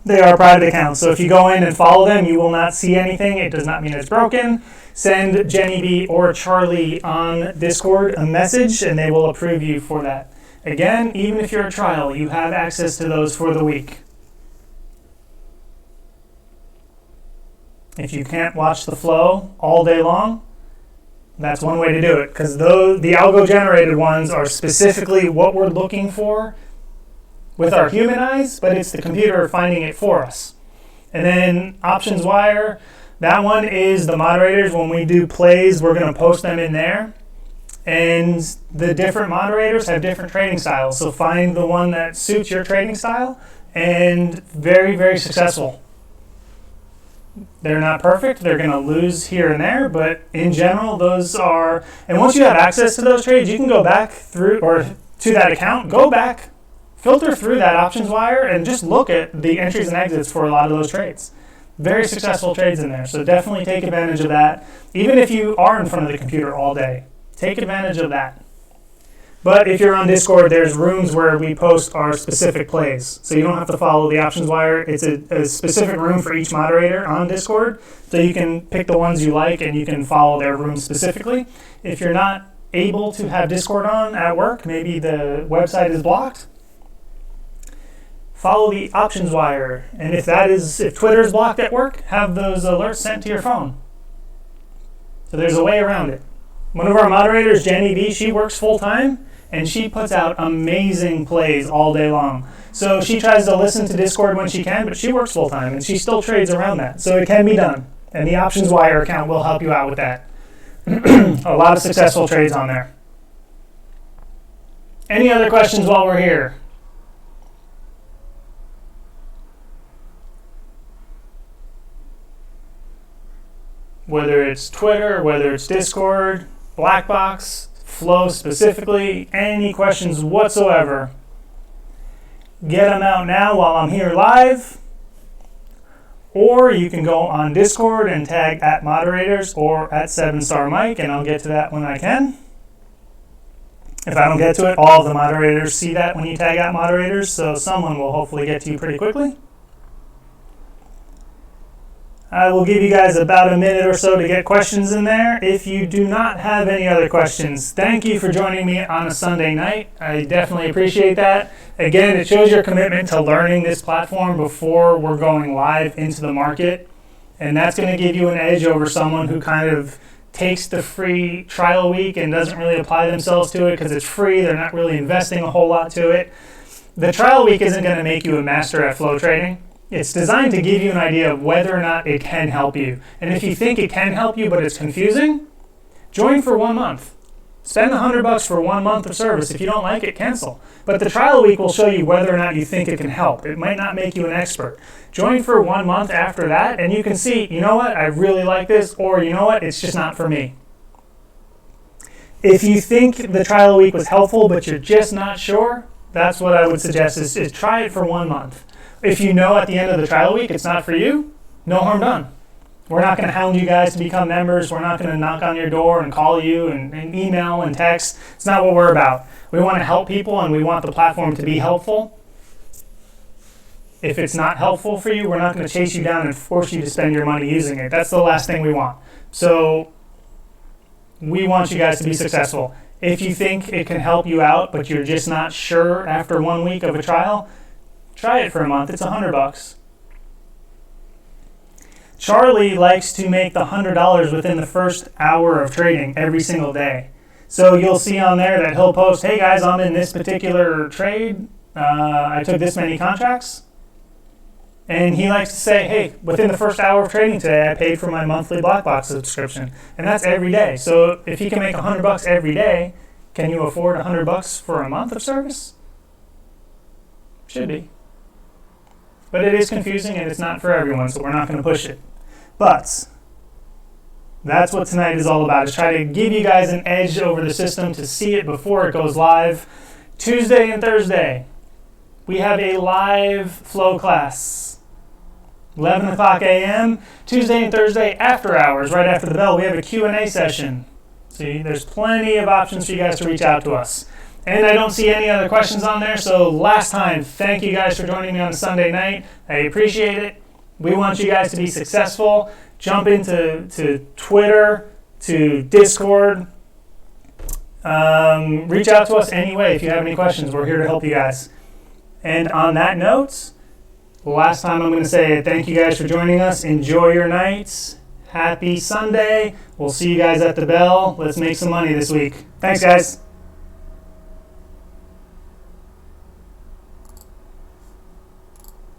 They are private accounts, so if you go in and follow them, you will not see anything. It does not mean it's broken. Send Jenny B or Charlie on Discord a message, and they will approve you for that. Again, even if you're a trial, you have access to those for the week. If you can't watch the flow all day long, that's one way to do it, because the algo-generated ones are specifically what we're looking for with our human eyes, but it's the computer finding it for us. And then options wire, that one is the moderators. When we do plays, we're going to post them in there. And the different moderators have different trading styles, so find the one that suits your trading style, and very, very successful. They're not perfect. They're going to lose here and there, but in general, those are... And once you have access to those trades, you can go back through, or to that account, go back, filter through that options wire, and just look at the entries and exits for a lot of those trades. Very successful trades in there, so definitely take advantage of that. Even if you are in front of the computer all day, take advantage of that. But if you're on Discord, there's rooms where we post our specific plays. So you don't have to follow the options wire. It's a specific room for each moderator on Discord. So you can pick the ones you like and you can follow their room specifically. If you're not able to have Discord on at work, maybe the website is blocked, follow the options wire. And if Twitter is blocked at work, have those alerts sent to your phone. So there's a way around it. One of our moderators, Jenny B, she works full time. And she puts out amazing plays all day long. So she tries to listen to Discord when she can, but she works full time and she still trades around that. So it can be done. And the Options Wire account will help you out with that. A lot of successful trades on there. Any other questions while we're here? Whether it's Twitter, whether it's Discord, Blackbox, Flow specifically, any questions whatsoever, get them out now while I'm here live, or you can go on Discord and tag @moderators or @7star Mike, and I'll get to that when I can. If I don't get to it, all of the moderators see that when you tag @moderators, so someone will hopefully get to you pretty quickly. I will give you guys about a minute or so to get questions in there. If you do not have any other questions, thank you for joining me on a Sunday night. I definitely appreciate that. Again, it shows your commitment to learning this platform before we're going live into the market. And that's going to give you an edge over someone who kind of takes the free trial week and doesn't really apply themselves to it because it's free. They're not really investing a whole lot to it. The trial week isn't going to make you a master at flow trading. It's designed to give you an idea of whether or not it can help you. And if you think it can help you but it's confusing, join for 1 month. Spend $100 for 1 month of service. If you don't like it, cancel. But the trial week will show you whether or not you think it can help. It might not make you an expert. Join for 1 month after that and you can see, you know what, I really like this, or you know what, it's just not for me. If you think the trial week was helpful but you're just not sure, that's what I would suggest is try it for 1 month. If you know at the end of the trial week it's not for you, no harm done. We're not going to hound you guys to become members. We're not going to knock on your door and call you and email and text. It's not what we're about. We want to help people and we want the platform to be helpful. If it's not helpful for you, we're not going to chase you down and force you to spend your money using it. That's the last thing we want. So we want you guys to be successful. If you think it can help you out, but you're just not sure after 1 week of a trial, try it for a month. It's $100. Charlie likes to make the $100 within the first hour of trading every single day. So you'll see on there that he'll post, hey guys, I'm in this particular trade. I took this many contracts. And he likes to say, hey, within the first hour of trading today, I paid for my monthly Blackbox subscription. And that's every day. So if he can make $100 every day, can you afford $100 for a month of service? Should be. But it is confusing and it's not for everyone, so we're not going to push it. But that's what tonight is all about, is try to give you guys an edge over the system to see it before it goes live. Tuesday and Thursday, we have a live flow class. 11 o'clock a.m. Tuesday and Thursday after hours, right after the bell, we have a Q&A session. See, there's plenty of options for you guys to reach out to us. And I don't see any other questions on there, so last time, thank you guys for joining me on a Sunday night. I appreciate it. We want you guys to be successful. Jump into Twitter, to Discord. Reach out to us anyway if you have any questions. We're here to help you guys. And on that note, last time I'm going to say thank you guys for joining us. Enjoy your nights. Happy Sunday. We'll see you guys at the bell. Let's make some money this week. Thanks, guys.